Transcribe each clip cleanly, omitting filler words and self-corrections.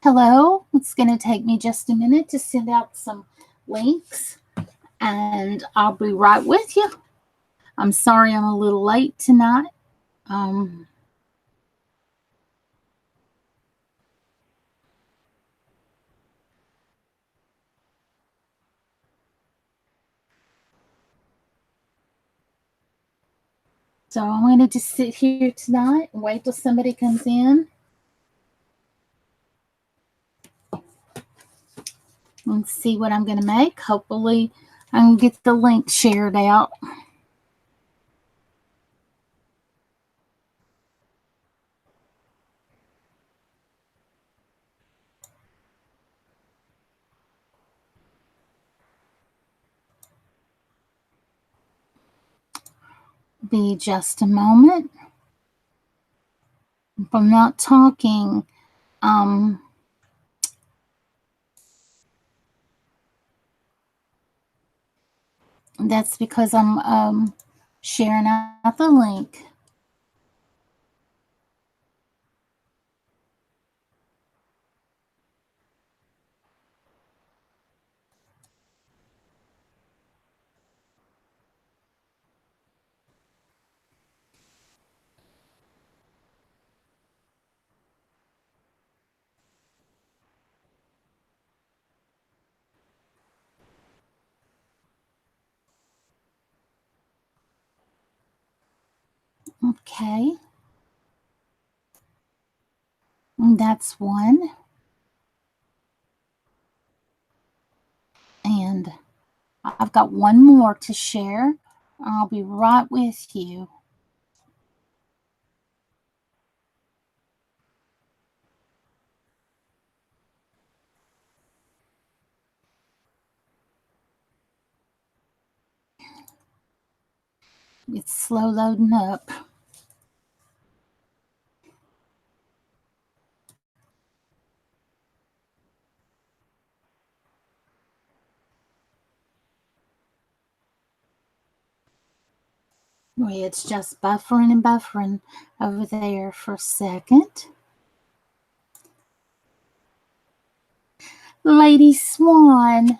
Hello, it's going to take me just a minute to send out some links and I'll be right with you. I'm sorry I'm a little late tonight. Um, so I'm going to just sit here tonight and wait till somebody comes in and see what I'm going to make. Hopefully I can get the link shared out. Be just a moment. If I'm not talking, that's because I'm sharing out the link. Okay. And that's one. And I've got one more to share. I'll be right with you. It's slow loading up. It's just buffering and buffering over there for a second. Lady Swan,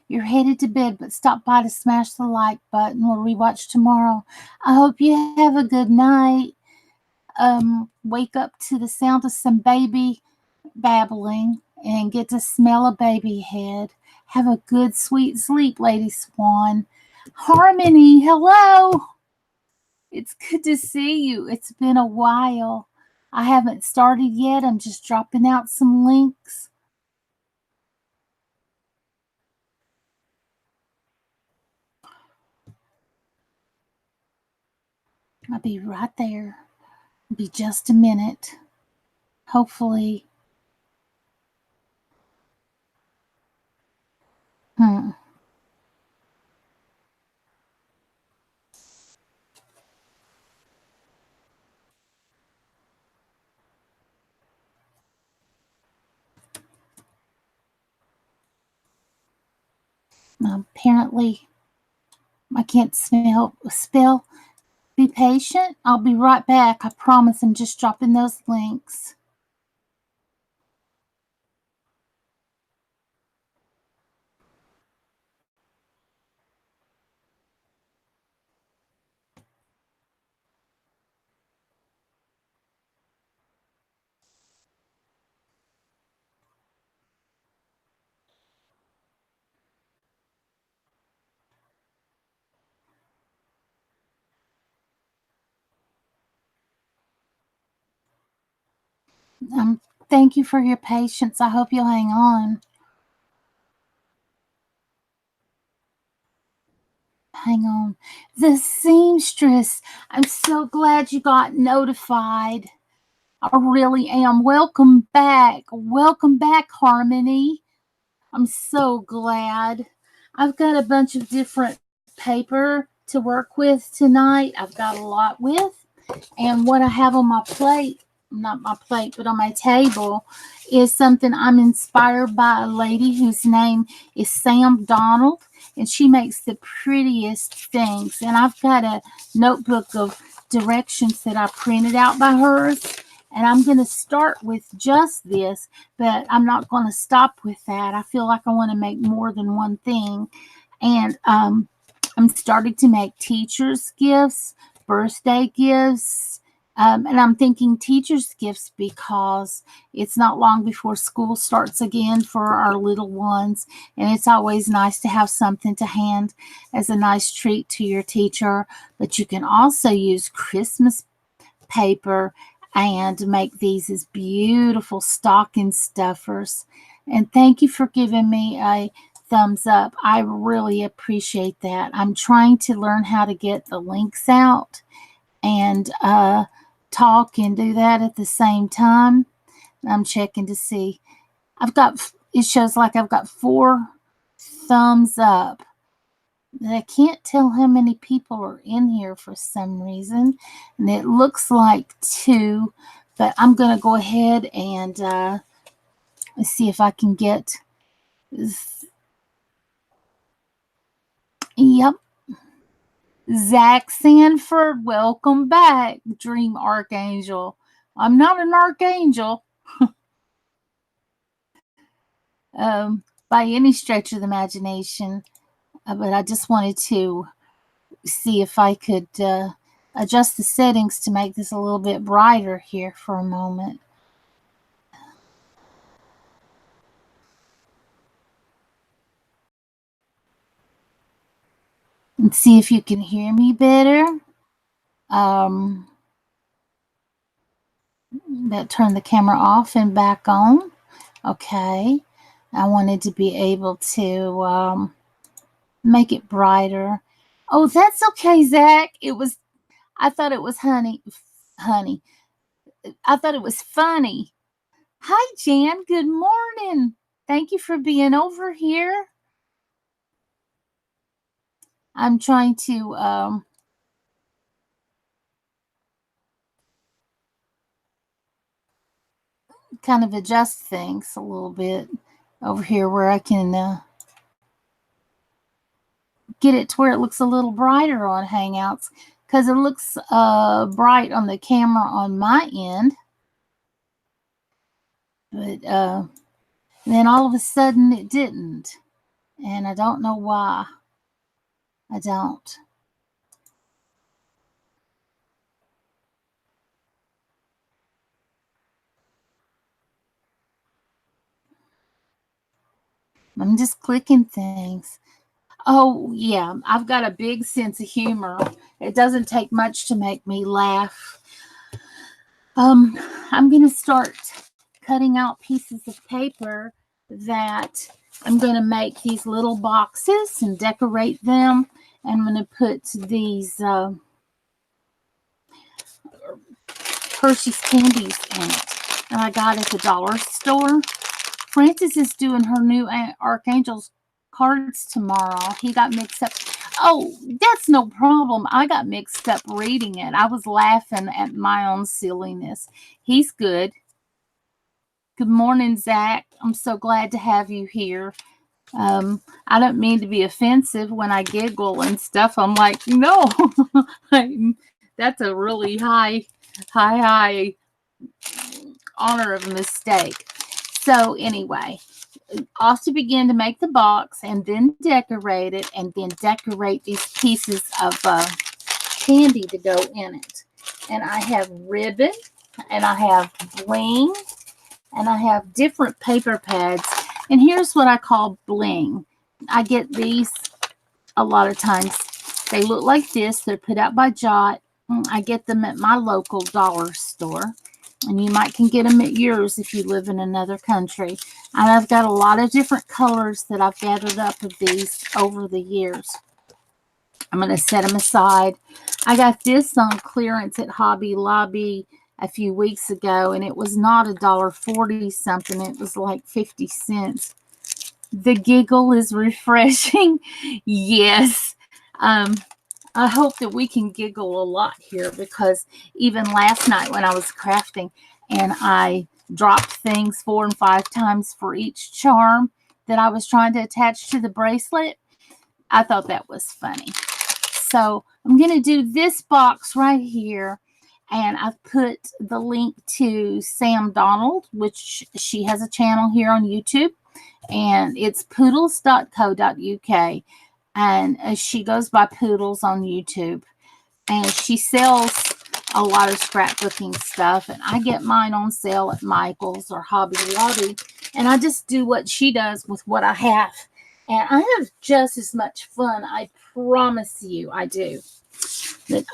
you're headed to bed, but stop by to smash the like button. We'll rewatch tomorrow. I hope you have a good night. Wake up to the sound of some baby babbling and get to smell a baby head. Have a good, sweet sleep, Lady Swan. Harmony, hello. It's good to see you. It's been a while. I haven't started yet. I'm just dropping out some links. I'll be right there. It'll be just a minute. Hopefully. Apparently, I can't spell. Be patient. I'll be right back. I promise. I'm just dropping those links. Thank you for your patience. I hope you'll hang on. Hang on. The seamstress. I'm so glad you got notified. I really am. Welcome back. Welcome back, Harmony. I'm so glad. I've got a bunch of different paper to work with tonight. I've got a lot with. And what I have on my plate, not my plate, but on my table, is something I'm inspired by a lady whose name is Sam Donald, and she makes the prettiest things. And I've got a notebook of directions that I printed out by hers, And I'm going to start with just this, but I'm not going to stop with that. I feel like I want to make more than one thing. And I'm starting to make teachers' gifts, birthday gifts, and I'm thinking teachers' gifts because it's not long before school starts again for our little ones. And it's always nice to have something to hand as a nice treat to your teacher. But you can also use Christmas paper and make these as beautiful stocking stuffers. And thank you for giving me a thumbs up. I really appreciate that. I'm trying to learn how to get the links out and talk and do that at the same time. I'm checking to see. It shows like I've got 4 thumbs up. I can't tell how many people are in here for some reason. And it looks like 2, but I'm going to go ahead and let's see if I can get this. Yep. Zach Sanford, welcome back, Dream Archangel. I'm not an archangel by any stretch of the imagination, but I just wanted to see if I could adjust the settings to make this a little bit brighter here for a moment. And see if you can hear me better. Turn the camera off and back on. Okay. I wanted to be able to make it brighter. Oh, that's okay, Zach. I thought it was honey. I thought it was funny. Hi, Jan. Good morning. Thank you for being over here. I'm trying to kind of adjust things a little bit over here where I can get it to where it looks a little brighter on Hangouts, because it looks bright on the camera on my end. But then all of a sudden it didn't. And I don't know why. I don't. I'm just clicking things. Oh, yeah. I've got a big sense of humor. It doesn't take much to make me laugh. I'm going to start cutting out pieces of paper that I'm going to make these little boxes and decorate them. And I'm going to put these Hershey's candies in it. And I got at the dollar store. Francis is doing her new Archangel's cards tomorrow. He got mixed up. Oh, that's no problem. I got mixed up reading it. I was laughing at my own silliness. He's good. Good morning, Zach. I'm so glad to have you here. I don't mean to be offensive when I giggle and stuff. I'm like, no, that's a really high honor of a mistake. So anyway, off to begin to make the box and then decorate it and then decorate these pieces of candy to go in it. And I have ribbon and I have bling and I have different paper pads. And here's what I call bling. I get these a lot of times. They look like this. They're put out by Jot. I get them at my local dollar store. And you might can get them at yours if you live in another country. And I've got a lot of different colors that I've gathered up of these over the years. I'm going to set them aside. I got this on clearance at Hobby Lobby a few weeks ago, and it was not $1.40 something. It was like 50 cents. The giggle is refreshing. Yes. I hope that we can giggle a lot here, because even last night when I was crafting and I dropped things 4 and 5 times for each charm that I was trying to attach to the bracelet, I thought that was funny. So I'm going to do this box right here, And I've put the link to Sam Donald, which she has a channel here on YouTube, and it's poodles.co.uk. And she goes by Poodles on YouTube. And she sells a lot of scrapbooking stuff. And I get mine on sale at Michael's or Hobby Lobby. And I just do what she does with what I have. And I have just as much fun. I promise you I do. But,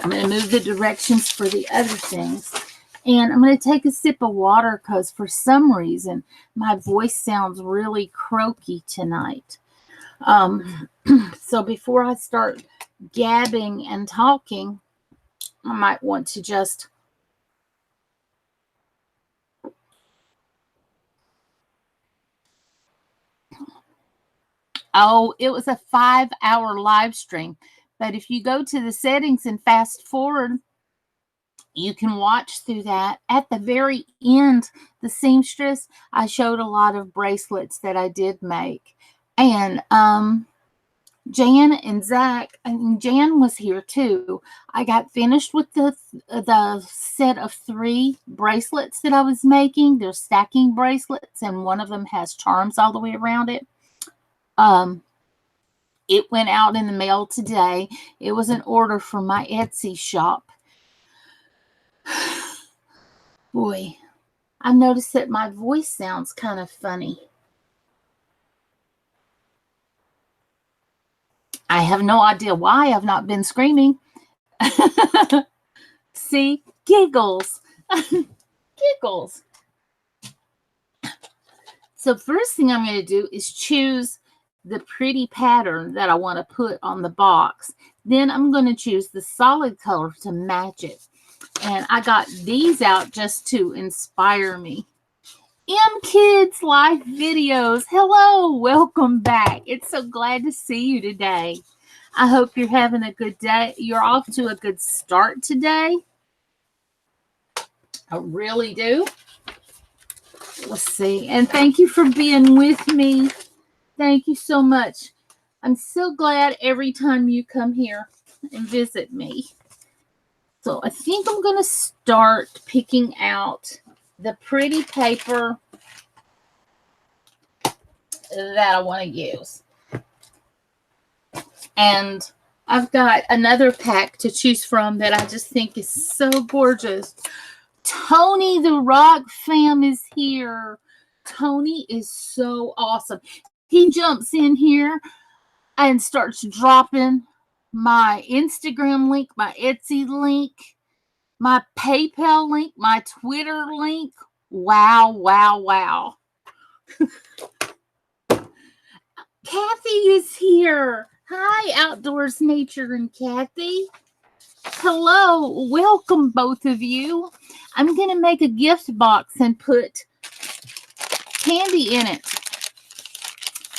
I'm going to move the directions for the other things. And I'm going to take a sip of water because for some reason my voice sounds really croaky tonight. So before I start gabbing and talking, I might want to just it was a 5-hour live stream. But if you go to the settings and fast forward, you can watch through that. At the very end, the seamstress, I showed a lot of bracelets that I did make. And Jan and Zach, and Jan was here too. I got finished with the set of 3 bracelets that I was making. They're stacking bracelets, and one of them has charms all the way around it. It went out in the mail today. It was an order from my Etsy shop. Boy, I noticed that my voice sounds kind of funny. I have no idea why. I've not been screaming. See? Giggles. Giggles. So first thing I'm going to do is choose the pretty pattern that I want to put on the box. Then I'm going to choose the solid color to match it. And I got these out just to inspire me. Kids Live Videos. Hello, welcome back. It's so glad to see you today. I hope you're having a good day. You're off to a good start today. I really do. Let's see. And thank you for being with me. Thank you so much. I'm so glad every time you come here and visit me. So I think I'm going to start picking out the pretty paper that I want to use. And I've got another pack to choose from that I just think is so gorgeous. Tony the Rock Fam is here. Tony is so awesome. He jumps in here and starts dropping my Instagram link, my Etsy link, my PayPal link, my Twitter link. Wow, wow, wow. Kathy is here. Hi, Outdoors Nature and Kathy. Hello. Welcome, both of you. I'm going to make a gift box and put candy in it.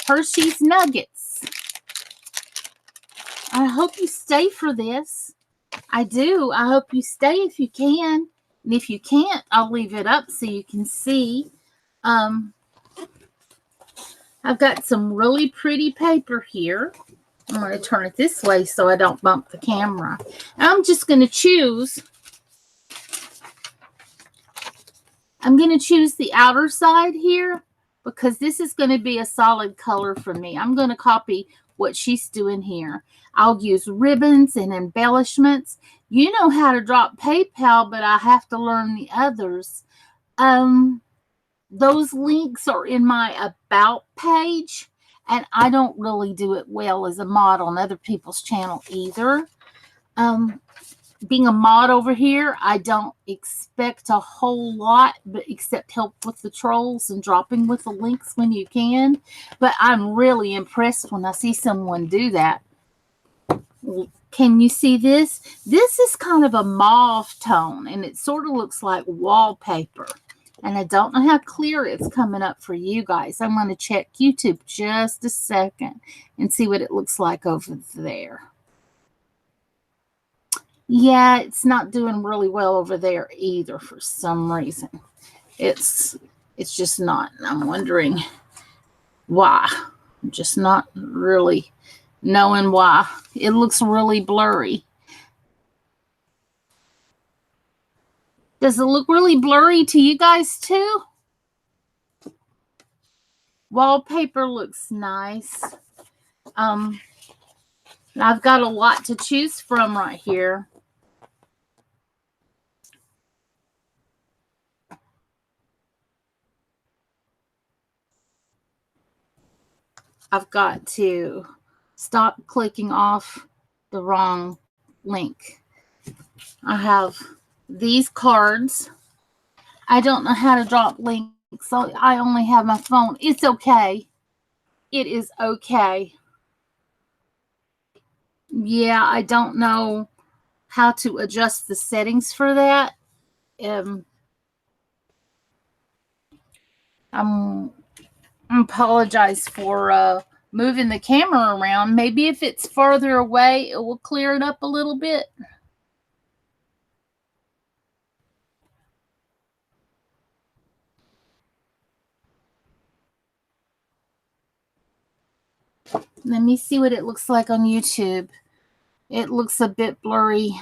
Hershey's Nuggets. I hope you stay for this. I do. I hope you stay if you can. And if you can't, I'll leave it up so you can see. I've got some really pretty paper here. I'm going to turn it this way so I don't bump the camera. I'm just going to choose. I'm going to choose the outer side here because this is going to be a solid color for me. I'm going to copy what she's doing here. I'll use ribbons and embellishments. You know how to drop PayPal, but I have to learn the others. Those links are in my About page, and I don't really do it well as a mod on other people's channel either. Being a mod over here, I don't expect a whole lot, but except help with the trolls and dropping with the links when you can. But I'm really impressed when I see someone do that. Can you see this? This is kind of a mauve tone, and it sort of looks like wallpaper. And I don't know how clear it's coming up for you guys. I'm going to check YouTube just a second and see what it looks like over there. Yeah, it's not doing really well over there either for some reason. It's just not. And I'm wondering why. I'm just not really knowing why. It looks really blurry. Does it look really blurry to you guys too? Wallpaper looks nice. I've got a lot to choose from right here. I've got to stop clicking off the wrong link. I have these cards. I don't know how to drop links, so I only have my phone. It's okay. It is okay. Yeah, I don't know how to adjust the settings for that. I apologize for moving the camera around. Maybe if it's farther away, it will clear it up a little bit. Let me see what it looks like on YouTube. It looks a bit blurry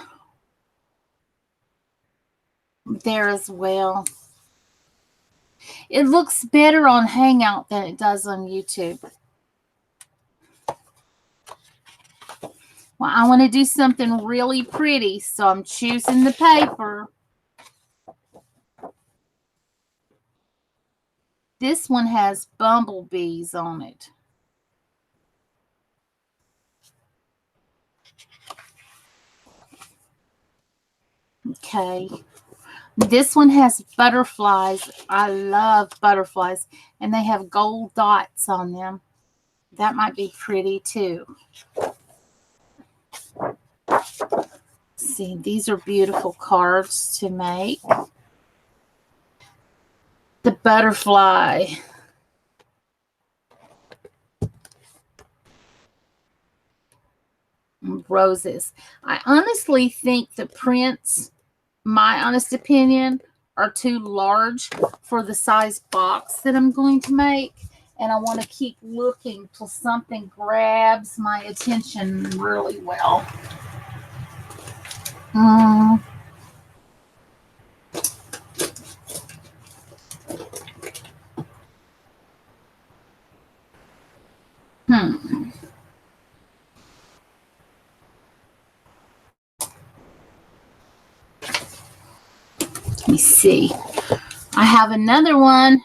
there as well. It looks better on Hangout than it does on YouTube. Well, I want to do something really pretty, so I'm choosing the paper. This one has bumblebees on it. Okay. This one has butterflies. I love butterflies, and they have gold dots on them. That might be pretty too. See, these are beautiful cards to make. The butterfly. Roses. I honestly think the prints, my honest opinion, are too large for the size box that I'm going to make. And I want to keep looking till something grabs my attention really well. Let me see. I have another one.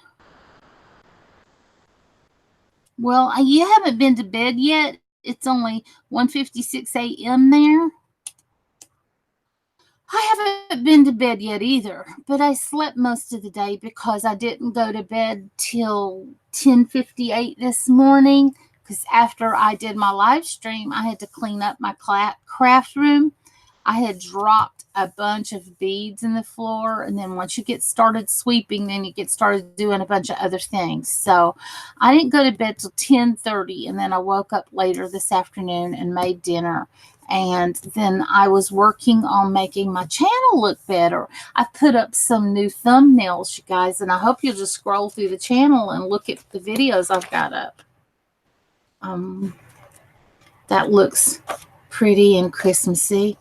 Well, you haven't been to bed yet. It's only 1:56 a.m. there. I haven't been to bed yet either, but I slept most of the day because I didn't go to bed till 10:58 this morning, because after I did my live stream, I had to clean up my craft room. I had dropped a bunch of beads in the floor, and then once you get started sweeping, then you get started doing a bunch of other things. So I didn't go to bed till 10:30, and then I woke up later this afternoon and made dinner. And then I was working on making my channel look better. I put up some new thumbnails, you guys, and I hope you'll just scroll through the channel and look at the videos I've got up. That looks pretty and Christmassy.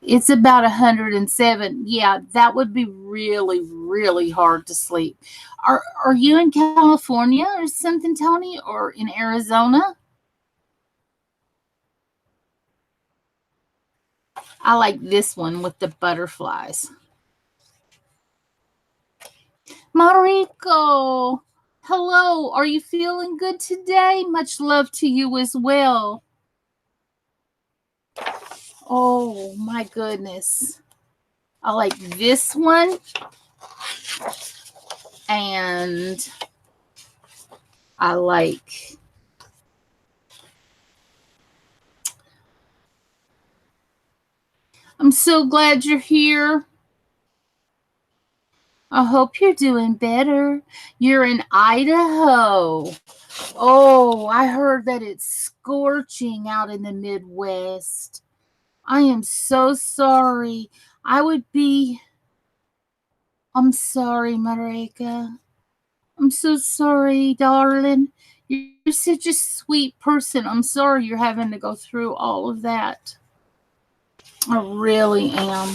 It's about 107. Yeah, that would be really, really hard to sleep. Are you in California or something, Tony, or in Arizona? I like this one with the butterflies. Mariko, hello. Are you feeling good today? Much love to you as well. Oh, my goodness. I like this one. And I like I'm so glad you're here. I hope you're doing better. You're in Idaho. Oh, I heard that it's scorching out in the Midwest. I am so sorry. I'm sorry, Marika. I'm so sorry, darling. You're such a sweet person. I'm sorry you're having to go through all of that. I really am.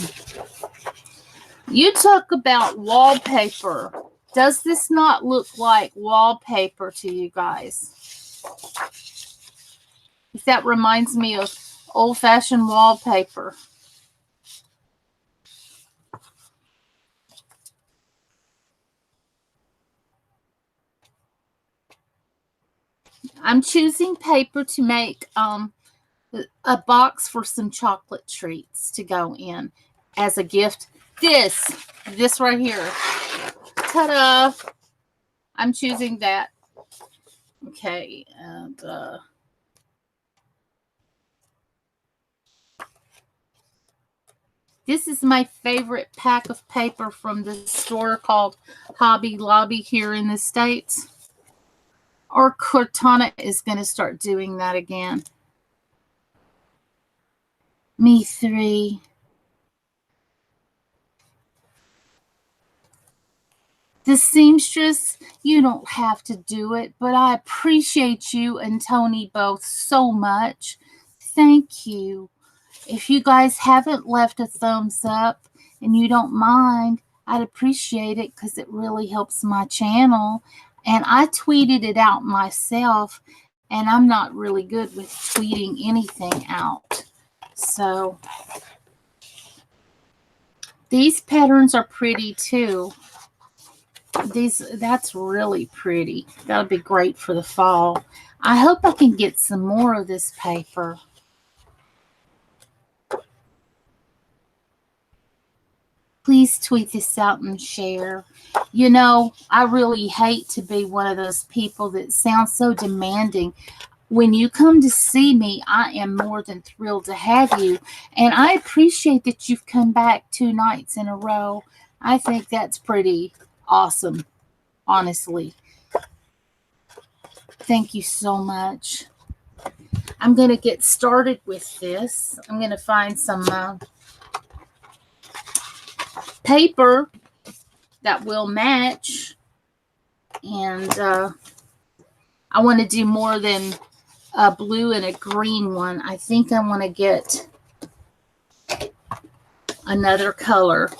You talk about wallpaper. Does this not look like wallpaper to you guys? That reminds me of old-fashioned wallpaper. I'm choosing paper to make a box for some chocolate treats to go in as a gift. This right here. Ta-da! I'm choosing that. Okay, and this is my favorite pack of paper from the store called Hobby Lobby here in the States. Or Cortana is going to start doing that again. Me 3. The seamstress, you don't have to do it, but I appreciate you and Tony both so much. Thank you. If you guys haven't left a thumbs up and you don't mind, I'd appreciate it because it really helps my channel. And I tweeted it out myself, and I'm not really good with tweeting anything out. So these patterns are pretty too. That's really pretty. That'll be great for the fall. I hope I can get some more of this paper. Please tweet this out and share. You know, I really hate to be one of those people that sounds so demanding. When you come to see me, I am more than thrilled to have you. And I appreciate that you've come back 2 nights in a row. I think that's pretty awesome, honestly. Thank you so much. I'm going to get started with this. I'm going to find some paper that will match, and I want to do more than a blue and a green one. I think I want to get another color.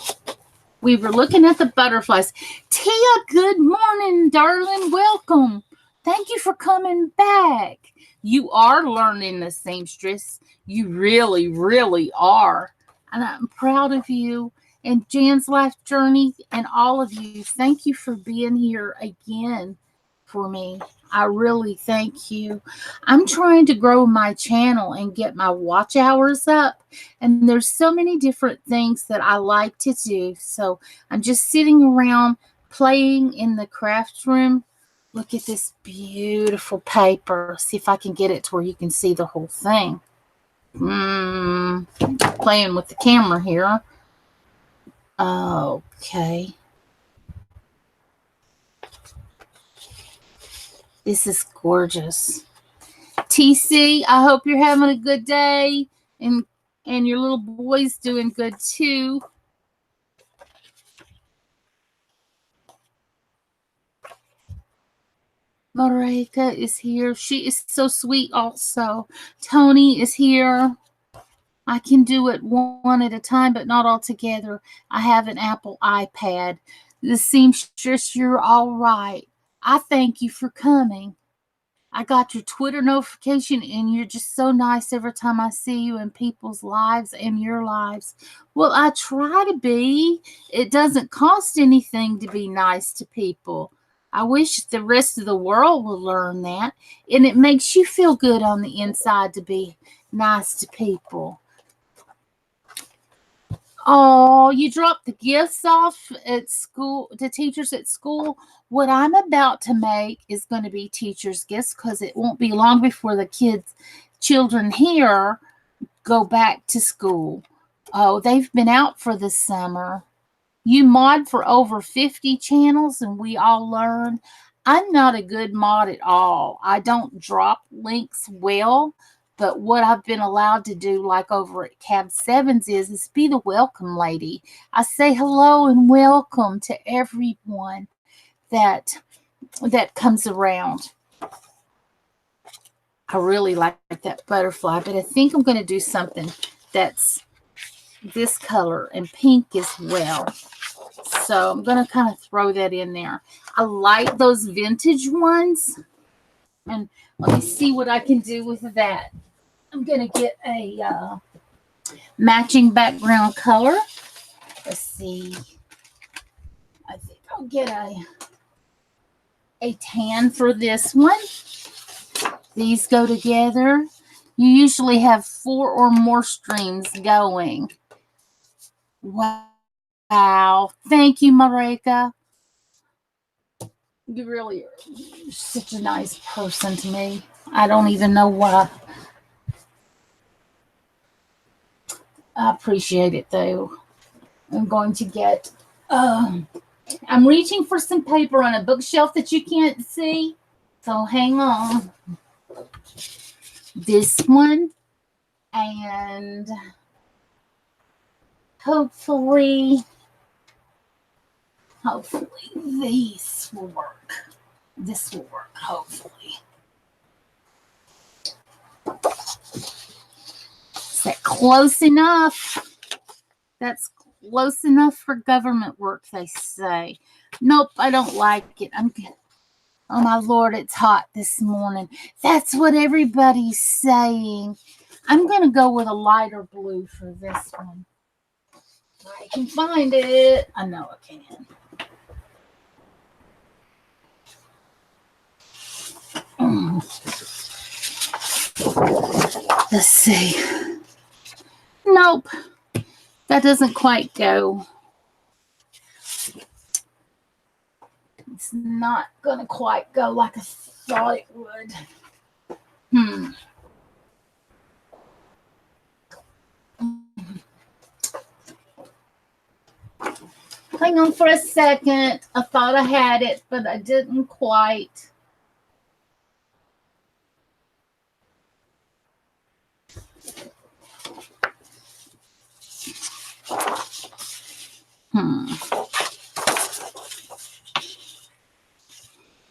We were looking at the butterflies. Tia, good morning, darling. Welcome. Thank you for coming back. You are learning the seamstress. You really, really are. And I'm proud of you. And Jan's Life Journey and all of you, thank you for being here again for me. I really thank you. I'm trying to grow my channel and get my watch hours up. And there's so many different things that I like to do. So I'm just sitting around playing in the craft room. Look at this beautiful paper. See if I can get it to where you can see the whole thing. Playing with the camera here. Okay. This is gorgeous. TC, I hope you're having a good day, and your little boy's doing good too. Marika is here. She is so sweet also. Tony is here. I can do it one at a time, but not all together. I have an Apple iPad. The seamstress, you're all right. I thank you for coming. I got your Twitter notification, and you're just so nice every time I see you in people's lives and your lives. Well, I try to be. It doesn't cost anything to be nice to people. I wish the rest of the world would learn that. And it makes you feel good on the inside to be nice to people. Oh, you dropped the gifts off at school, to teachers at school. What I'm about to make is going to be teachers' gifts because it won't be long before the children here go back to school. Oh, they've been out for the summer. You mod for over 50 channels and we all learn. I'm not a good mod at all. I don't drop links well. But what I've been allowed to do, like over at Cab 7's, is be the welcome lady. I say hello and welcome to everyone that comes around. I really like that butterfly, but I think I'm going to do something that's this color and pink as well. So I'm going to kind of throw that in there. I like those vintage ones. And let me see what I can do with that. I'm going to get a matching background color. Let's see. I think I'll get a tan for this one. These go together. You usually have 4 or more streams going. Wow. Thank you, Marika. You really are such a nice person to me. I don't even know why. I appreciate it, though. I'm going to get... I'm reaching for some paper on a bookshelf that you can't see. So hang on. This one. And hopefully these will work. This will work, hopefully. Is that close enough? That's close enough for government work, they say. Nope, I don't like it. Oh my Lord, it's hot this morning. That's what everybody's saying. I'm going to go with a lighter blue for this one. I can find it. I know I can. Let's see. Nope. That doesn't quite go. It's not going to quite go like I thought it would. Hang on for a second. I thought I had it, but I didn't quite.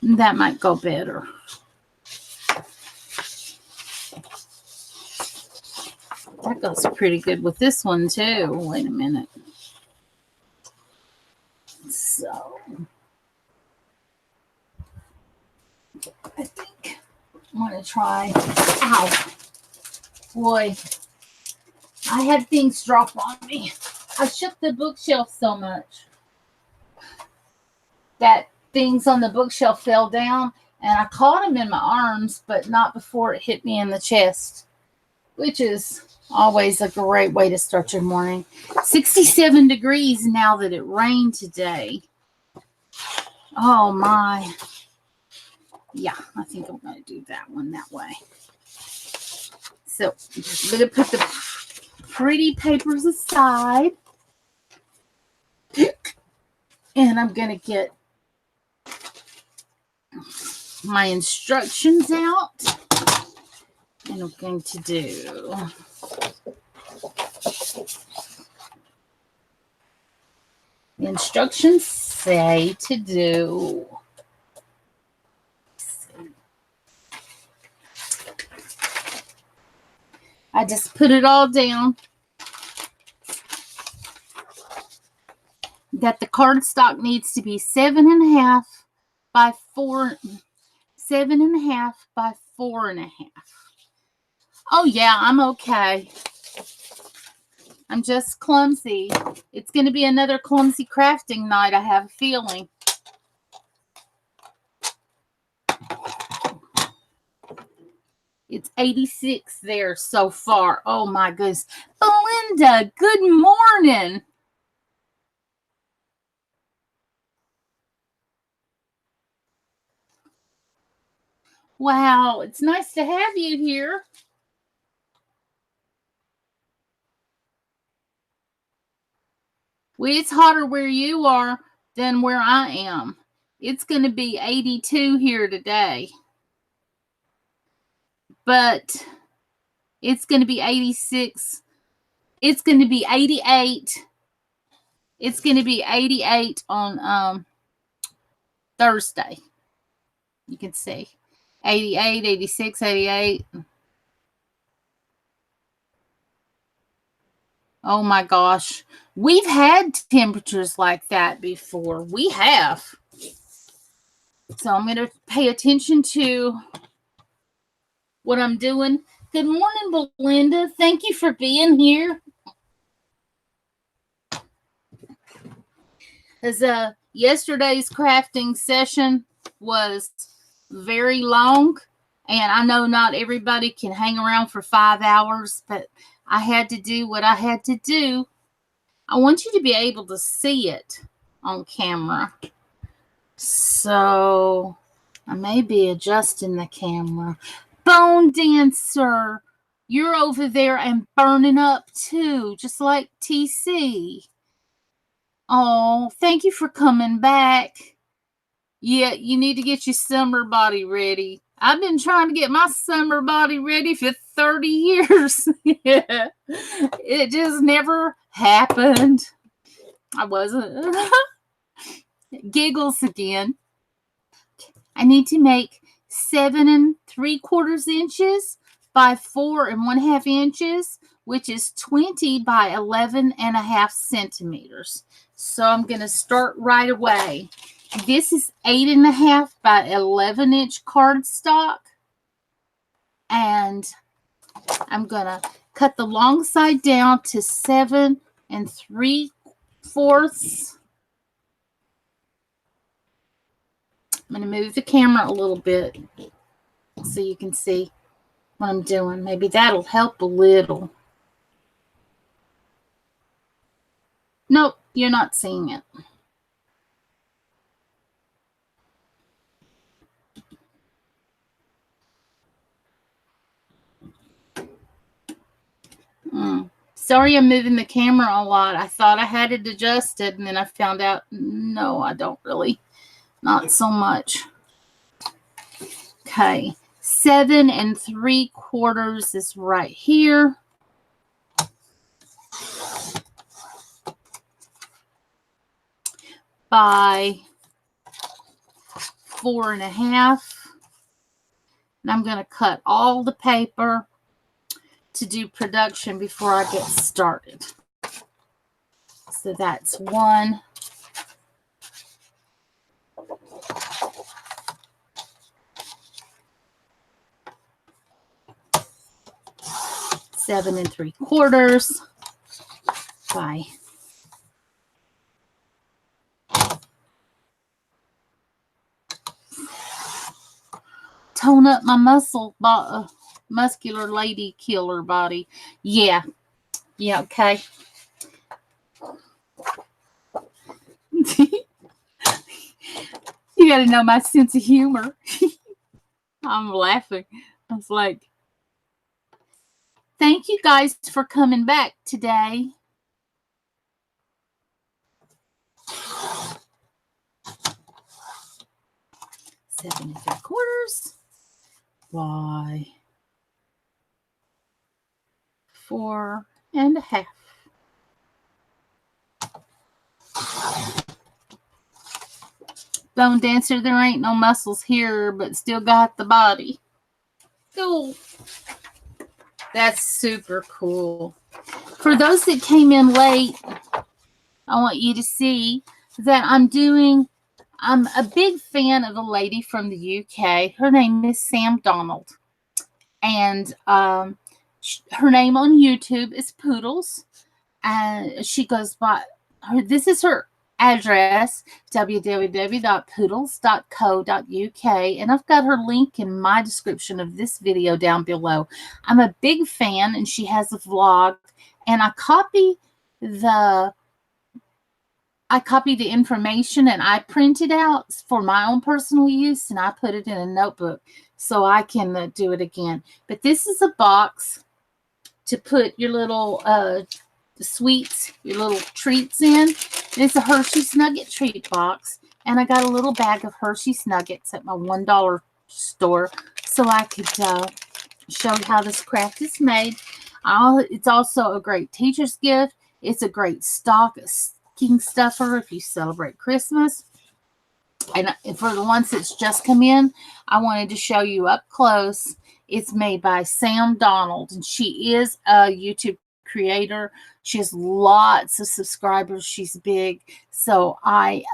That might go better. That goes pretty good with this one, too. Wait a minute. So, I think I'm going to try. Ow. Boy, I had things drop on me. I shook the bookshelf so much that things on the bookshelf fell down, and I caught them in my arms, but not before it hit me in the chest, which is always a great way to start your morning. 67 degrees now that it rained today. Oh my. Yeah, I think I'm going to do that one that way. So I'm just going to put the pretty papers aside. And I'm going to get my instructions out. And I'm going to do the instructions say to do. I just put it all down. That the cardstock needs to be 7.5 by 4, 7.5 by 4.5. Oh yeah, I'm okay. I'm just clumsy. It's going to be another clumsy crafting night, I have a feeling. It's 86 there so far. Oh my goodness. Belinda, good morning. Wow, it's nice to have you here. Well, it's hotter where you are than where I am. It's going to be 82 here today. But it's going to be 86. It's going to be 88. It's going to be 88 on Thursday. You can see 88, 86, 88. Oh my gosh. We've had temperatures like that before. We have. So I'm going to pay attention to what I'm doing. Good morning, Belinda. Thank you for being here. As yesterday's crafting session was very long, and I know not everybody can hang around for 5 hours, but I had to do what I had to do. I want you to be able to see it on camera. So I may be adjusting the camera. Bone Dancer, you're over there and burning up too, just like TC. Oh, thank you for coming back. Yeah, you need to get your summer body ready. I've been trying to get my summer body ready for 30 years. Yeah. It just never happened. I wasn't. Giggles again. I need to make 7 3/4 inches by 4 1/2 inches, which is 20 by 11.5 centimeters. So I'm going to start right away. This is 8.5 by 11-inch cardstock. And I'm going to cut the long side down to 7 3/4. I'm going to move the camera a little bit so you can see what I'm doing. Maybe that'll help a little. Nope, you're not seeing it. Sorry I'm moving the camera a lot. I thought I had it adjusted, and then I found out, no, I don't really. Not so much. Okay, 7 3/4 is right here. By 4 1/2. And I'm going to cut all the paper to do production before I get started. So that's 1. Seven 3/4 by tone up my muscular lady killer body. Yeah, okay. You got to know my sense of humor. I'm laughing. I was like, thank you guys for coming back today. Seven 3/4 by 4 1/2. Bone Dancer, there ain't no muscles here, but still got the body. Cool. That's super cool. For those that came in late, I want you to see that I'm a big fan of a lady from the UK. Her name is Sam Donald. And her name on YouTube is Poodles. And she goes by, this is her address, www.poodles.co.uk, and I've got her link in my description of this video down below. I'm a big fan, and she has a vlog, and I copy the information and I print it out for my own personal use, and I put it in a notebook so I can do it again. But this is a box to put your little sweets, your little treats in. It's a Hershey's Nugget Treat Box, and I got a little bag of Hershey's Nuggets at my $1 store so I could show you how this craft is made. It's also a great teacher's gift. It's a great stocking stuffer if you celebrate Christmas. And for the ones that's just come in, I wanted to show you up close. It's made by Sam Donald, and she is a YouTube creator. She has lots of subscribers. She's big. So I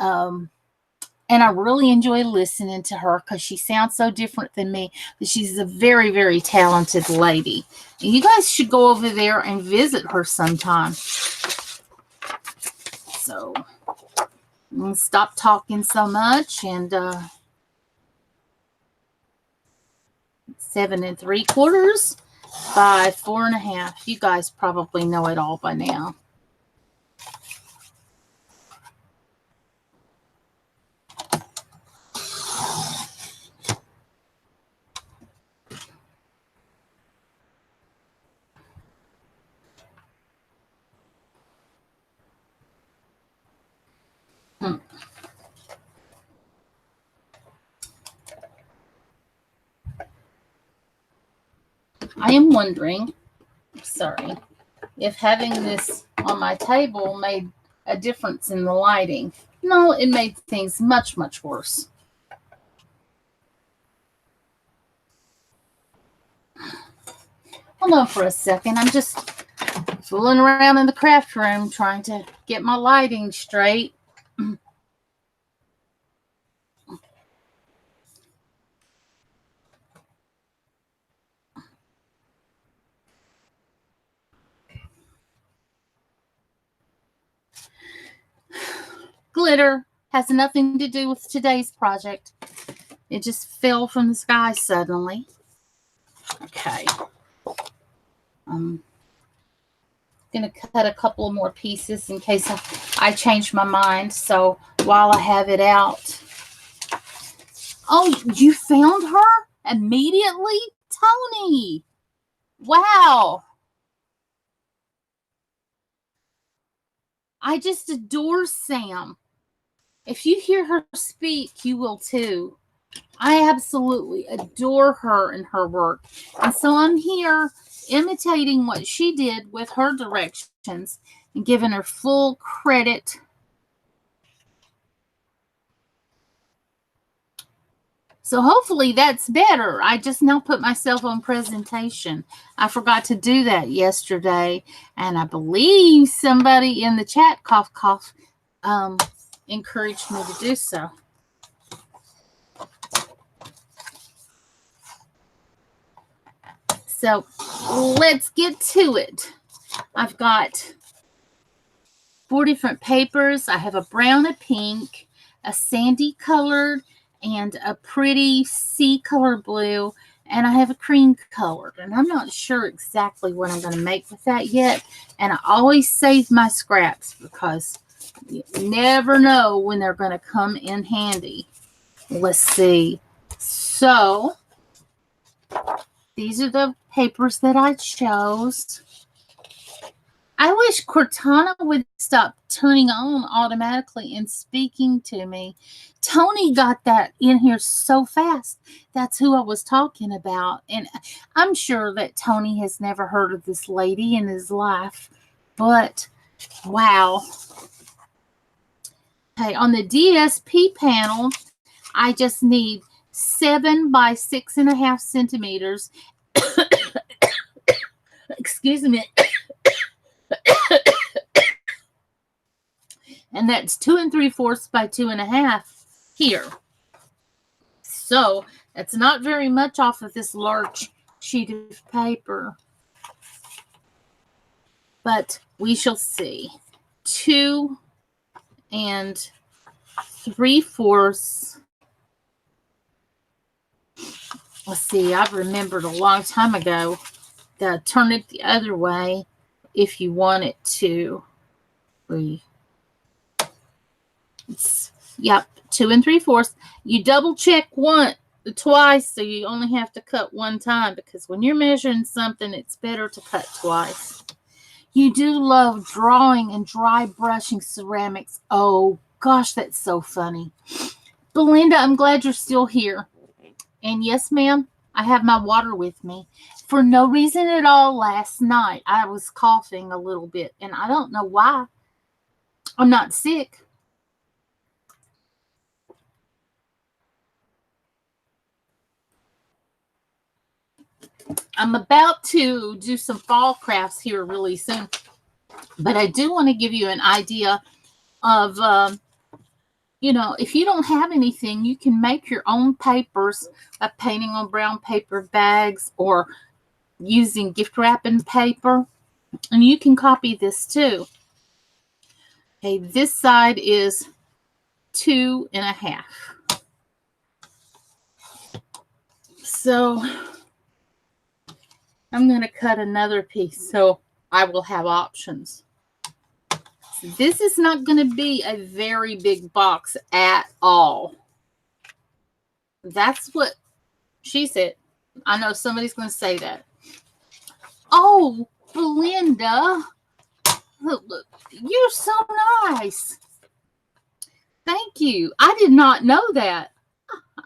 really enjoy listening to her because she sounds so different than me. But she's a very, very talented lady. And you guys should go over there and visit her sometime. So I'm going to stop talking so much. And 7 3/4 by 4 1/2. You guys probably know it all by now. I am wondering, sorry, if having this on my table made a difference in the lighting. No, it made things much, much worse. Hold on for a second. I'm just fooling around in the craft room trying to get my lighting straight. Glitter has nothing to do with today's project. It just fell from the sky suddenly. Okay. I'm going to cut a couple of more pieces in case I change my mind. So while I have it out. Oh, you found her immediately? Tony. Wow. I just adore Sam. If you hear her speak, you will too. I absolutely adore her and her work. And so I'm here imitating what she did with her directions and giving her full credit. So hopefully that's better. I just now put myself on presentation. I forgot to do that yesterday. And I believe somebody in the chat, cough, cough, encouraged me to do so. So let's get to it. I've got 4 different papers. I have a brown, a pink, a sandy colored, and a pretty sea color blue, and I have a cream colored. And I'm not sure exactly what I'm going to make with that yet. And I always save my scraps because you never know when they're going to come in handy. Let's see. So these are the papers that I chose. I wish Cortana would stop turning on automatically and speaking to me. Tony got that in here so fast. That's who I was talking about. And I'm sure that Tony has never heard of this lady in his life. But, wow. Okay, on the DSP panel, I just need 7 by 6.5 centimeters. Excuse me. And that's 2 3/4 by 2.5 here. So that's not very much off of this large sheet of paper. But we shall see. 2 3/4. Let's see, I remembered a long time ago to turn it the other way if you want it to. Yep, 2 3/4. You double check twice, so you only have to cut one time, because when you're measuring something, it's better to cut twice. You do love drawing and dry brushing ceramics. Oh gosh, that's so funny. Belinda, I'm glad you're still here. And yes, ma'am, I have my water with me. For no reason at all, last night I was coughing a little bit, and I don't know why. I'm not sick. I'm about to do some fall crafts here really soon, but I do want to give you an idea of, if you don't have anything, you can make your own papers by painting on brown paper bags or using gift wrapping paper. And you can copy this too. Okay, this side is 2.5. So I'm going to cut another piece so I will have options. So this is not going to be a very big box at all. That's what she said. I know somebody's going to say that. Oh, Belinda, look, you're so nice. Thank you. I did not know that.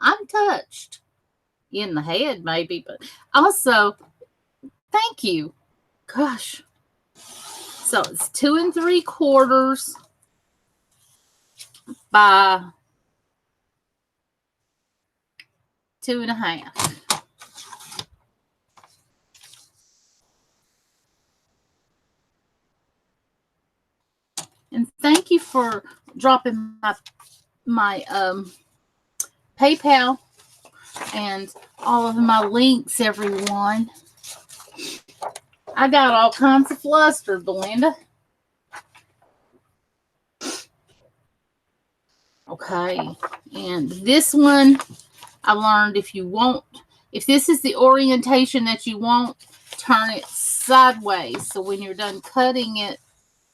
I'm touched. In the head, maybe, but also, thank you. Gosh. So it's 2 3/4 by 2.5. And thank you for dropping my PayPal and all of my links, everyone. I got all kinds of flustered, Belinda. Okay, and this one I learned if this is the orientation that you want, turn it sideways. So when you're done cutting it,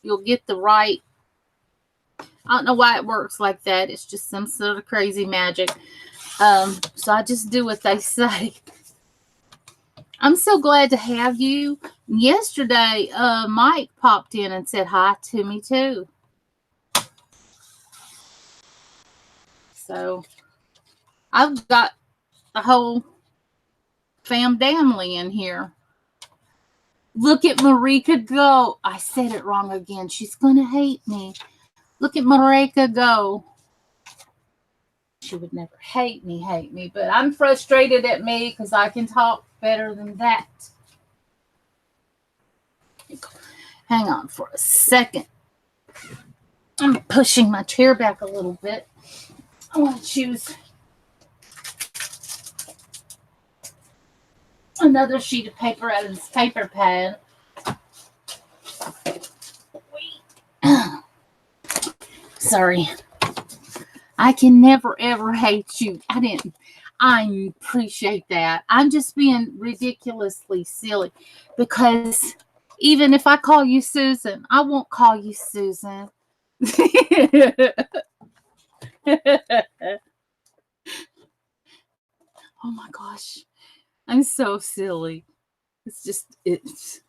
you'll get the right. I don't know why it works like that. It's just some sort of crazy magic. So I just do what they say. I'm so glad to have you. Yesterday, Mike popped in and said hi to me too. So I've got the whole family in here. Look at Marika go. I said it wrong again. She's going to hate me. Look at Marika go. She would never hate me, but I'm frustrated at me because I can talk better than that. Hang on for a second. I'm pushing my chair back a little bit. I want to choose another sheet of paper out of this paper pad. Sorry. I can never, ever hate you. I appreciate that. I'm just being ridiculously silly because even if I call you Susan, I won't call you Susan. Oh my gosh. I'm so silly. It's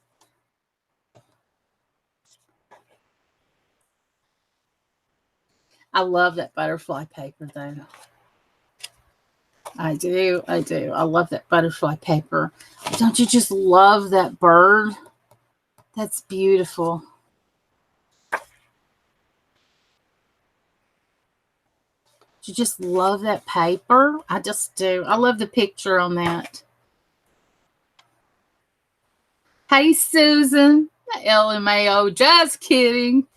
I love that butterfly paper though. I do. I love that butterfly paper. Don't you just love that bird? That's beautiful. You just love that paper? I just do. I love the picture on that. Hey, Susan. LMAO. Just kidding.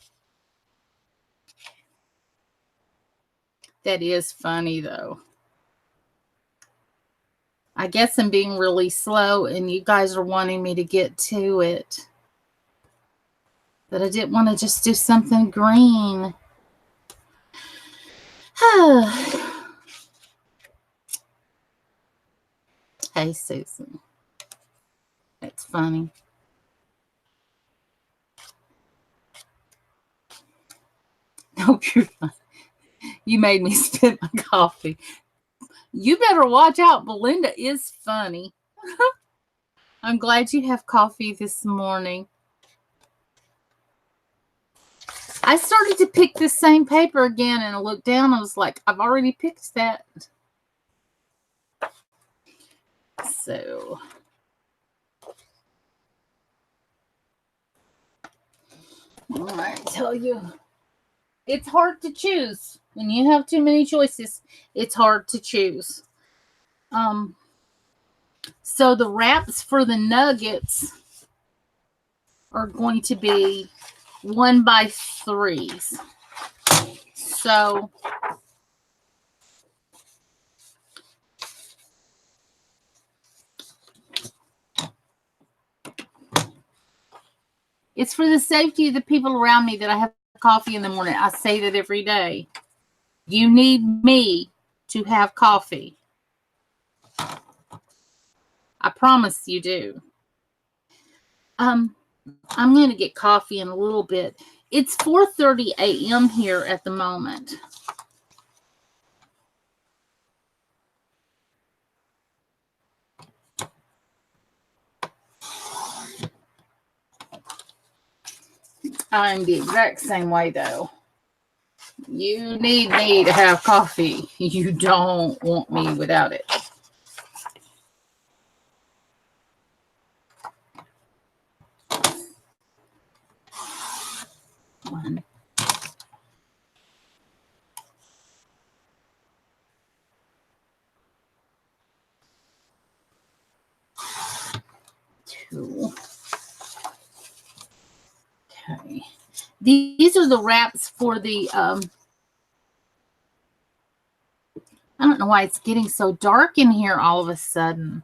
That is funny, though. I guess I'm being really slow, and you guys are wanting me to get to it. But I didn't want to just do something green. Hey, Susan. That's funny. Nope, you're fine. You made me spit my coffee. You better watch out. Belinda is funny. I'm glad you have coffee this morning. I started to pick this same paper again, and I looked down. I was like, I've already picked that. So, I tell you, it's hard to choose. When you have too many choices, it's hard to choose. So the wraps for the nuggets are going to be 1x3s. So it's for the safety of the people around me that I have coffee in the morning. I say that every day. You need me to have coffee. I promise you do. I'm going to get coffee in a little bit. It's 4:30 a.m. here at the moment. I'm the exact same way, though. You need me to have coffee. You don't want me without it. One. Two. Okay. These are the wraps for the, I don't know why it's getting so dark in here all of a sudden.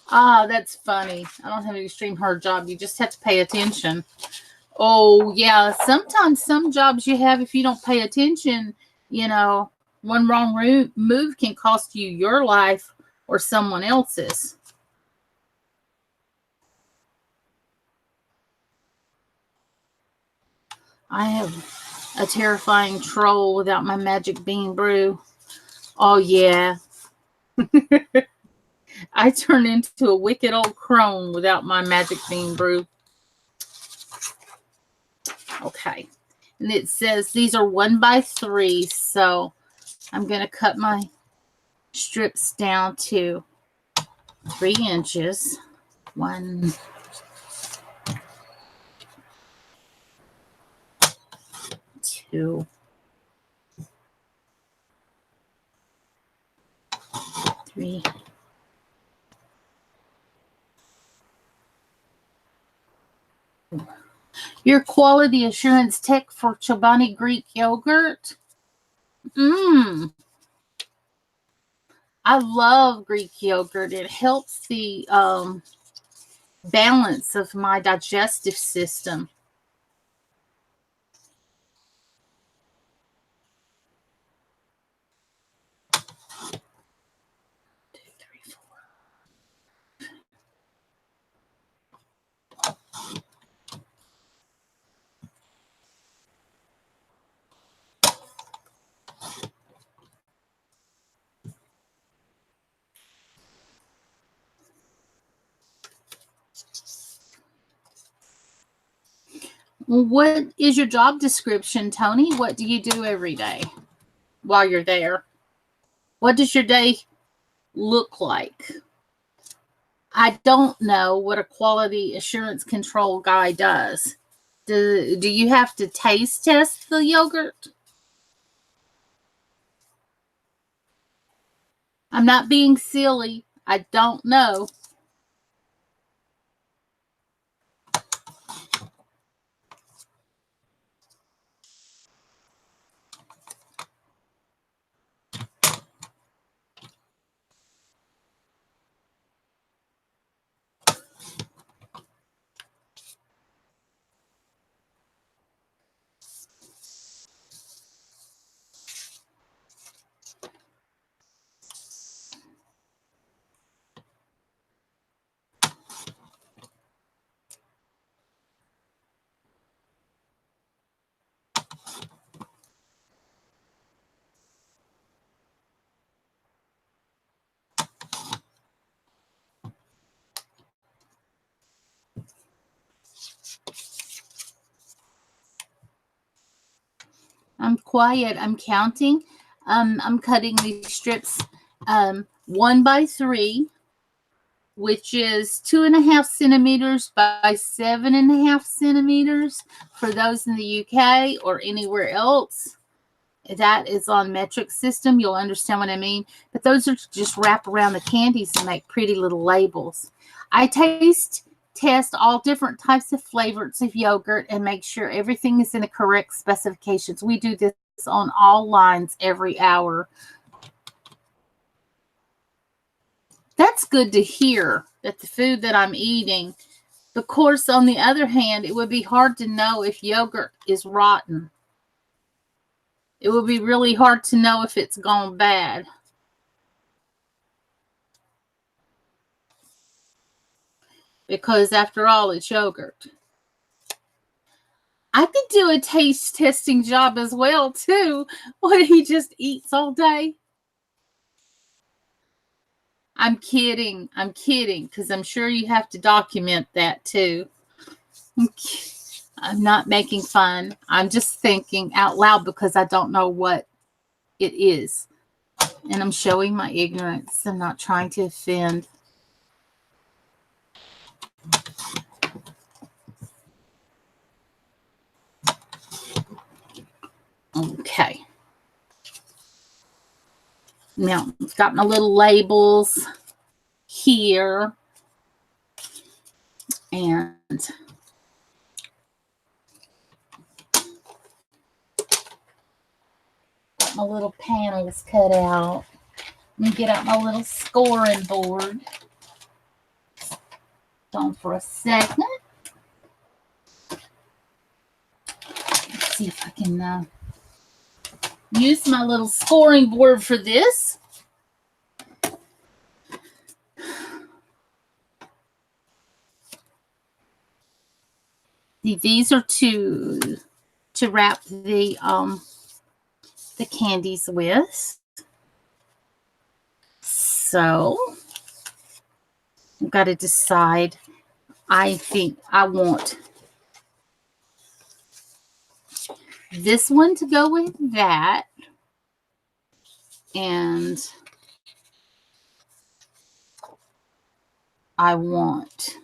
Ah, that's funny. I don't have an extreme hard job. You just have to pay attention. Oh, yeah. Sometimes some jobs you have, if you don't pay attention, you know, one wrong move can cost you your life or someone else's. I have a terrifying troll without my magic bean brew. Oh, yeah. I turn into a wicked old crone without my magic bean brew. Okay. And it says these are 1x3, so I'm going to cut my strips down to 3 inches. 1, 2, 3. Your quality assurance tech for Chobani Greek yogurt. I love Greek yogurt. It helps the balance of my digestive system. What is your job description, Tony? What do you do every day while you're there? What does your day look like? I don't know what a quality assurance control guy does. Do you have to taste test the yogurt? I'm not being silly. I don't know. I'm quiet. I'm counting. I'm cutting these strips 1x3, which is 2.5 centimeters by 7.5 centimeters for those in the UK or anywhere else. That is on metric system. You'll understand what I mean. But those are just wrap around the candies and make pretty little labels. I taste test all different types of flavors of yogurt and make sure everything is in the correct specifications. We do this on all lines every hour. That's good to hear, that the food that I'm eating. Of course, on the other hand, it would be hard to know if yogurt is rotten. It would be really hard to know if it's gone bad. Because after all, it's yogurt. I could do a taste testing job as well, too. What, he just eats all day? I'm kidding. I'm kidding, because I'm sure you have to document that, too. I'm not making fun. I'm just thinking out loud because I don't know what it is. And I'm showing my ignorance. I'm not trying to offend. Okay. Now, I've got my little labels here. And got my little panels cut out. Let me get out my little scoring board. Hold on for a second. Let's see if I can use my little scoring board for this. These are to wrap the candies with. So I've got to decide. I think I want this one to go with that. And I want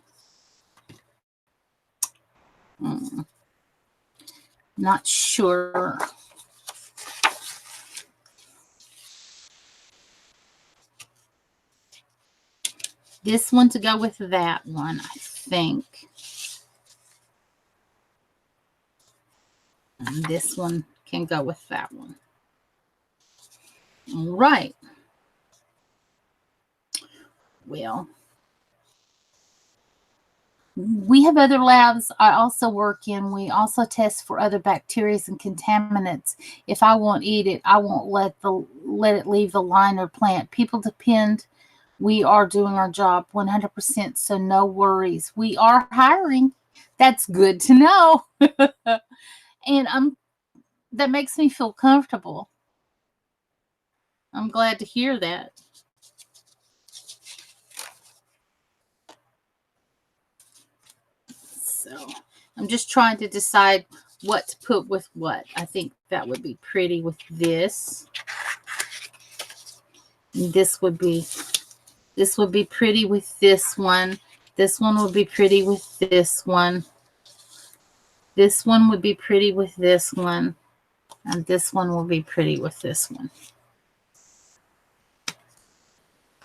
not sure. This one to go with that one, I think. And this one can go with that one. All right. Well, we have other labs I also work in. We also test for other bacteria and contaminants. If I won't eat it, I won't let it leave the line or plant. People depend. We are doing our job 100%, so no worries. We are hiring. That's good to know. And that makes me feel comfortable. I'm glad to hear that. So I'm just trying to decide what to put with what. I think that would be pretty with this. And this would be pretty with this one. This one would be pretty with this one. This one would be pretty with this one. And this one will be pretty with this one.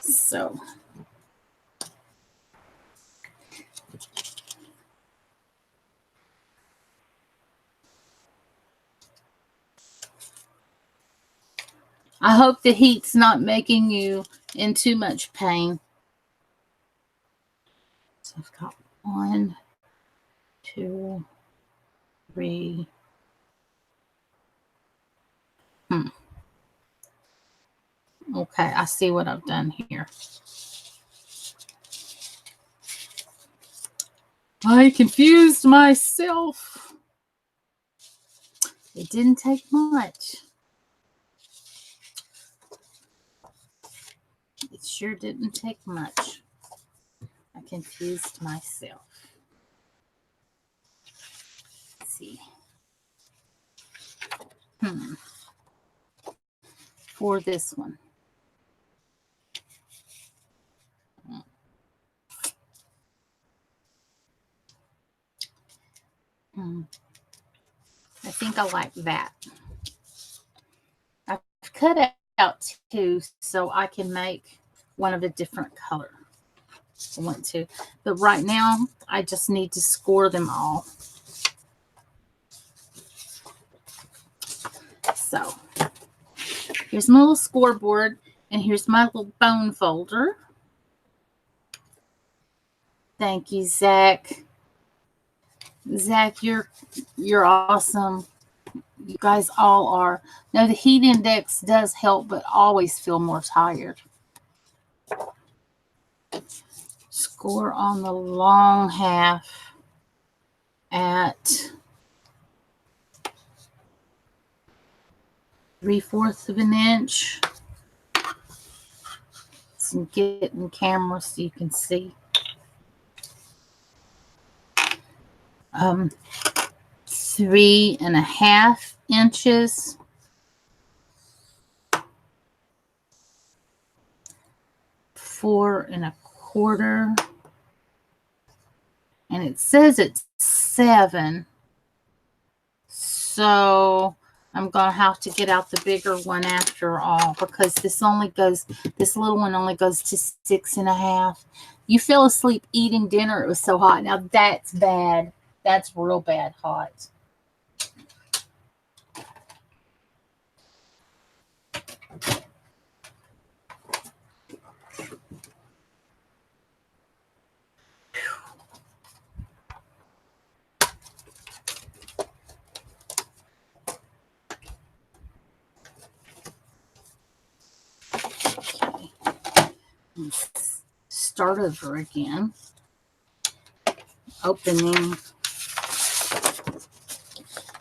So I hope the heat's not making you in too much pain. So I've got 1, 2, 3. Okay, I see what I've done here. I confused myself. It didn't take much. It sure didn't take much. I confused myself. Let's see. For this one. I think I like that. cut out two so I can make one of a different color. I want to, but right now I just need to score them all. So here's my little scoreboard, and here's my little bone folder. Thank you, Zach. Zach, you're awesome. You guys all are. Now the heat index does help, but always feel more tired. Score on the long half at 3/4 of an inch. So get in camera so you can see. 3.5 inches. 4.25. And it says it's 7. So I'm going to have to get out the bigger one after all, because this little one only goes to 6.5. You fell asleep eating dinner. It was so hot. Now that's bad. That's real bad hot. Let's start over again. Opening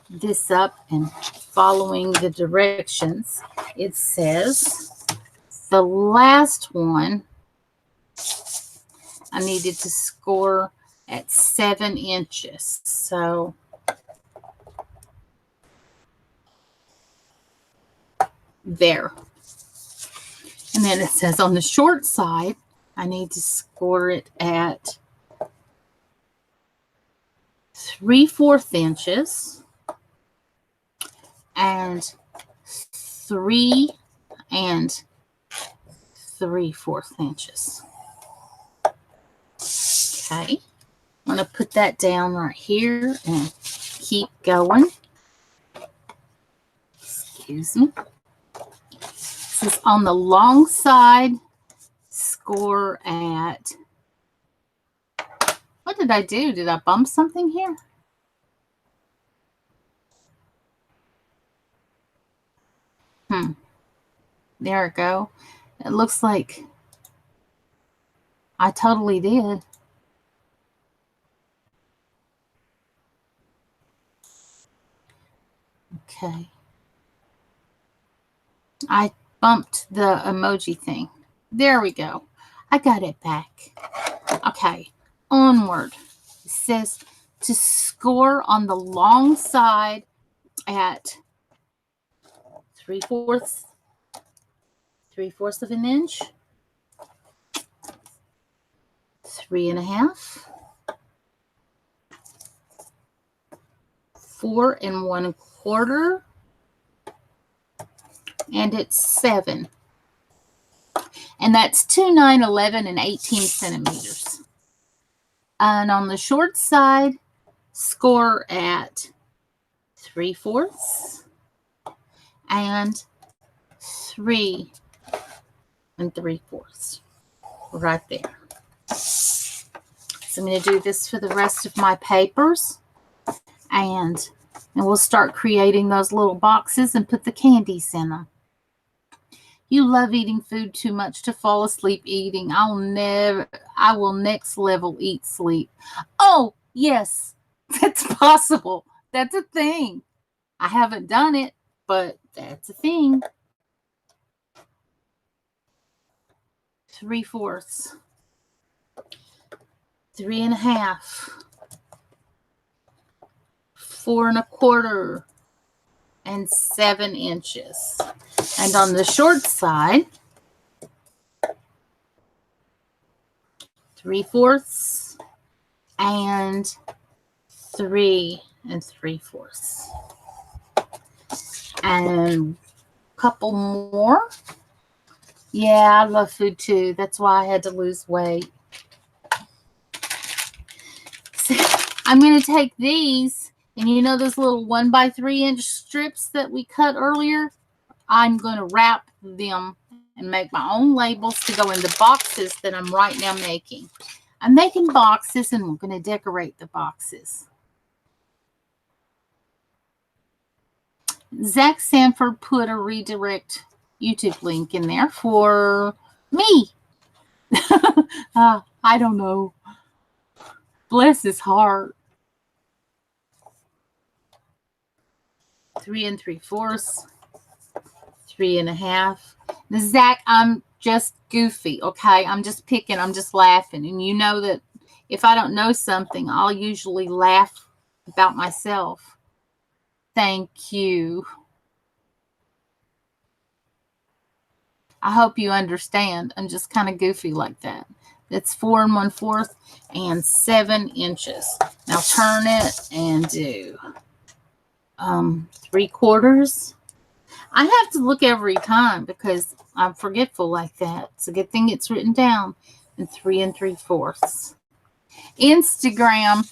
this up and following the directions. It says the last one I needed to score at 7 inches. So there. And then it says on the short side, I need to score it at 3/4 inches and 3 3/4 inches. Okay. I'm going to put that down right here and keep going. Excuse me. This is on the long side. Score at, what did I do? Did I bump something here? There we go. It looks like I totally did. Okay. I bumped the emoji thing. There we go. I got it back. Okay. Onward. It says to score on the long side at 3/4 of an inch, 3.5, 4.25, and it's 7. And that's 2, 9, 11, and 18 centimeters. And on the short side, score at 3/4 and 3 3/4, right there. So I'm going to do this for the rest of my papers, and we'll start creating those little boxes and put the candies in them. You love eating food too much to fall asleep eating. I will next level eat sleep. Oh, yes, that's possible. That's a thing. I haven't done it, but that's a thing. 3/4, 3.5, 4.25, and 7 inches. And on the short side, 3/4 and 3 3/4. And couple more. Yeah, I love food too. That's why I had to lose weight. So I'm going to take these, and you know those little 1 by 3 inch strips that we cut earlier? I'm going to wrap them and make my own labels to go in the boxes that I'm right now making. I'm making boxes, and we're going to decorate the boxes. Zach Sanford put a redirect YouTube link in there for me. I don't know. Bless his heart. 3 3/4, 3 1/2. Now, Zach, I'm just goofy, okay? I'm just picking. I'm just laughing. And you know that if I don't know something, I'll usually laugh about myself. Thank you. I hope you understand. I'm just kind of goofy like that. That's 4 1/4 and 7 inches. Now turn it and do 3/4. I have to look every time because I'm forgetful like that. It's a good thing it's written down. And 3 3/4. Instagram.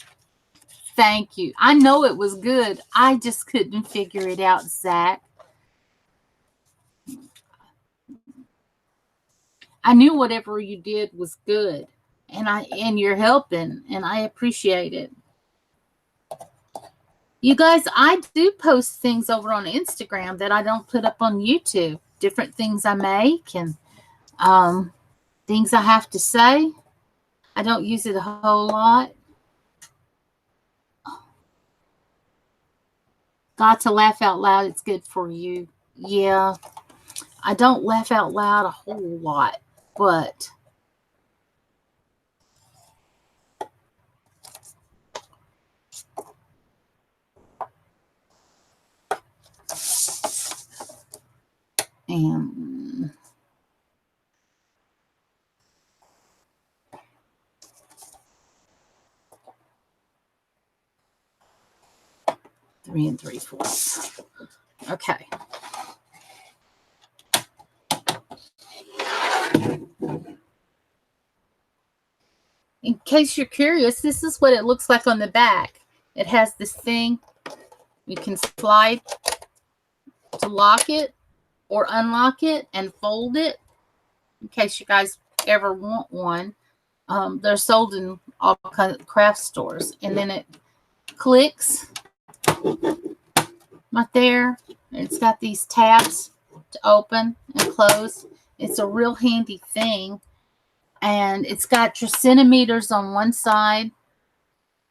Thank you. I know it was good. I just couldn't figure it out, Zach. I knew whatever you did was good. And you're helping, and I appreciate it. You guys, I do post things over on Instagram that I don't put up on YouTube. Different things I make and things I have to say. I don't use it a whole lot. Got to laugh out loud. It's good for you. Yeah, I don't laugh out loud a whole lot, but and 3 3/4. Okay. In case you're curious, this is what it looks like on the back. It has this thing you can slide to lock it or unlock it and fold it in case you guys ever want one. They're sold in all kinds of craft stores. And then it clicks right there. It's got these tabs to open and close. It's a real handy thing. And it's got your centimeters on one side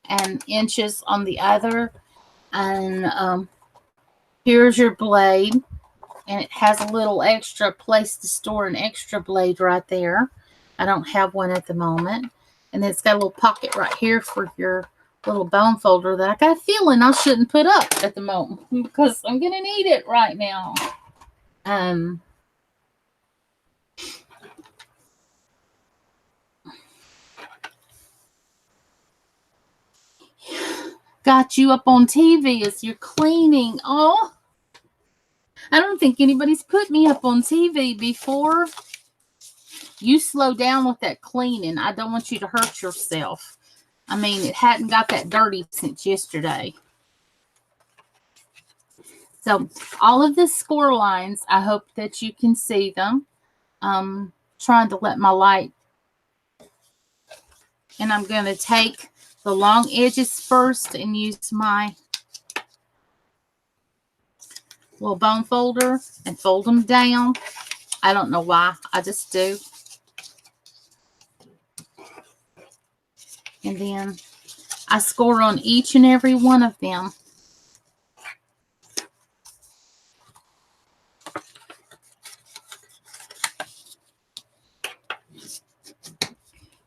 and inches on the other. And here's your blade. And it has a little extra place to store an extra blade right there. I don't have one at the moment. And then it's got a little pocket right here for your little bone folder that I got a feeling I shouldn't put up at the moment because I'm going to need it right now. Got you up on TV as you're cleaning. Oh, I don't think anybody's put me up on TV before. You slow down with that cleaning. I don't want you to hurt yourself. I mean, it hadn't got that dirty since yesterday. So all of the score lines, I hope that you can see them. Trying to let my light. And I'm going to take the long edges first and use my little bone folder and fold them down. I don't know why. I just do. And then I score on each and every one of them.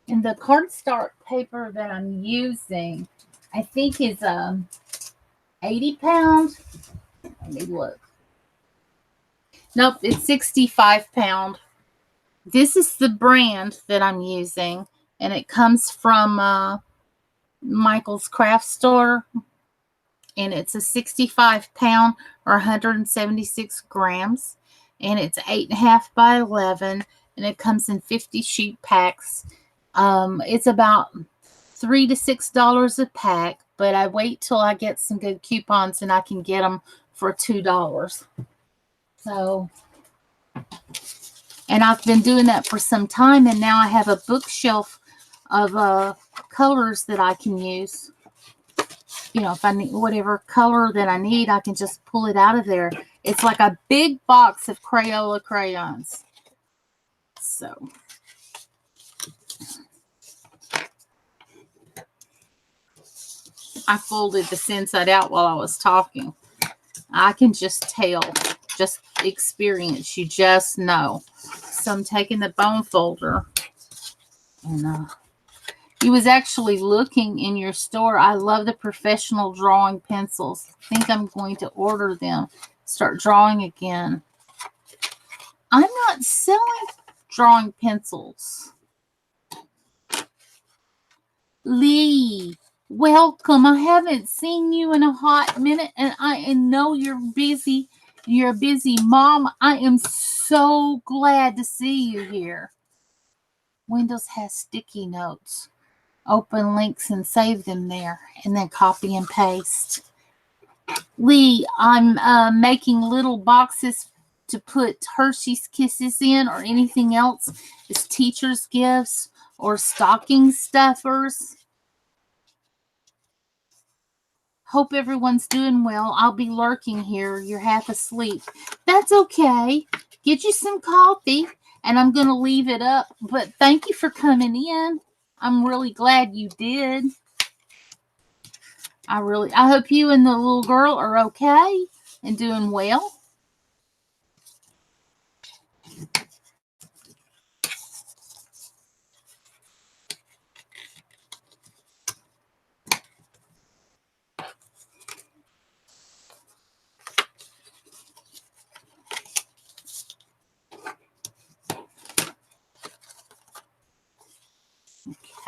And the cardstock paper that I'm using, I think is 80 pounds. Let me look. Nope, it's 65 pound. This is the brand that I'm using, and it comes from Michael's Craft Store, and it's a 65 pound or 176 grams. and it's 8.5 by 11, and it comes in 50 sheet packs. It's about $3 to $6 a pack, but I wait till I get some good coupons and I can get them for $2. So, and I've been doing that for some time, and now I have a bookshelf of colors that I can use. You know, if I need whatever color that I need, I can just pull it out of there. It's like a big box of Crayola crayons. So, I folded this inside out while I was talking. I can just tell, just experience, you just know. So I'm taking the bone folder, and he was actually looking in your store. I love the professional drawing pencils. I think I'm going to order them, start drawing again. I'm not selling drawing pencils. Lee, welcome. I haven't seen you in a hot minute, and I know you're busy. You're a busy mom. I am so glad to see you here. Windows has sticky notes. Open links and save them there, and then copy and paste. Lee, I'm making little boxes to put Hershey's Kisses in, or anything else as teacher's gifts or stocking stuffers. Hope everyone's doing well. I'll be lurking here. You're half asleep. That's okay. Get you some coffee, and I'm going to leave it up. But thank you for coming in. I'm really glad you did. I hope you and the little girl are okay and doing well.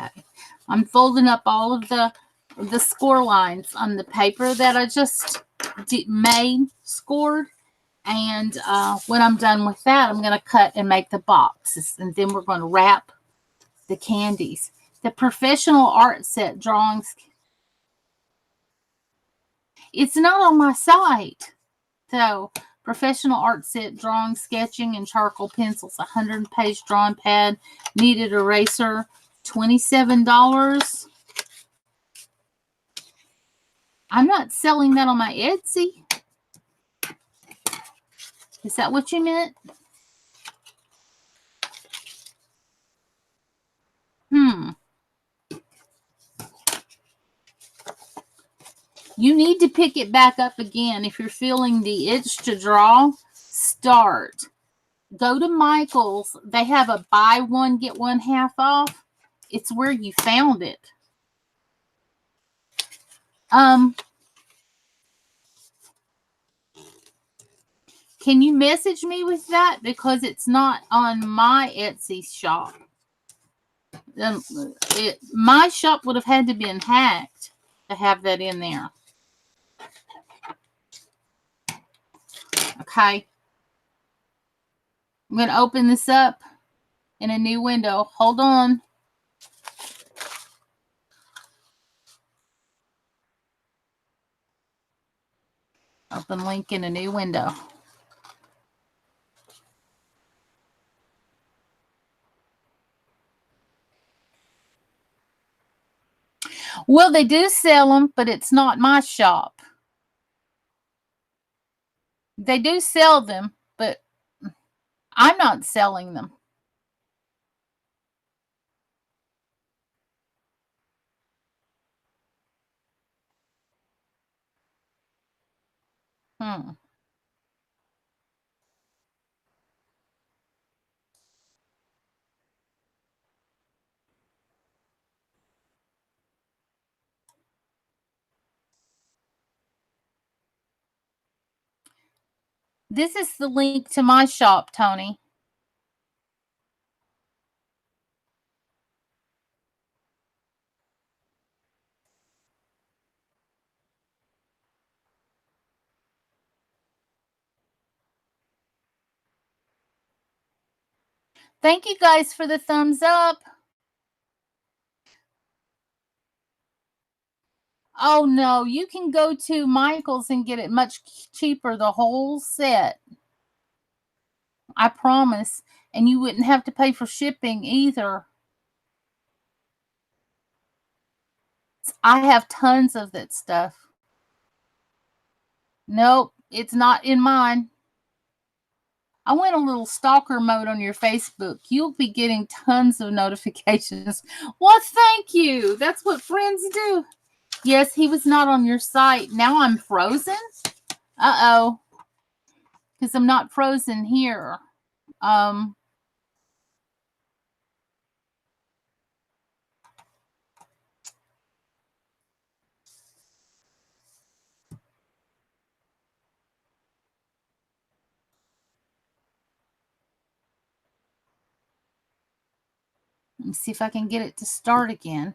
Okay. I'm folding up all of the score lines on the paper that I just scored. And when I'm done with that, I'm going to cut and make the boxes. And then we're going to wrap the candies. The professional art set drawings. It's not on my site. So, professional art set drawing, sketching, and charcoal pencils. 100-page drawing pad, kneaded eraser, $27. I'm not selling that on my Etsy. Is that what you meant? You need to pick it back up again. If you're feeling the itch to draw, start. Go to Michael's. They have a buy one, get one half off. It's where you found it. Can you message me with that? Because it's not on my Etsy shop. My shop would have had to been hacked to have that in there. Okay. I'm going to open this up in a new window. Hold on. Open link in a new window. Well, they do sell them, but it's not my shop. They do sell them, but I'm not selling them. This is the link to my shop, Tony. Thank you guys for the thumbs up. Oh no, you can go to Michael's and get it much cheaper, the whole set. I promise. And you wouldn't have to pay for shipping either. I have tons of that stuff. Nope, it's not in mine. I went a little stalker mode on your Facebook. You'll be getting tons of notifications. Well, thank you. That's what friends do. Yes, he was not on your site. Now I'm frozen? Uh-oh. Because I'm not frozen here. Um, Let me see if I can get it to start again.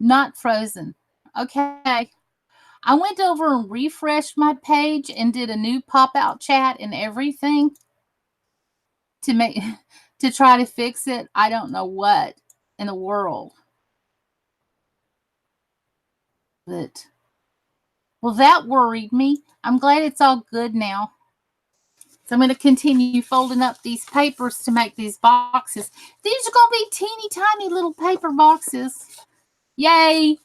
Not frozen. Okay. I went over and refreshed my page and did a new pop-out chat and everything to make to try to fix it. I don't know what in the world. But well, that worried me. I'm glad it's all good now. So I'm going to continue folding up these papers to make these boxes. These are going to be teeny tiny little paper boxes. Yay!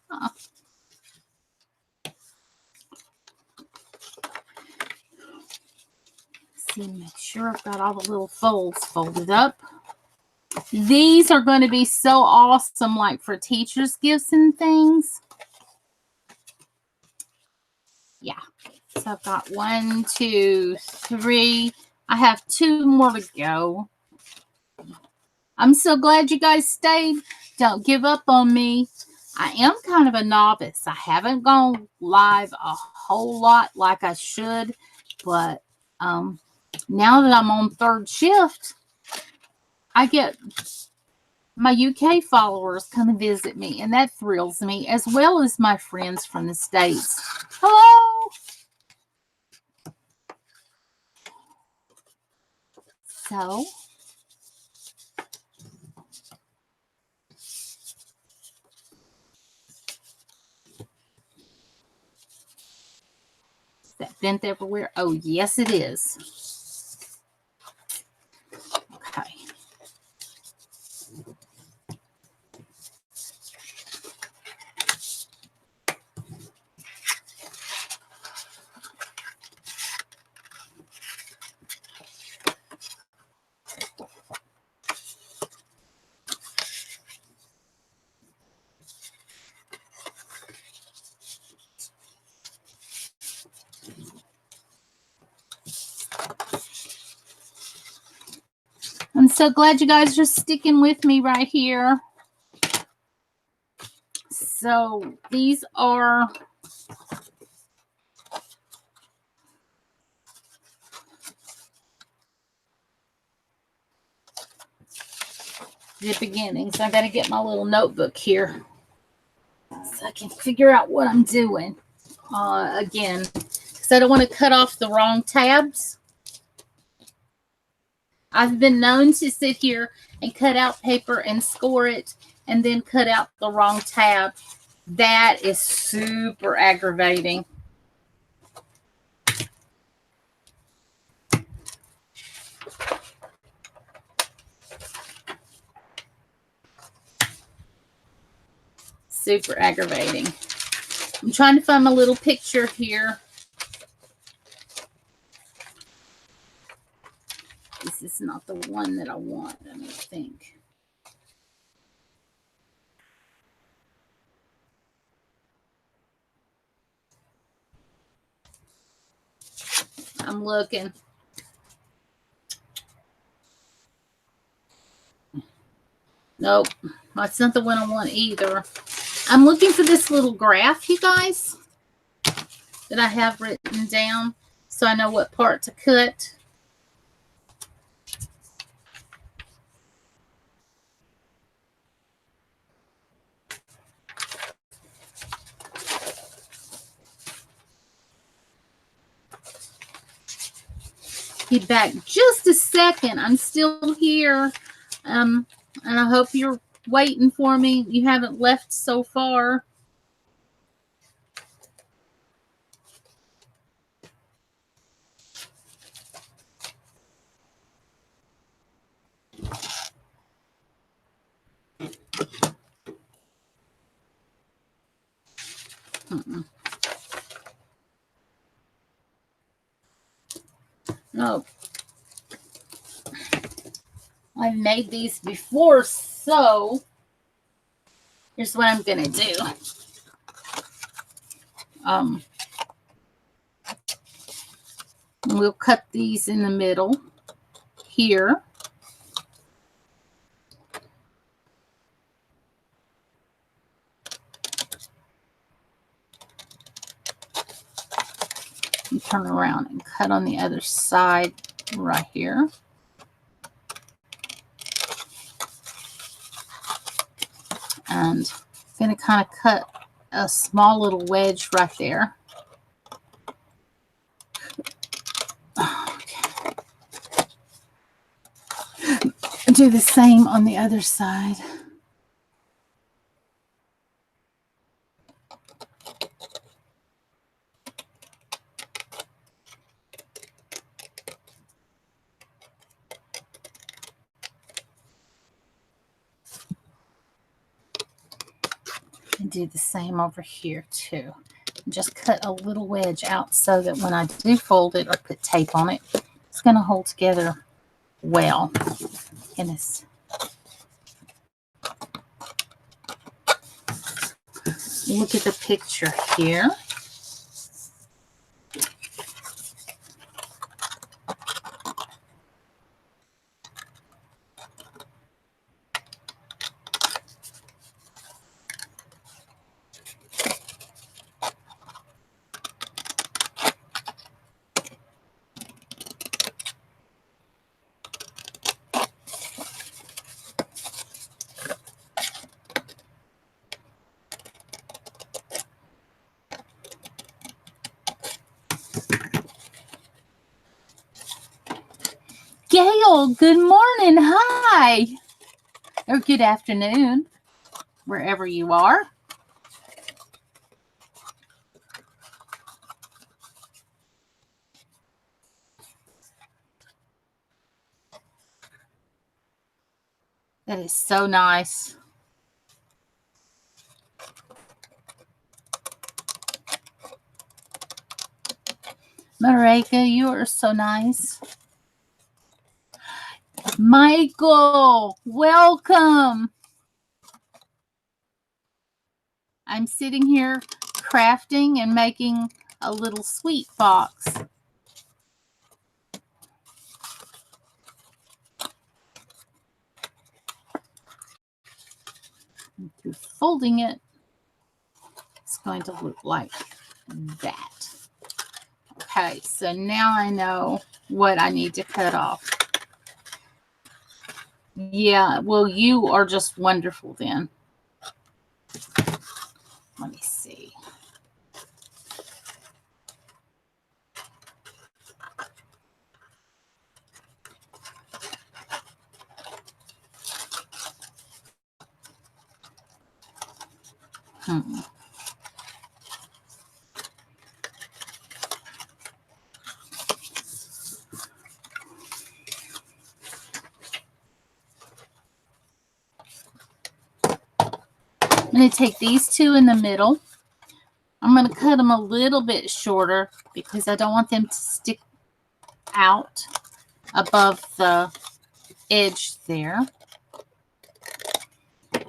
See, make sure I've got all the little folds folded up. These are going to be so awesome, like for teachers' gifts and things. Yeah. So I've got 1, 2, 3. I have 2 more to go. I'm so glad you guys stayed. Don't give up on me. I am kind of a novice. I haven't gone live a whole lot like I should, but now that I'm on 3rd shift, I get my UK followers come and visit me, and that thrills me, as well as my friends from the States. Hello! So, is that bent everywhere? Oh, yes, it is. Okay. I'm so glad you guys are sticking with me right here. So these are the beginnings. I got to get my little notebook here so I can figure out what I'm doing. Again, because I don't want to cut off the wrong tabs. I've been known to sit here and cut out paper and score it and then cut out the wrong tab. That is super aggravating. Super aggravating. I'm trying to find my little picture here. This is not the one that I want, I don't think. I'm looking. Nope, that's not the one I want either. I'm looking for this little graph, you guys, that I have written down so I know what part to cut. Be back just a second. I'm still here. And I hope you're waiting for me. You haven't left so far. No. I've made these before, so here's what I'm going to do. We'll cut these in the middle here. And turn around and cut on the other side right here. And I'm going to kind of cut a small little wedge right there. Okay. Do the same on the other side. And do the same over here too. Just cut a little wedge out so that when I do fold it or put tape on it, it's going to hold together well. Goodness. Look at the picture here. Gail, good morning. Hi. Or good afternoon, wherever you are. That is so nice. Marika, you are so nice. Michael, welcome. I'm sitting here crafting and making a little sweet box. Through folding it, it's going to look like that. Okay, so now I know what I need to cut off. Yeah, well, you are just wonderful then. Let me see. I'm going to take these two in the middle. I'm going to cut them a little bit shorter because I don't want them to stick out above the edge there.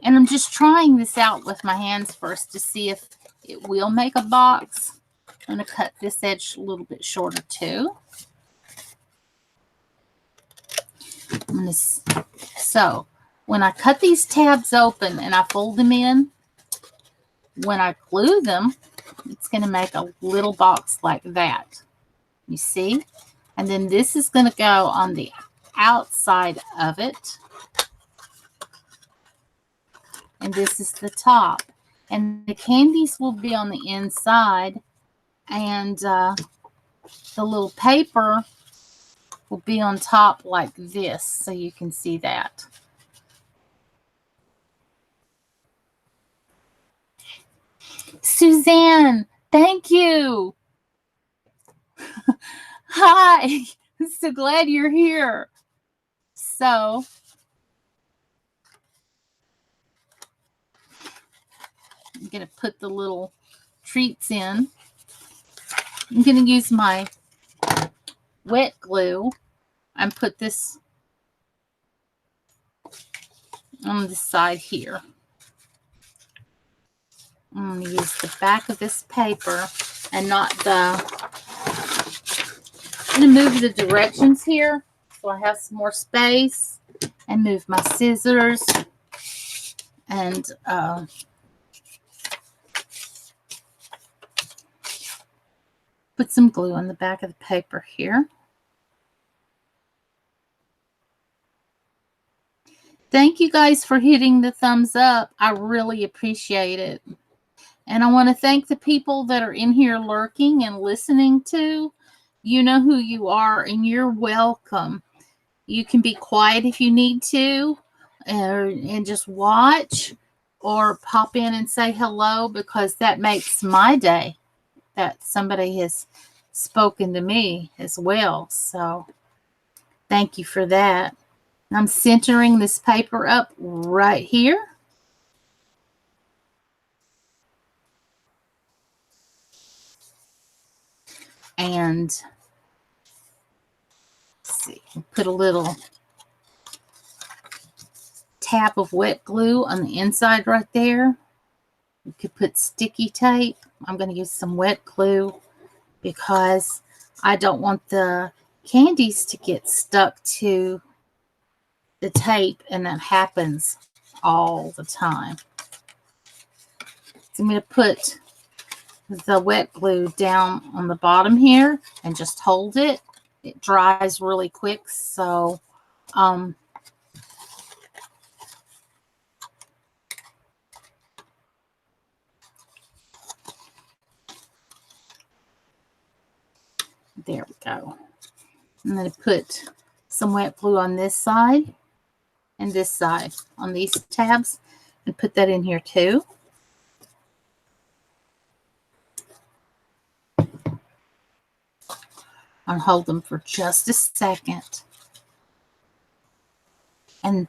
And I'm just trying this out with my hands first to see if it will make a box. I'm going to cut this edge a little bit shorter too. So when I cut these tabs open and I fold them in, when I glue them, it's going to make a little box like that. You see? And then this is going to go on the outside of it. And this is the top. And the candies will be on the inside. And the little paper will be on top like this. So you can see that. Suzanne, thank you. Hi. I'm so glad you're here. So I'm going to put the little treats in. I'm going to use my wet glue and put this on the side here. I'm going to use the back of this paper and not the... I'm going to move the directions here so I have some more space, and move my scissors and put some glue on the back of the paper here. Thank you guys for hitting the thumbs up. I really appreciate it. And I want to thank the people that are in here lurking and listening to. You know who you are, and you're welcome. You can be quiet if you need to, and just watch, or pop in and say hello, because that makes my day that somebody has spoken to me as well. So thank you for that. I'm centering this paper up right here. And let's see, put a little tab of wet glue on the inside right there. You could put sticky tape. I'm going to use some wet glue because I don't want the candies to get stuck to the tape, and that happens all the time. So I'm going to put the wet glue down on the bottom here and just hold it. It dries really quick, so there we go. I'm going to put some wet glue on this side and this side on these tabs, and put that in here too. I'll hold them for just a second. And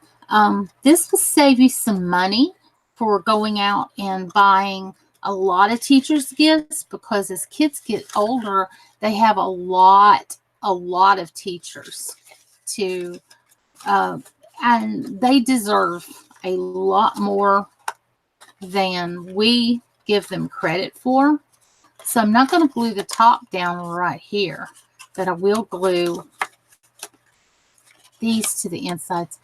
this will save you some money for going out and buying a lot of teachers' gifts, because as kids get older, they have a lot of teachers to, and they deserve a lot more than we give them credit for. So I'm not going to glue the top down right here, but I will glue these to the insides.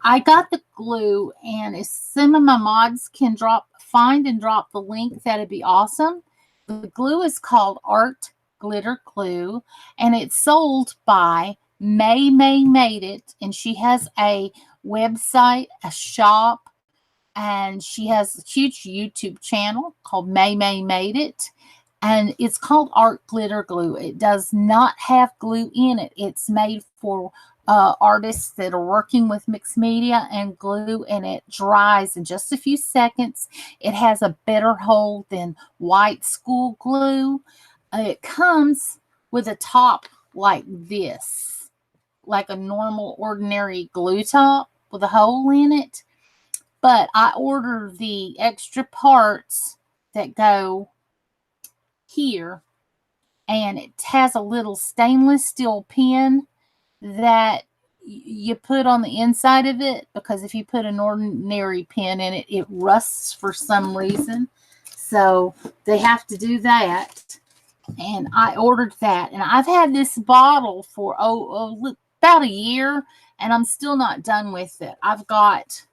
I got the glue, and if some of my mods can find and drop the link, that'd be awesome. The glue is called Art Glitter Glue, and it's sold by May Made It, and she has a website, a shop, and she has a huge YouTube channel called May Made It, and it's called Art Glitter Glue. It does not have glue in it. It's made for artists that are working with mixed media and glue, and it dries in just a few seconds. It has a better hold than white school glue. It comes with a top like this, like a normal ordinary glue top with a hole in it. But I ordered the extra parts that go here, and it has a little stainless steel pin that you put on the inside of it, because if you put an ordinary pin in it, it rusts for some reason. So they have to do that. And I ordered that. And I've had this bottle for about a year, and I'm still not done with it. I've got,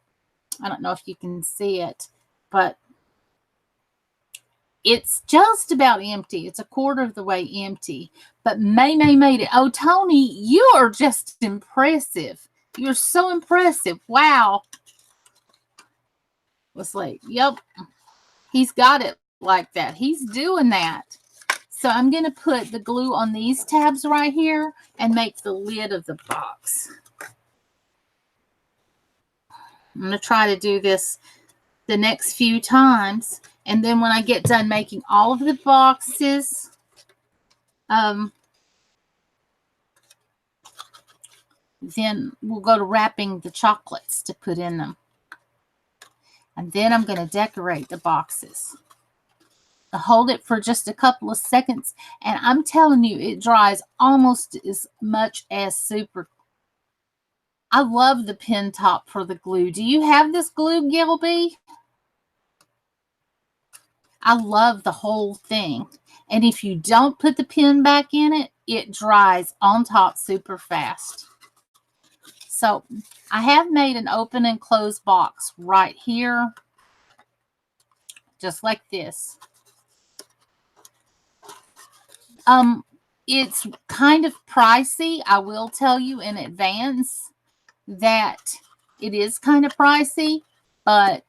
I don't know if you can see it, but it's just about empty. It's a quarter of the way empty. But May made it. Oh, Tony, you are just impressive. You're so impressive. Wow. Was like, yep, he's got it like that. He's doing that. So I'm going to put the glue on these tabs right here and make the lid of the box. I'm going to try to do this the next few times. And then when I get done making all of the boxes, then we'll go to wrapping the chocolates to put in them. And then I'm going to decorate the boxes. I'll hold it for just a couple of seconds. And I'm telling you, it dries almost as much as super. I love the pin top for the glue. Do you have this glue, Gilby? I love the whole thing. And if you don't put the pin back in it, it dries on top super fast. So I have made an open and close box right here, just like this. It's kind of pricey. I will tell you in advance that it is kind of pricey, but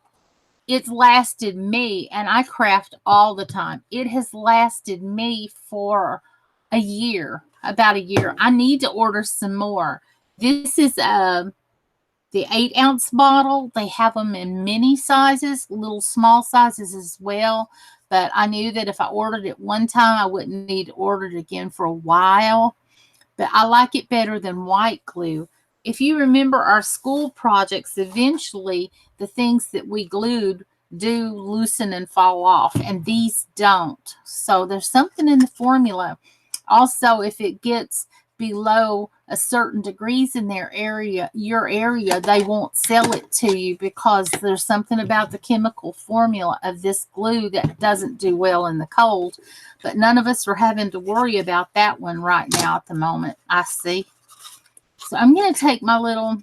it's lasted me, and I craft all the time. It has lasted me for a year, about a year. I need to order some more. This is the 8-ounce bottle. They have them in mini sizes, little small sizes as well. But I knew that if I ordered it one time, I wouldn't need to order it again for a while. But I like it better than white glue. If you remember our school projects, eventually the things that we glued do loosen and fall off, and these don't. So there's something in the formula. Also, if it gets below a certain degrees in their area, your area, they won't sell it to you because there's something about the chemical formula of this glue that doesn't do well in the cold. But none of us are having to worry about that one right now at the moment, I see. So I'm going to take my little,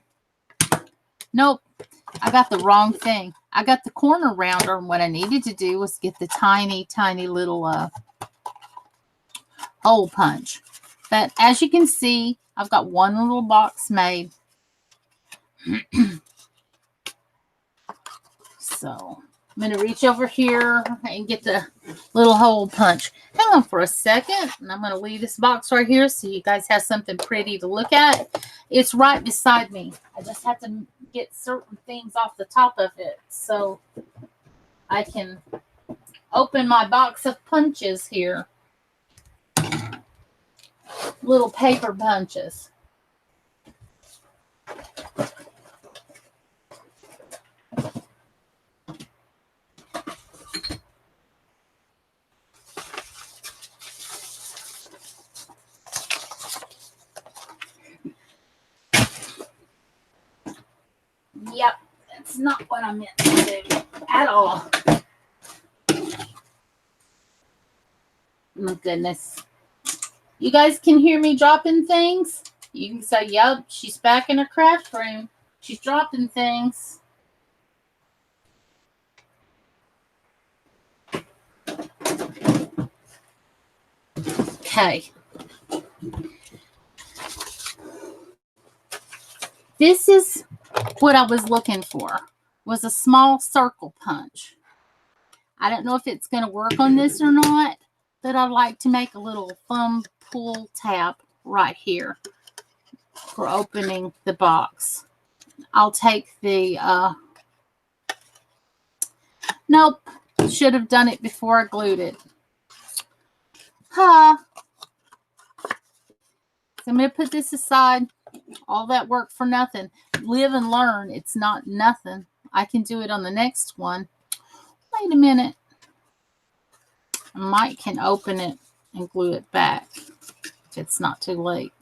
nope, I got the wrong thing. I got the corner rounder, and what I needed to do was get the tiny, tiny little hole punch. But as you can see, I've got one little box made. So I'm going to reach over here and get the little hole punch. Hang on for a second, and I'm going to leave this box right here so you guys have something pretty to look at. It's right beside me. I just have to get certain things off the top of it so I can open my box of punches here. Little paper punches. Yep, that's not what I meant to do at all. My goodness. You guys can hear me dropping things? You can say, yep, she's back in her craft room. She's dropping things. Okay. This is what I was looking for, was a small circle punch. I don't know if it's going to work on this or not, but I'd like to make a little thumb pull tab right here for opening the box. I'll take the, nope, should have done it before I glued it. So I'm going to put this aside. All that work for nothing. Live and learn. It's not nothing. I can do it on the next one. Wait a minute. Mike can open it and glue it back if it's not too late.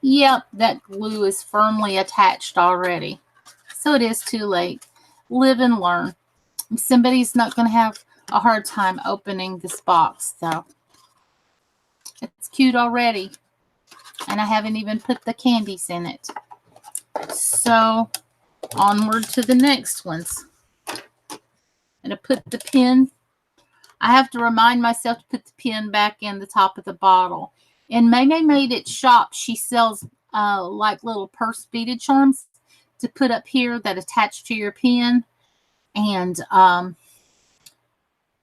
Yep, that glue is firmly attached already. So it is too late. Live and learn. Somebody's not going to have a hard time opening this box, though. It's cute already. And I haven't even put the candies in it. So onward to the next ones. I'm going to put the pin. I have to remind myself to put the pin back in the top of the bottle. In Maymay Made It shop, she sells like little purse beaded charms to put up here that attach to your pin. And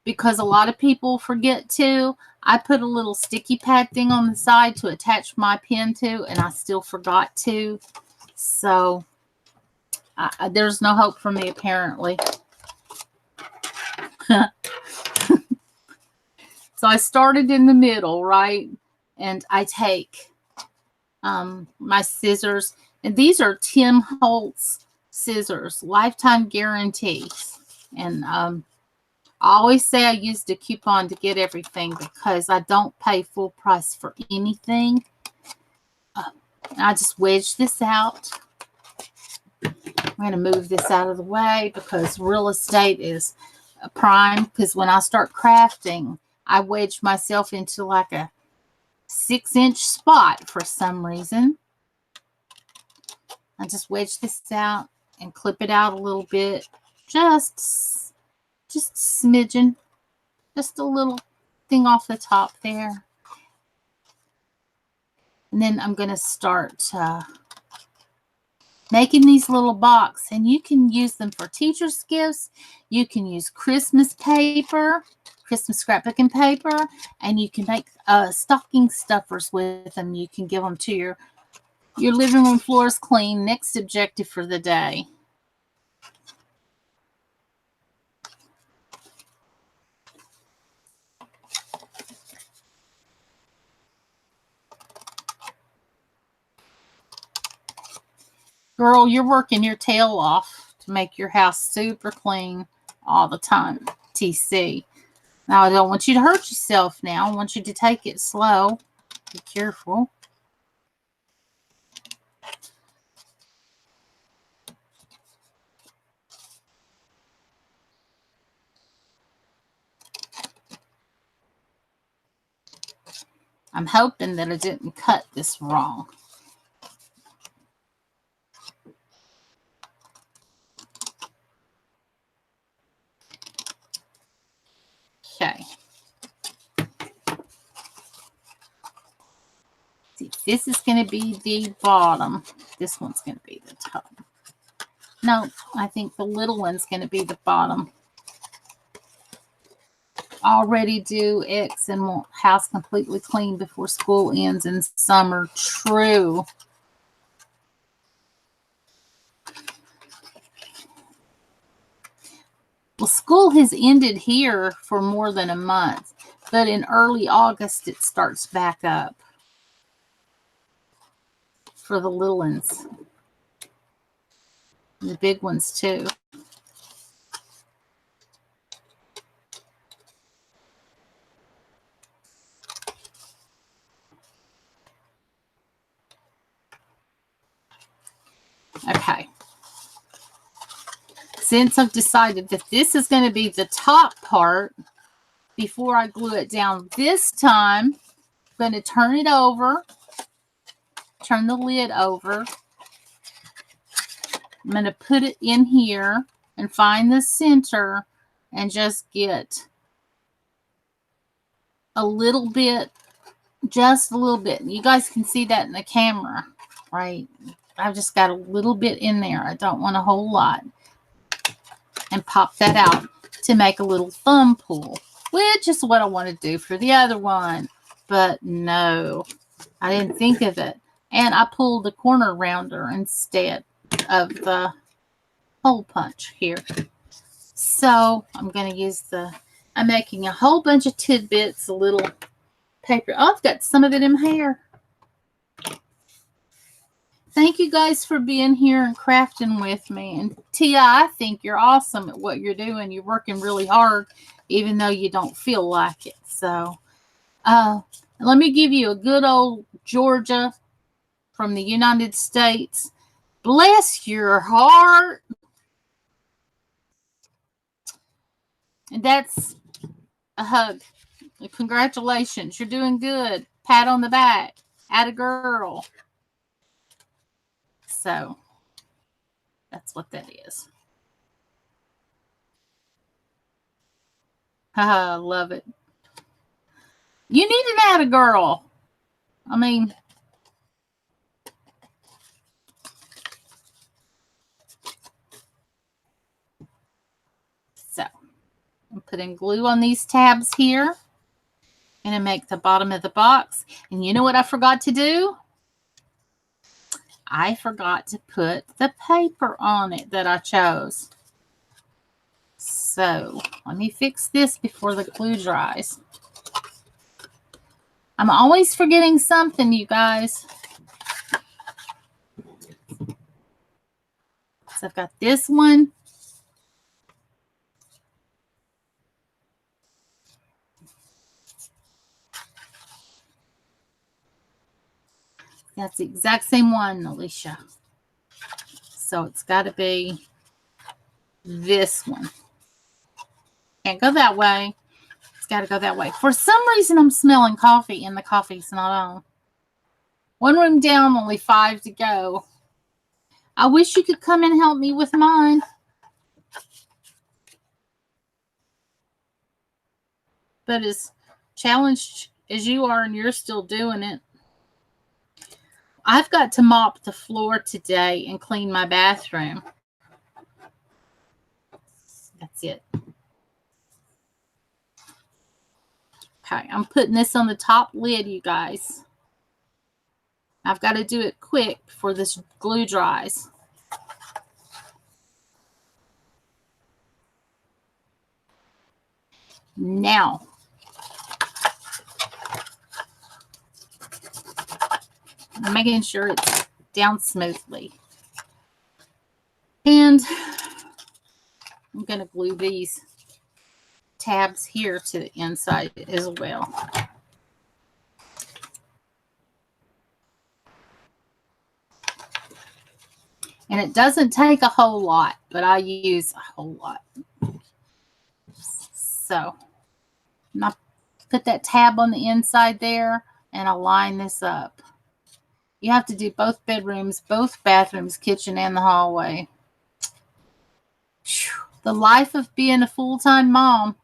because a lot of people forget to, I put a little sticky pad thing on the side to attach my pin to, and I still forgot to. So there's no hope for me, apparently. So I started in the middle, right? And I take my scissors. And these are Tim Holtz scissors, lifetime guarantees. And I always say I used a coupon to get everything because I don't pay full price for anything. I just wedge this out. I'm going to move this out of the way because real estate is prime. Because when I start crafting, I wedge myself into like a 6-inch spot for some reason. I just wedge this out and clip it out a little bit. Just a smidgen. Just a little thing off the top there. And then I'm going to start making these little boxes. And you can use them for teacher's gifts. You can use Christmas paper, Christmas scrapbooking paper, and you can make stocking stuffers with them. You can give them to your living room floor is clean. Next objective for the day. Girl, you're working your tail off to make your house super clean all the time. TC. Now, I don't want you to hurt yourself now. I want you to take it slow. Be careful. I'm hoping that I didn't cut this wrong. Okay. See, this is going to be the bottom. This one's going to be the top. No, I think the little one's going to be the bottom. Already do X and want house completely clean before school ends in summer. True. Well, school has ended here for more than a month, but in early August it starts back up for the little ones. And the big ones too. Okay. Since I've decided that this is going to be the top part, before I glue it down this time, I'm going to turn it over, turn the lid over. I'm going to put it in here and find the center and just get a little bit, just a little bit. You guys can see that in the camera, right? I've just got a little bit in there. I don't want a whole lot. And pop that out to make a little thumb pull, which is what I want to do for the other one. But no, I didn't think of it. And I pulled the corner rounder instead of the hole punch here. So I'm going to use I'm making a whole bunch of tidbits, a little paper. Oh, I've got some of it in my hair. Thank you guys for being here and crafting with me. And Tia, I think you're awesome at what you're doing. You're working really hard, even though you don't feel like it. So let me give you a good old Georgia from the United States. Bless your heart. And that's a hug. Congratulations. You're doing good. Pat on the back. Atta girl. So That's what that is. Haha, love it. You need an atta girl. I mean, so I'm putting glue on these tabs here. And make the bottom of the box. And you know what I forgot to do? I forgot to put the paper on it that I chose. So let me fix this before the glue dries. I'm always forgetting something, you guys. So I've got this one. That's the exact same one, Alicia. So it's got to be this one. Can't go that way. It's got to go that way. For some reason, I'm smelling coffee, and the coffee's not on. One room down, only 5 to go. I wish you could come and help me with mine. But as challenged as you are, and you're still doing it, I've got to mop the floor today and clean my bathroom. That's it. Okay, I'm putting this on the top lid, you guys. I've got to do it quick before this glue dries. Now, I'm making sure it's down smoothly. And I'm going to glue these tabs here to the inside as well. And it doesn't take a whole lot, but I use a whole lot. So, I'll put that tab on the inside there, and I'll line this up. You have to do both bedrooms, both bathrooms, kitchen, and the hallway. Whew. The life of being a full-time mom.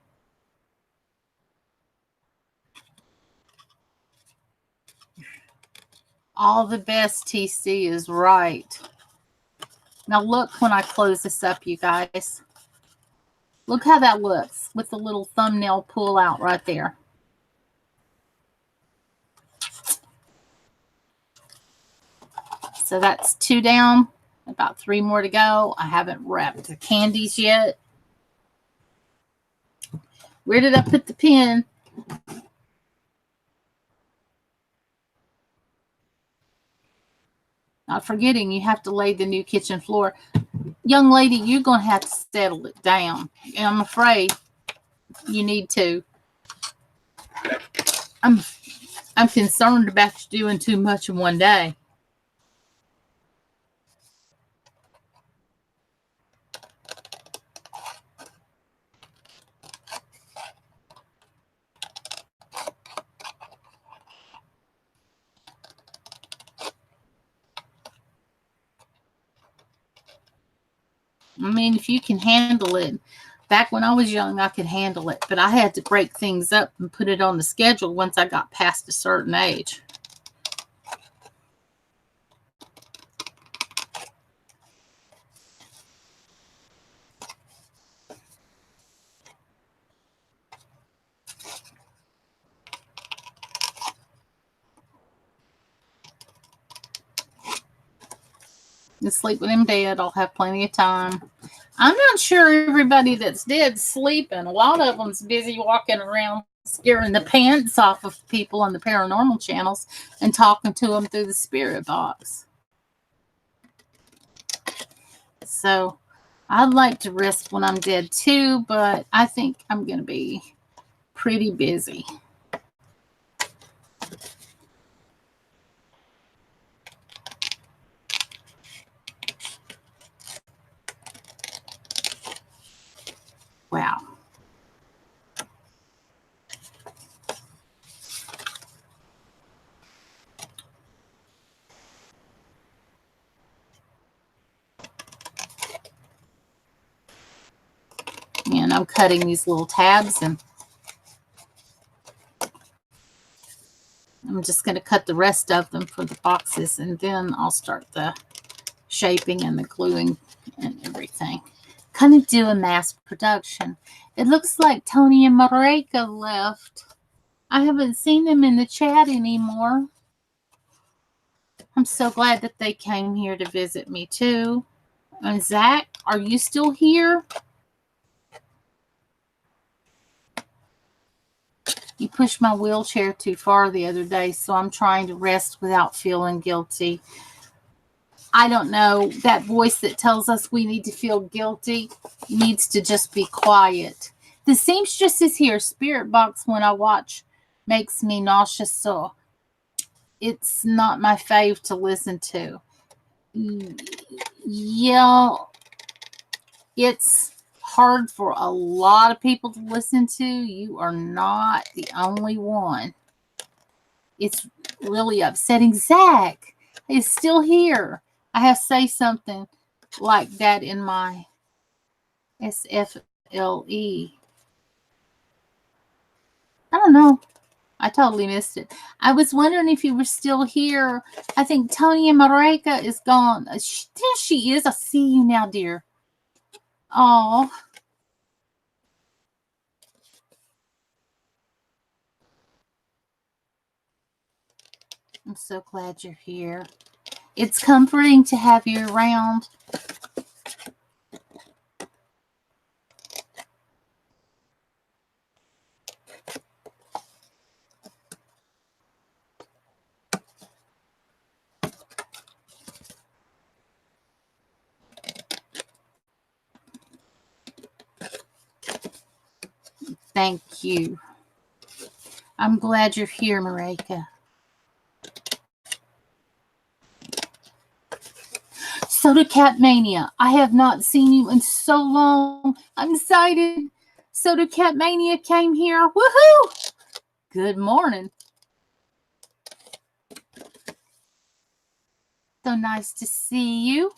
All the best, TC is right. Now look when I close this up, you guys. Look how that looks with the little thumbnail pull out right there. So that's 2 down, about 3 more to go. I haven't wrapped the candies yet. Where did I put the pin? Not forgetting, you have to lay the new kitchen floor. Young lady, you're going to have to settle it down. And I'm afraid you need to. I'm concerned about you doing too much in one day. I mean, if you can handle it. Back when I was young, I could handle it. But I had to break things up and put it on the schedule once I got past a certain age. And sleep when I'm dead. I'll have plenty of time. I'm not sure everybody that's dead sleeping. A lot of them's busy walking around scaring the pants off of people on the paranormal channels and talking to them through the spirit box. So I'd like to rest when I'm dead too, but I think I'm going to be pretty busy. Wow. And I'm cutting these little tabs, and I'm just going to cut the rest of them for the boxes, and then I'll start the shaping and the gluing and everything. Kind of do a mass production. It looks like Tony and Marika left. I haven't seen them in the chat anymore. I'm so glad that they came here to visit me too. And Zach, are you still here? You pushed my wheelchair too far the other day, so I'm trying to rest without feeling guilty. I don't know. That voice that tells us we need to feel guilty needs to just be quiet. The seamstress is here. Spirit box, when I watch, makes me nauseous, so it's not my fave to listen to. Yeah, it's hard for a lot of people to listen to. You are not the only one. It's really upsetting. Zach is still here. I have to say something like that in my SFLE. I don't know. I totally missed it. I was wondering if you were still here. I think Tony and Marika is gone. There she is. I see you now, dear. Oh. I'm so glad you're here. It's comforting to have you around. Thank you. I'm glad you're here, Marika. Soda Cat Mania. I have not seen you in so long. I'm excited. Soda Cat Mania came here. Woohoo! Good morning. So nice to see you.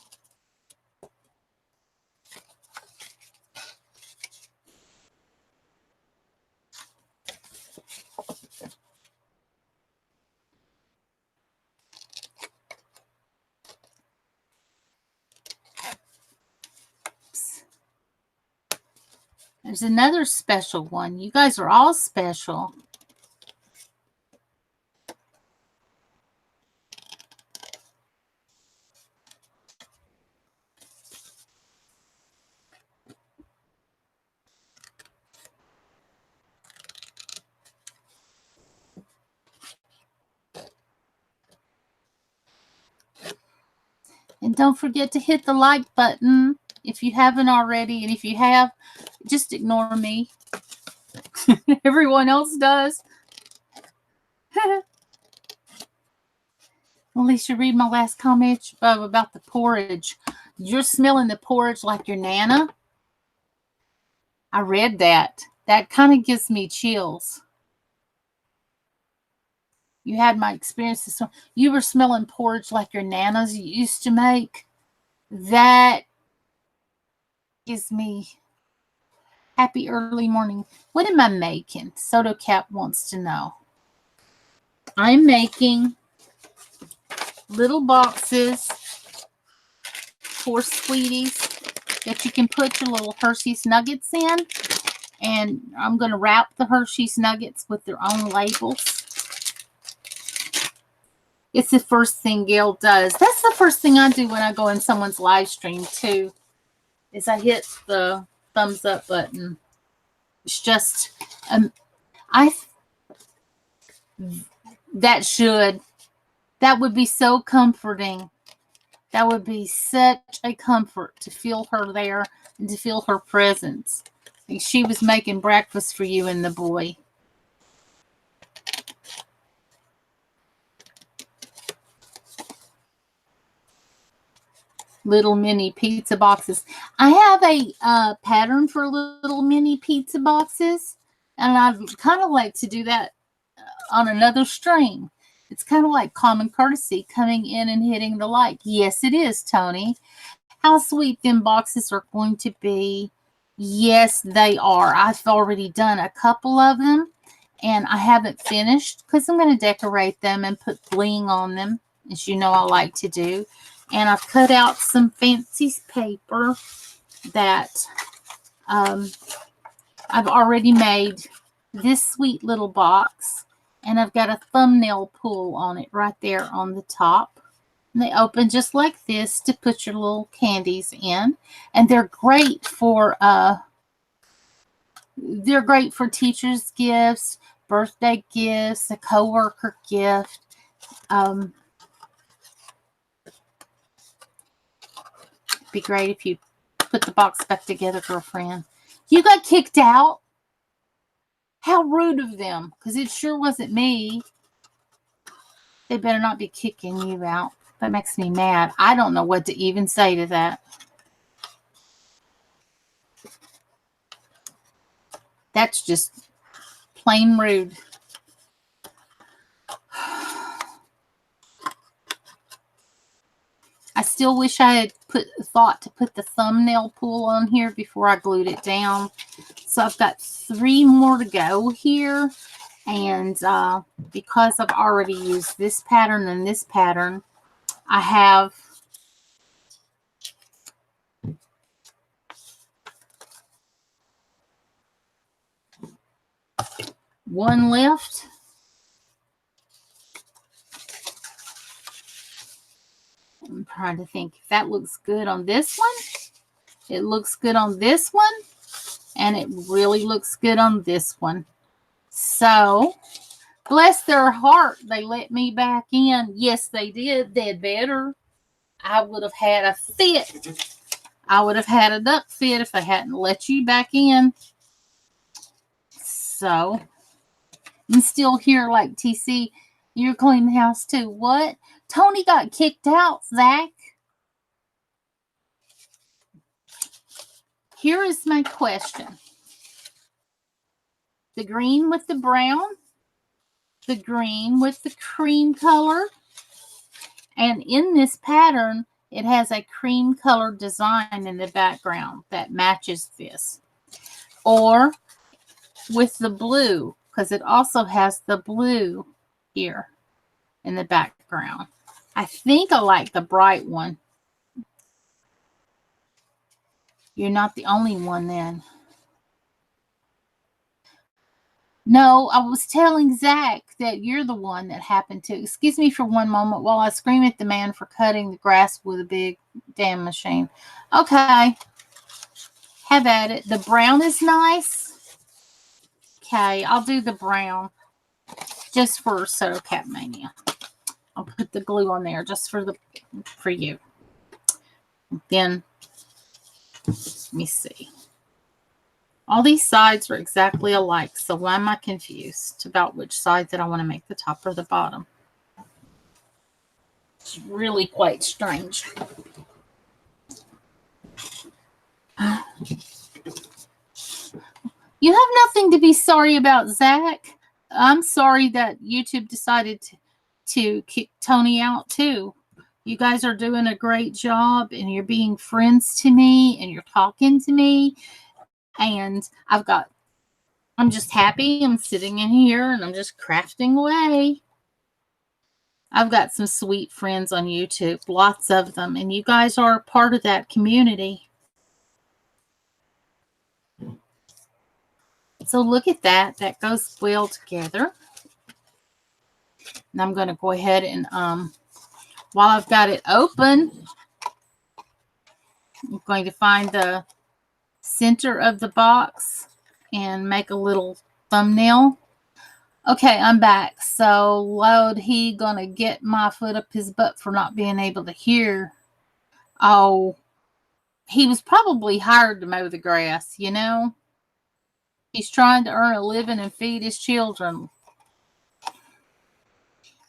There's another special one. You guys are all special. And don't forget to hit the like button if you haven't already. And if you have, just ignore me. Everyone else does. At least you read my last comment about the porridge. You're smelling the porridge like your Nana. I read that. That kind of gives me chills. You had my experiences. So you were smelling porridge like your Nanas used to make. That gives me happy early morning. What am I making? Soda Cap wants to know. I'm making little boxes for sweeties that you can put your little Hershey's Nuggets in. And I'm going to wrap the Hershey's Nuggets with their own labels. It's the first thing Gail does. That's the first thing I do when I go in someone's live stream too, is I hit the thumbs up button. It's just, that would be so comforting. That would be such a comfort to feel her there and to feel her presence. Like she was making breakfast for you and the boy. Little mini pizza boxes. I have a pattern for little mini pizza boxes, and I'd kind of like to do that on another stream. It's kind of like common courtesy, coming in and hitting the like. Yes, it is, Tony. How sweet them boxes are going to be. Yes, they are. I've already done a couple of them, and I haven't finished because I'm going to decorate them and put bling on them, as you know I like to do. And I've cut out some fancy paper that I've already made this sweet little box, and I've got a thumbnail pull on it right there on the top. And they open just like this to put your little candies in, and they're great for teachers' gifts, birthday gifts, a coworker gift. Be great if you put the box back together, girlfriend. You got kicked out? How rude of them, because it sure wasn't me. They better not be kicking you out. That makes me mad. I don't know what to even say to that. That's just plain rude. I still wish I had thought to put the thumbnail pull on here before I glued it down. So I've got 3 more to go here. And because I've already used this pattern and this pattern, I have one left. I'm trying to think if that looks good on this one. It looks good on this one. And it really looks good on this one. So, bless their heart, they let me back in. Yes, they did. They'd better. I would have had a fit. I would have had a duck fit if they hadn't let you back in. So, I'm still here like TC. You're cleaning the house too. What? Tony got kicked out, Zach. Here is my question. The green with the brown, the green with the cream color, and in this pattern, it has a cream colored design in the background that matches this. Or with the blue, because it also has the blue here in the background. I think I like the bright one. You're not the only one then. No, I was telling Zach that you're the one that happened to. Excuse me for one moment while I scream at the man for cutting the grass with a big damn machine. Okay. Have at it. The brown is nice. Okay, I'll do the brown just for Soda Cat Mania. I'll put the glue on there just for you. Then, let me see. All these sides are exactly alike, so why am I confused about which side that I want to make the top or the bottom? It's really quite strange. You have nothing to be sorry about, Zach. I'm sorry that YouTube decided to kick Tony out too. You guys are doing a great job, and you're being friends to me, and you're talking to me. And I'm just happy. I'm sitting in here and I'm just crafting away. I've got some sweet friends on YouTube, lots of them, and you guys are part of that community. So look at that. That goes well together. And I'm going to go ahead and, while I've got it open, I'm going to find the center of the box and make a little thumbnail. Okay, I'm back. So, Lord, he gonna get my foot up his butt for not being able to hear. Oh, he was probably hired to mow the grass, you know? He's trying to earn a living and feed his children.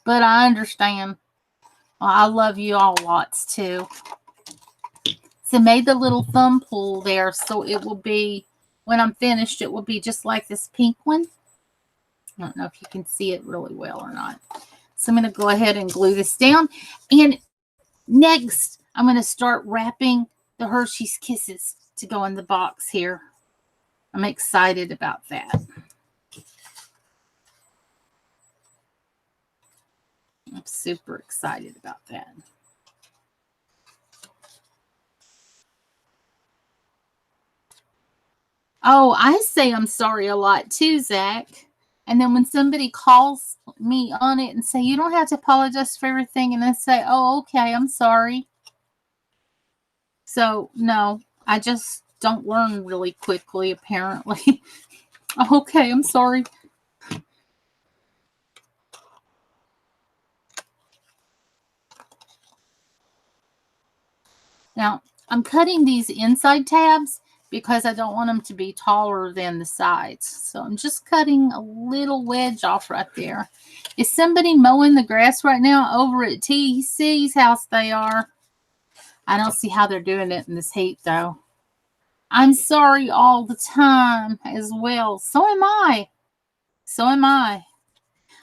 But I understand. Well, I love you all lots, too. So, made the little thumb pull there, so it will be, when I'm finished, it will be just like this pink one. I don't know if you can see it really well or not. So I'm going to go ahead and glue this down. And next, I'm going to start wrapping the Hershey's Kisses to go in the box here. I'm excited about that. I'm super excited about that. Oh, I say I'm sorry a lot too, Zach. And then when somebody calls me on it and say, you don't have to apologize for everything, and I say, oh, okay, I'm sorry. So, no, I just don't learn really quickly, apparently. Okay, I'm sorry. Now, I'm cutting these inside tabs because I don't want them to be taller than the sides. So I'm just cutting a little wedge off right there. Is somebody mowing the grass right now over at TC's house? They are. I don't see how they're doing it in this heat, though. I'm sorry all the time as well. So am I. So am I.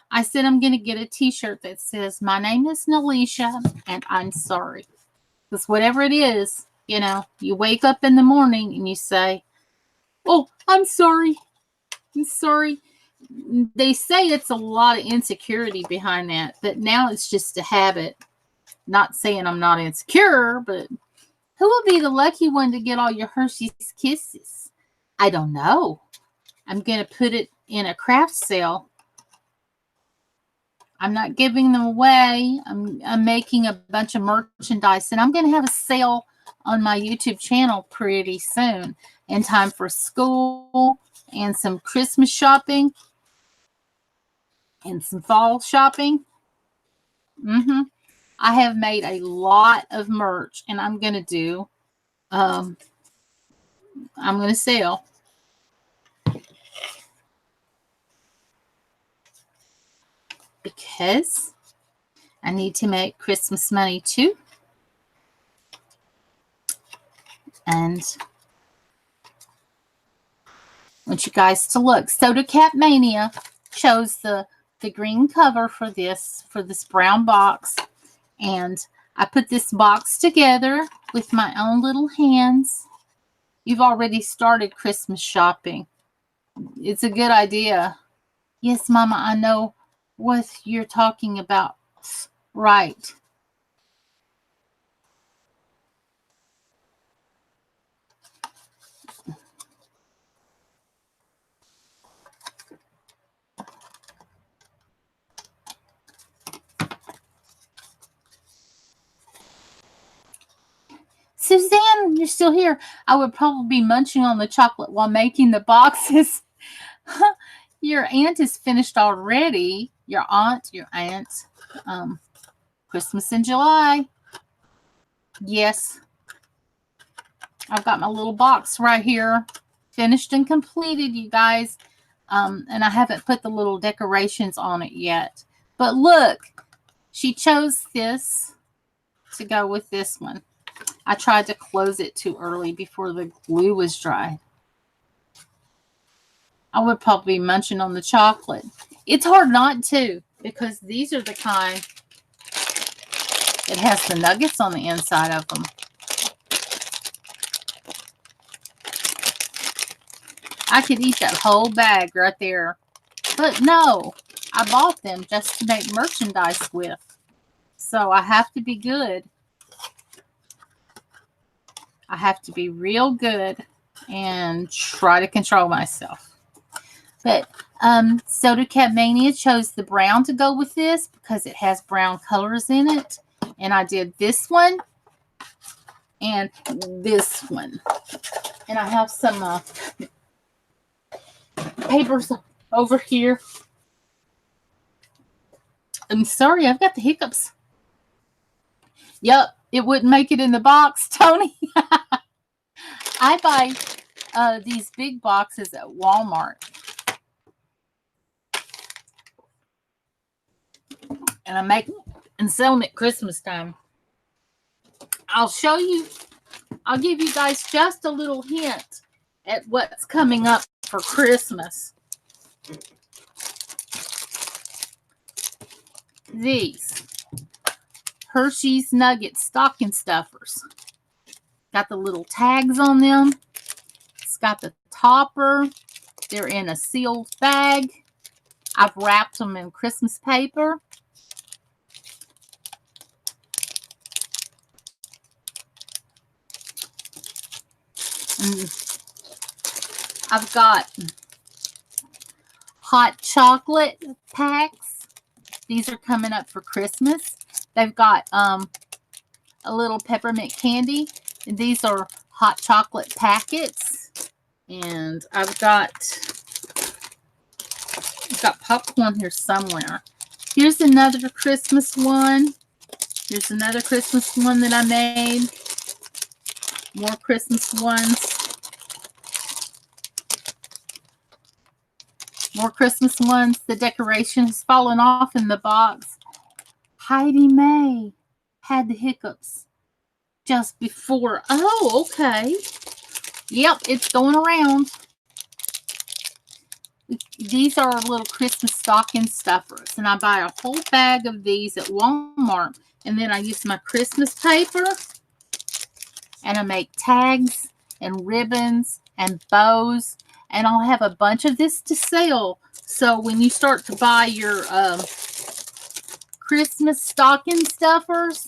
I said I'm going to get a t-shirt that says, my name is Nalisha and I'm sorry. Because whatever it is, you know, you wake up in the morning and you say, oh, I'm sorry. I'm sorry. They say it's a lot of insecurity behind that, but now it's just a habit. Not saying I'm not insecure, but who will be the lucky one to get all your Hershey's Kisses? I don't know. I'm going to put it in a craft sale. I'm not giving them away. I'm making a bunch of merchandise, and I'm going to have a sale on my YouTube channel pretty soon in time for school and some Christmas shopping and some fall shopping. I have made a lot of merch, and I'm going to do, I'm going to sell. Because I need to make Christmas money too. And I want you guys to look. Soda Cat Mania chose the green cover for this brown box. And I put this box together with my own little hands. You've already started Christmas shopping. It's a good idea. Yes, Mama, I know what you're talking about. Right. Suzanne, you're still here. I would probably be munching on the chocolate while making the boxes. Your aunt is finished already. Your aunt. Christmas in July. Yes. I've got my little box right here. Finished and completed, you guys. And I haven't put the little decorations on it yet. But look, she chose this to go with this one. I tried to close it too early before the glue was dry. I would probably be munching on the chocolate. It's hard not to, because these are the kind that has the nuggets on the inside of them. I could eat that whole bag right there. But no, I bought them just to make merchandise with. So I have to be good. I have to be real good and try to control myself. But Soda Cat Mania chose the brown to go with this because it has brown colors in it. And I did this one and this one. And I have some papers over here. I'm sorry, I've got the hiccups. Yep, it wouldn't make it in the box, Tony. I buy these big boxes at Walmart. And I make and sell them at Christmas time. I'll show you. I'll give you guys just a little hint at what's coming up for Christmas. These Hershey's Nugget stocking stuffers. Got the little tags on them. It's got the topper. They're in a sealed bag. I've wrapped them in Christmas paper. And I've got hot chocolate packs. These are coming up for Christmas. They've got a little peppermint candy. And these are hot chocolate packets. And I've got popcorn here somewhere. Here's another Christmas one. Here's another Christmas one that I made. More Christmas ones. More Christmas ones. The decoration has fallen off in the box. Heidi Mae had the hiccups just before. Oh, okay. Yep, it's going around. These are little Christmas stocking stuffers. And I buy a whole bag of these at Walmart. And then I use my Christmas paper. And I make tags and ribbons and bows. And I'll have a bunch of this to sell. So when you start to buy your Christmas stocking stuffers,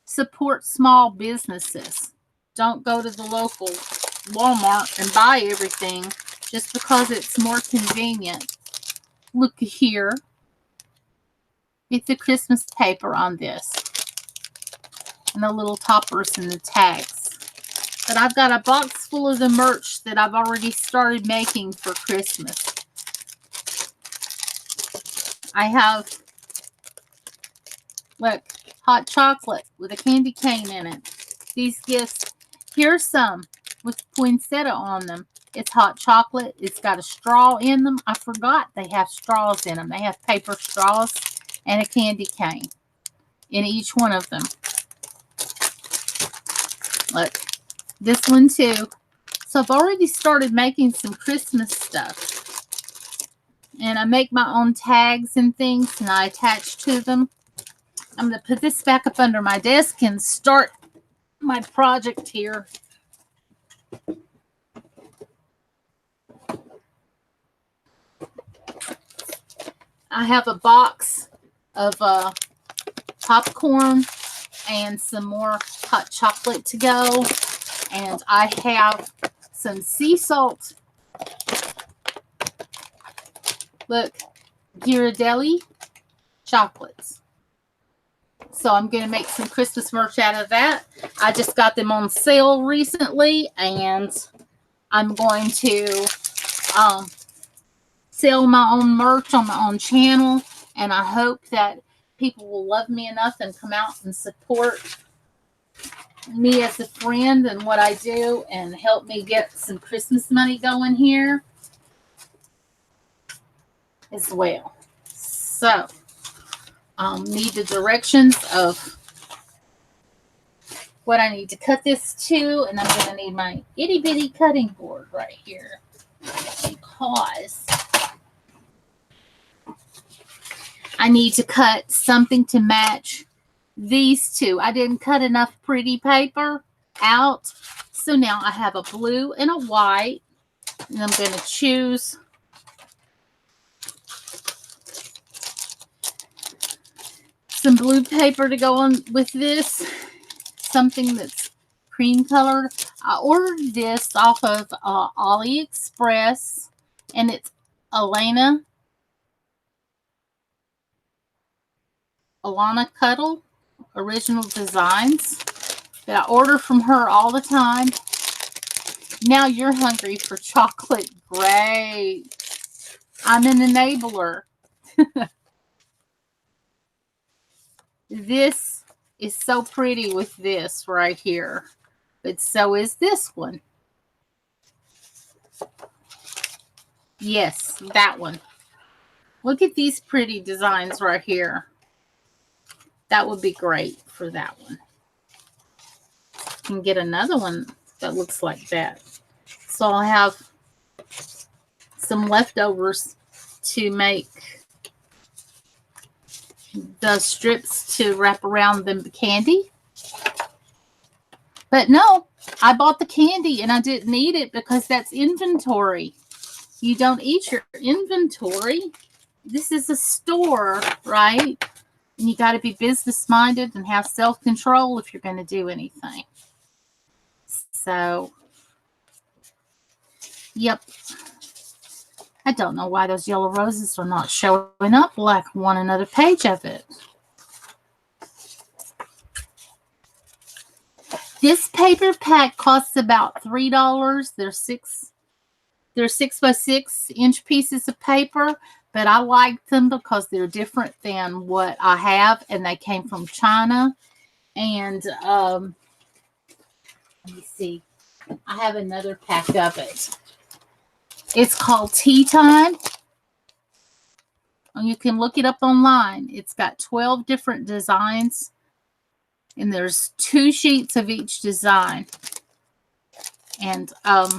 support small businesses. Don't go to the local Walmart and buy everything just because it's more convenient. Look here. Get the Christmas paper on this. And the little toppers and the tags. But I've got a box full of the merch that I've already started making for Christmas. I have, look, hot chocolate with a candy cane in it. These gifts, here's some with poinsettia on them. It's hot chocolate. It's got a straw in them. I forgot they have straws in them. They have paper straws and a candy cane in each one of them. Look, this one too. So I've already started making some Christmas stuff. And I make my own tags and things and I attach to them. I'm going to put this back up under my desk and start my project here. I have a box of popcorn and some more hot chocolate to go. And I have some sea salt. Look, Ghirardelli chocolates. So I'm going to make some Christmas merch out of that. I just got them on sale recently. And I'm going to sell my own merch on my own channel. And I hope that people will love me enough and come out and support me as a friend and what I do and help me get some Christmas money going here as well. So, need the directions of what I need to cut this to, and I'm going to need my itty bitty cutting board right here because I need to cut something to match these two. I didn't cut enough pretty paper out, so now I have a blue and a white, and I'm going to choose some blue paper to go on with this, something that's cream colored. I ordered this off of AliExpress, and it's Alana Cuddle Original Designs that I order from her all the time. Now you're hungry for chocolate. Great. I'm an enabler. This is so pretty with this right here. But so is this one. Yes, that one. Look at these pretty designs right here. That would be great for that one. You can get another one that looks like that. So I'll have some leftovers to make the strips to wrap around the candy. But no, I bought the candy and I didn't eat it because that's inventory. You don't eat your inventory. This is a store, right? And you got to be business minded and have self control if you're going to do anything. So, yep. I don't know why those yellow roses are not showing up like I want another page of it. This paper pack costs about $3. They're 6x6 pieces of paper, but I like them because they're different than what I have, and they came from China. And let me see. I have another pack of it. It's called Tea Time. And you can look it up online. It's got 12 different designs. And there's 2 sheets of each design. And I'll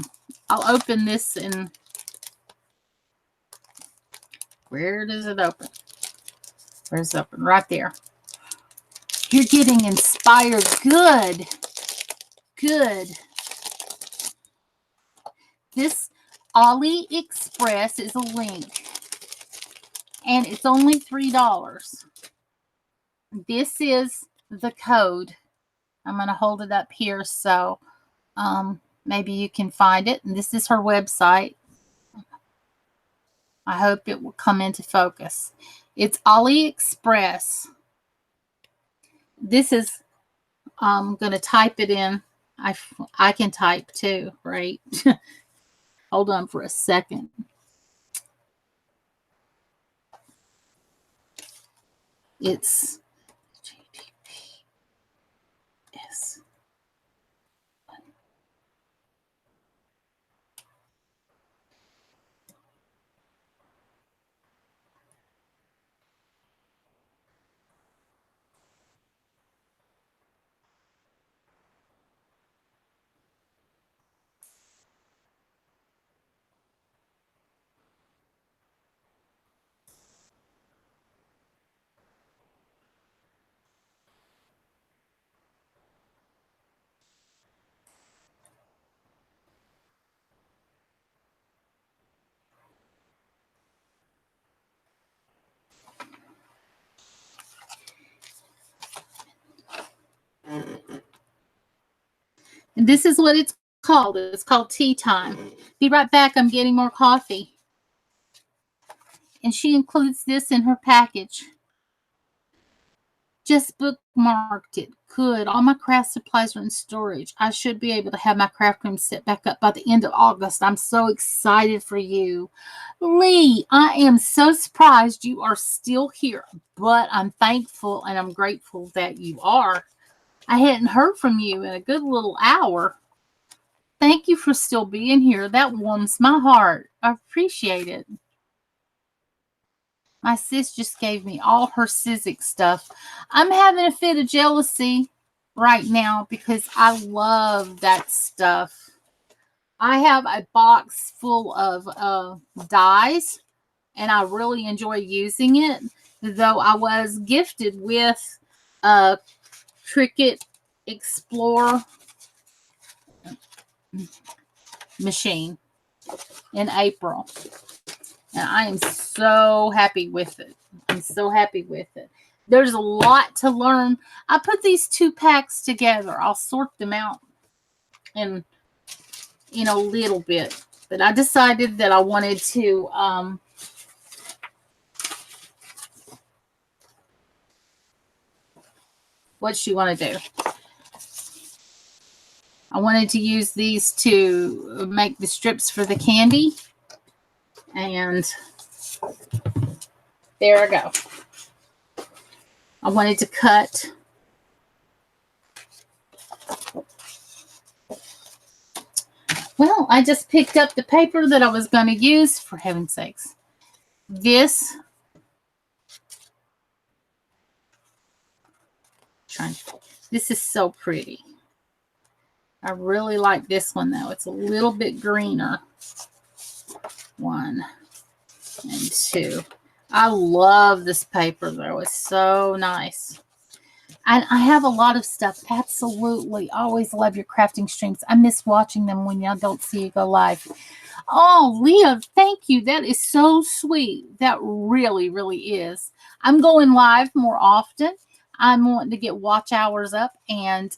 open this and where does it open? Where's it open? Right there. You're getting inspired. Good. Good. This AliExpress is a link. And it's only $3. This is the code. I'm going to hold it up here so maybe you can find it. And this is her website. I hope it will come into focus. It's AliExpress. This is, I'm going to type it in. I can type too, right? Hold on for a second. It's GTPS. And this is what it's called. It's called Tea Time. Be right back. I'm getting more coffee. And she includes this in her package. Just bookmarked it. Good. All my craft supplies are in storage. I should be able to have my craft room set back up by the end of August. I'm so excited for you. Lee, I am so surprised you are still here, but I'm thankful and I'm grateful that you are. I hadn't heard from you in a good little hour. Thank you for still being here. That warms my heart. I appreciate it. My sis just gave me all her Sizzix stuff. I'm having a fit of jealousy right now because I love that stuff. I have a box full of dyes, and I really enjoy using it, though I was gifted with a Cricut Explorer machine in April. And I am so happy with it. I'm so happy with it. There's a lot to learn. I put these 2 packs together. I'll sort them out in a little bit. But I decided that I wanted to what she want to do. I wanted to use these to make the strips for the candy. And there I go. I wanted to cut well, I just picked up the paper that I was going to use, for heaven's sakes. This is so pretty. I really like this one though. It's a little bit greener. 1 and 2. I love this paper though. It's so nice. And I have a lot of stuff. Absolutely. Always love your crafting streams. I miss watching them when y'all don't see you go live. Oh, Leah, thank you. That is so sweet. That really, really is. I'm going live more often. I'm wanting to get watch hours up, and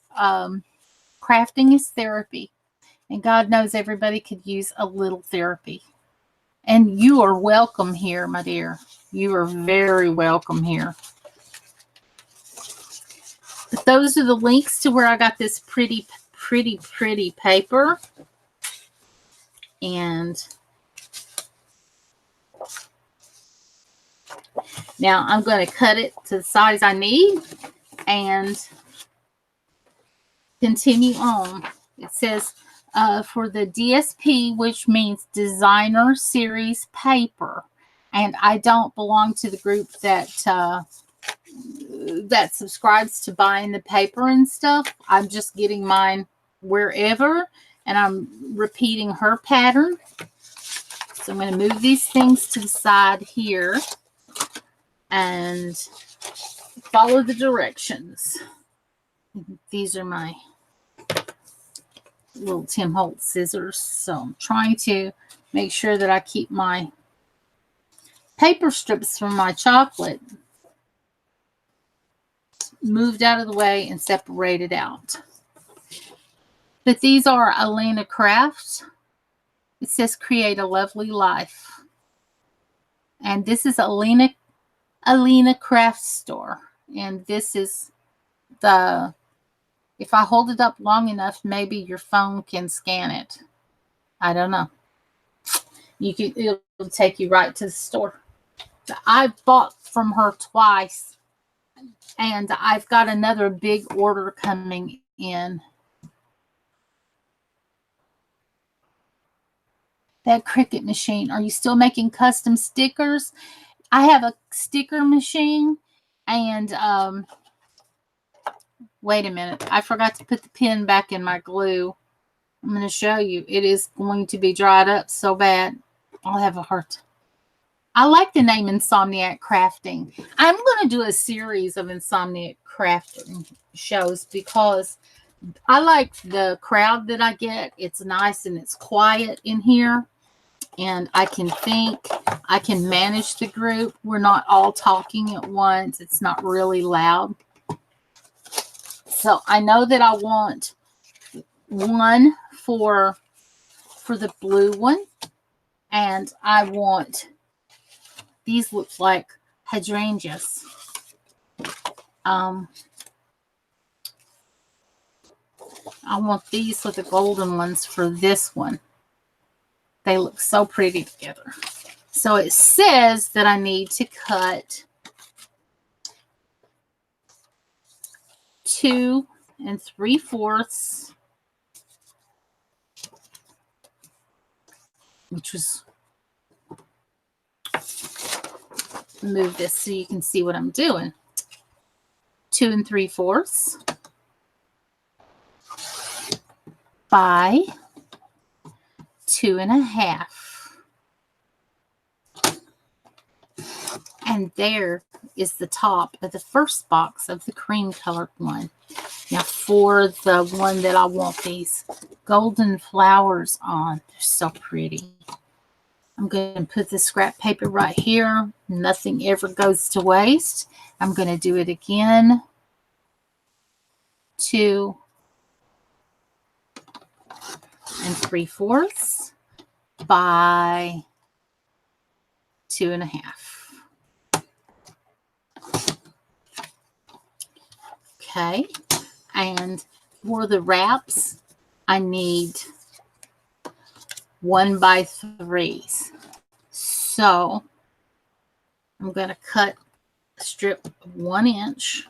crafting is therapy. And God knows everybody could use a little therapy. And you are welcome here, my dear. You are very welcome here. But those are the links to where I got this pretty paper. And now I'm going to cut it to the size I need and continue on. It says for the DSP, which means Designer Series Paper. And I don't belong to the group that that subscribes to buying the paper and stuff. I'm just getting mine wherever, and I'm repeating her pattern. So I'm going to move these things to the side here and follow the directions. These are my little Tim Holtz scissors. So I'm trying to make sure that I keep my paper strips from my chocolate moved out of the way and separated out. But these are Elena Crafts. It says create a lovely life. And this is Elena Craft Store. And this is the, if I hold it up long enough, maybe your phone can scan it. I don't know. It'll take you right to the store. I've bought from her twice. And I've got another big order coming in. That Cricut machine. Are you still making custom stickers? I have a sticker machine. And wait a minute. I forgot to put the pin back in my glue. I'm going to show you. It is going to be dried up so bad. I'll have a heart. I like the name Insomniac Crafting. I'm going to do a series of Insomniac Crafting shows because I like the crowd that I get. It's nice and it's quiet in here. And I can think. I can manage the group. We're not all talking at once. It's not really loud. So I know that I want one for the blue one. And I want... These look like hydrangeas. I want these with the golden ones for this one. They look so pretty together. So it says that I need to cut 2 3/4, which was... Move this so you can see what I'm doing. 2 3/4 by 2 1/2. And there is the top of the first box of the cream colored one. Now for the one that I want these golden flowers on, they're so pretty. I'm going to put the scrap paper right here. Nothing ever goes to waste. I'm going to do it again. 2 3/4 by 2 1/2. Okay. And for the wraps, I need 1 by 3s. So I'm going to cut a strip of 1 inch.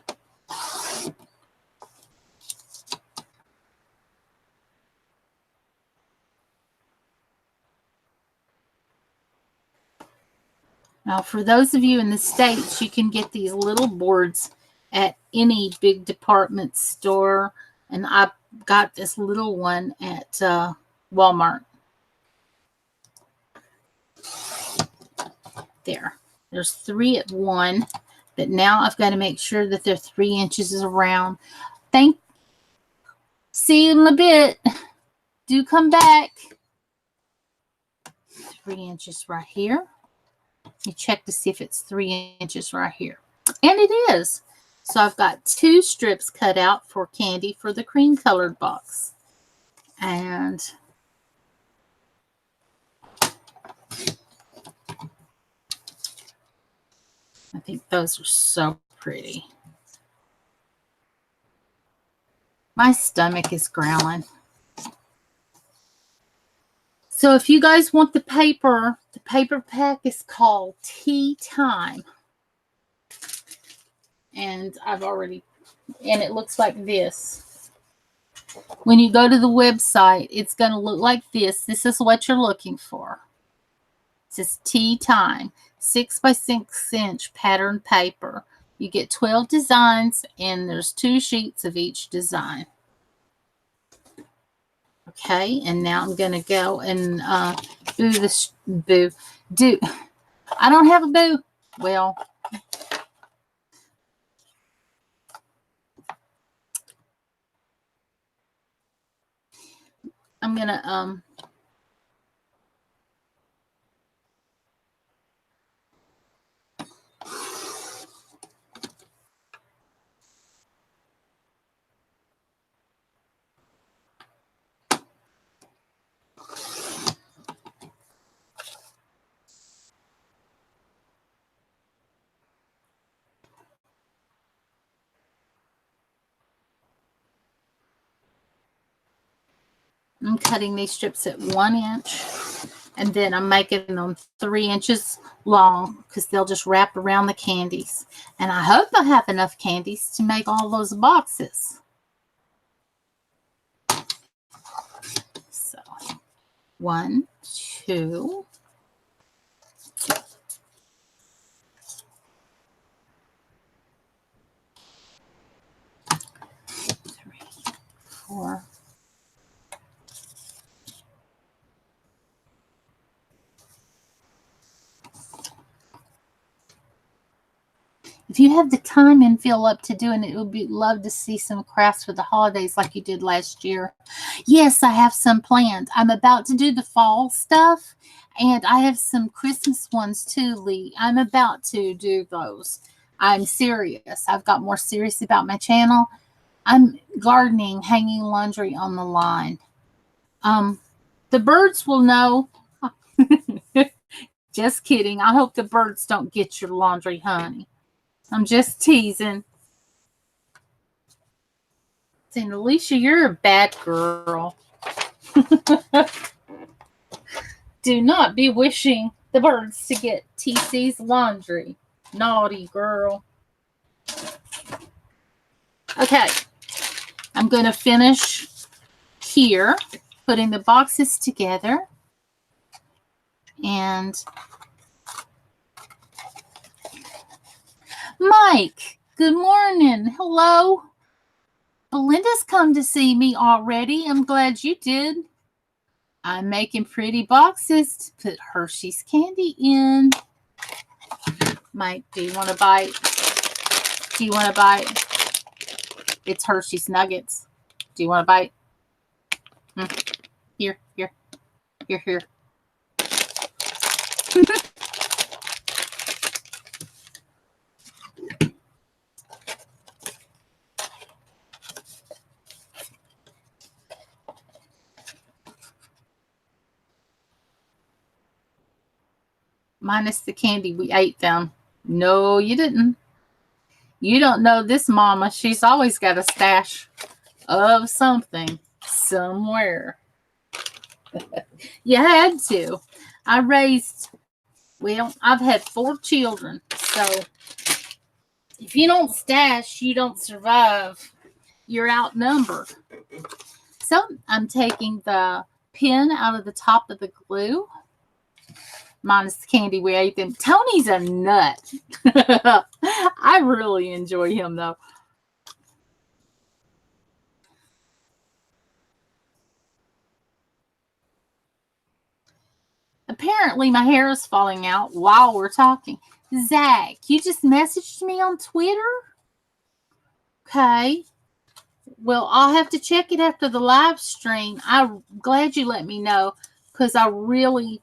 Now, for those of you in the States, you can get these little boards at any big department store. And I got this little one at Walmart. There's 3 at 1. But now I've got to make sure that they're 3 inches around. See you in a bit. Do come back. 3 inches right here. You check to see if it's 3 inches right here. And it is. So I've got 2 strips cut out for candy for the cream colored box. And I think those are so pretty. My stomach is growling. So if you guys want the paper pack is called Tea Time. And and it looks like this. When you go to the website, it's going to look like this. This is what you're looking for. It says Tea Time, 6 by 6 inch pattern paper. You get 12 designs, and there's 2 sheets of each design. Okay, and now I'm going to go and do. I don't have a boo. Well, I'm going to I'm cutting these strips at 1 inch, and then I'm making them 3 inches long because they'll just wrap around the candies. And I hope I have enough candies to make all those boxes. So 1, 2, 3, 4. If you have the time and feel up to doing it, would be love to see some crafts for the holidays like you did last year. Yes, I have some planned. I'm about to do the fall stuff, and I have some Christmas ones too, Lee. I'm about to do those. I'm serious. I've got more serious about my channel. I'm gardening, hanging laundry on the line. The birds will know. Just kidding. I hope the birds don't get your laundry, honey. I'm just teasing. Saying, Alicia, you're a bad girl. Do not be wishing the birds to get TC's laundry. Naughty girl. Okay. I'm going to finish here, putting the boxes together. And Mike, good morning. Hello. Belinda's come to see me already. I'm glad you did. I'm making pretty boxes to put Hershey's candy in. Mike, do you want to bite? Do you want to bite? It's Hershey's Nuggets. Do you want to bite? Here. Minus the candy, we ate them. No, you didn't. You don't know this mama. She's always got a stash of something somewhere. You had to. I've had 4 children. So if you don't stash, you don't survive. You're outnumbered. So I'm taking the pin out of the top of the glue. Minus the candy, we ate them. Tony's a nut. I really enjoy him, though. Apparently, my hair is falling out while we're talking. Zach, you just messaged me on Twitter? Okay. Well, I'll have to check it after the live stream. I'm glad you let me know because I really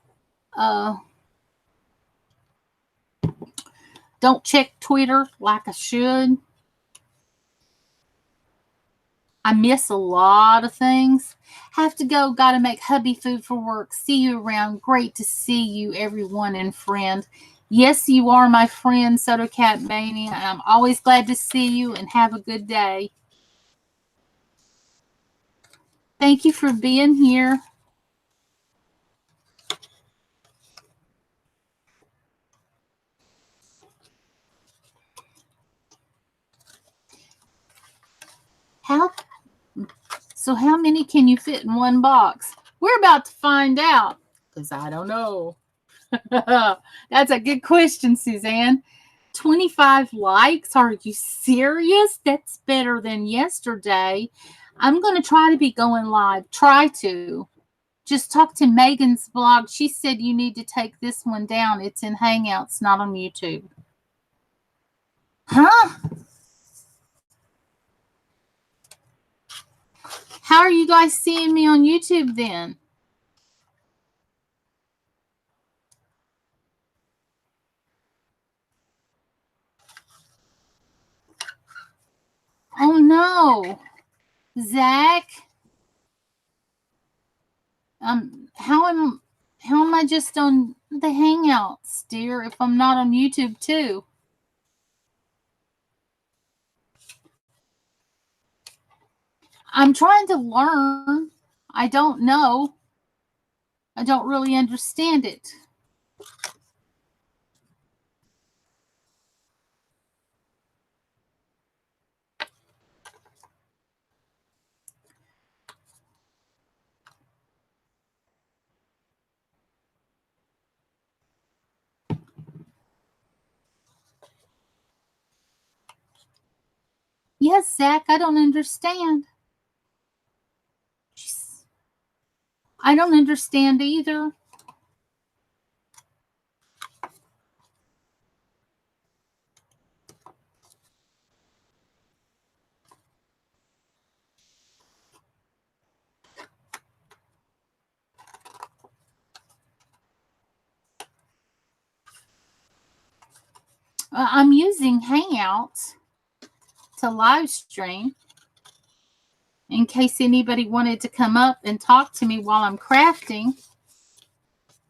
don't check Twitter like I should. I miss a lot of things. Have to go. Got to make hubby food for work. See you around. Great to see you, everyone and friend. Yes, you are my friend, Soda Cat Mania, and I'm always glad to see you and have a good day. Thank you for being here. So how many can you fit in one box? We're about to find out because I don't know. That's a good question, Suzanne. 25 likes? Are you serious? That's better than yesterday. I'm going to try to be going live. Try to. Just talk to Megan's blog. She said you need to take this one down. It's in Hangouts, not on YouTube. Huh? How are you guys seeing me on YouTube then? Oh no. Zach? How am I just on the Hangouts, dear, if I'm not on YouTube too? I'm trying to learn. I don't know. I don't really understand it. Yes, Zach, I don't understand. I don't understand either. I'm using Hangouts to live stream in case anybody wanted to come up and talk to me while I'm crafting.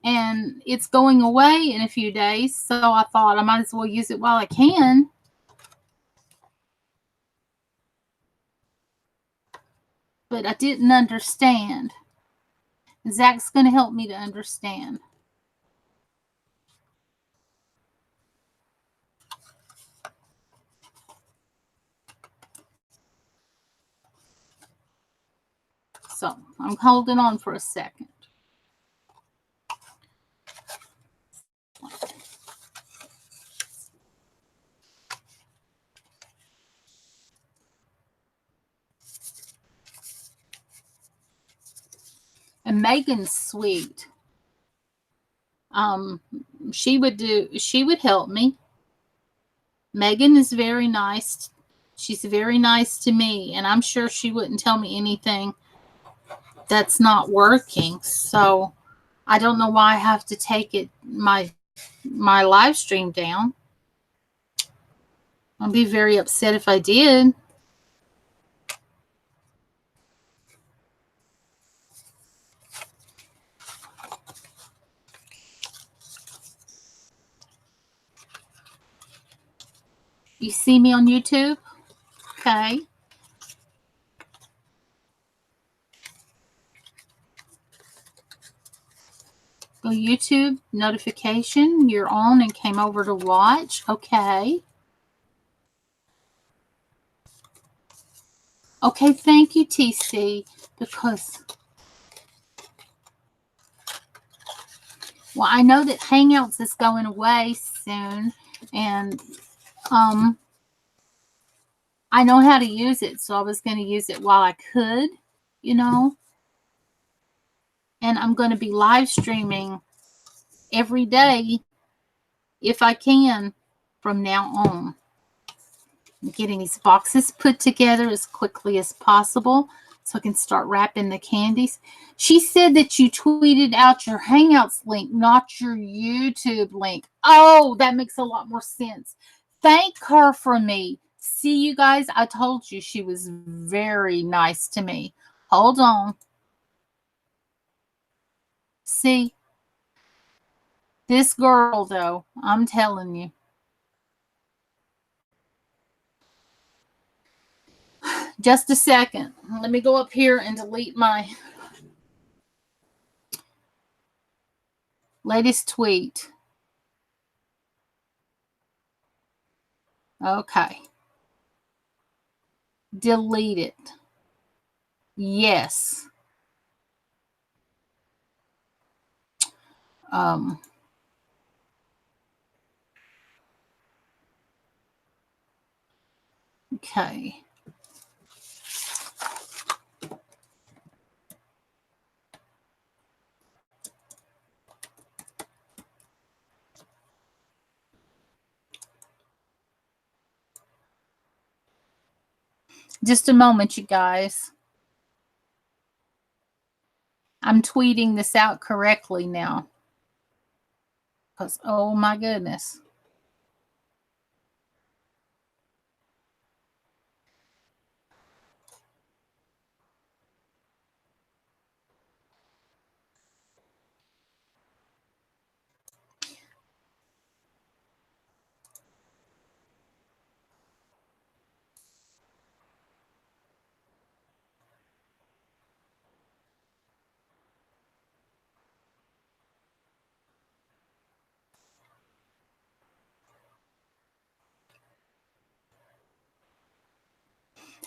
And it's going away in a few days, so I thought I might as well use it while I can. But I didn't understand. Zach's going to help me to understand. So I'm holding on for a second. And Megan's sweet. She would help me. Megan is very nice. She's very nice to me, and I'm sure she wouldn't tell me anything that's not working. So I don't know why I have to take my live stream down. I'd be very upset if I did. You see me on YouTube? Okay. Go YouTube, notification, you're on and came over to watch. Okay. Okay, thank you, TC, because, well, I know that Hangouts is going away soon, and I know how to use it, so I was going to use it while I could, you know. And I'm going to be live streaming every day if I can from now on. I'm getting these boxes put together as quickly as possible so I can start wrapping the candies. She said that you tweeted out your Hangouts link, not your YouTube link. Oh, that makes a lot more sense. Thank her for me. See, you guys, I told you she was very nice to me. Hold on. See, this girl, though, I'm telling you. Just a second. Let me go up here and delete my latest tweet. Okay. Delete it. Yes. Okay. Just a moment, you guys. I'm tweeting this out correctly now. Because, oh my goodness.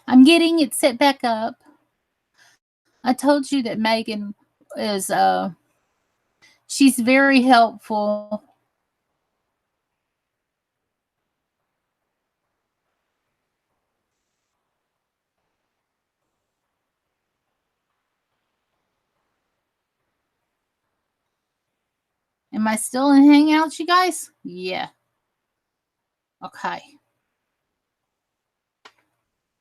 I'm getting it set back up. I told you that Megan is, she's very helpful. Am I still in Hangouts, you guys? Yeah. Okay.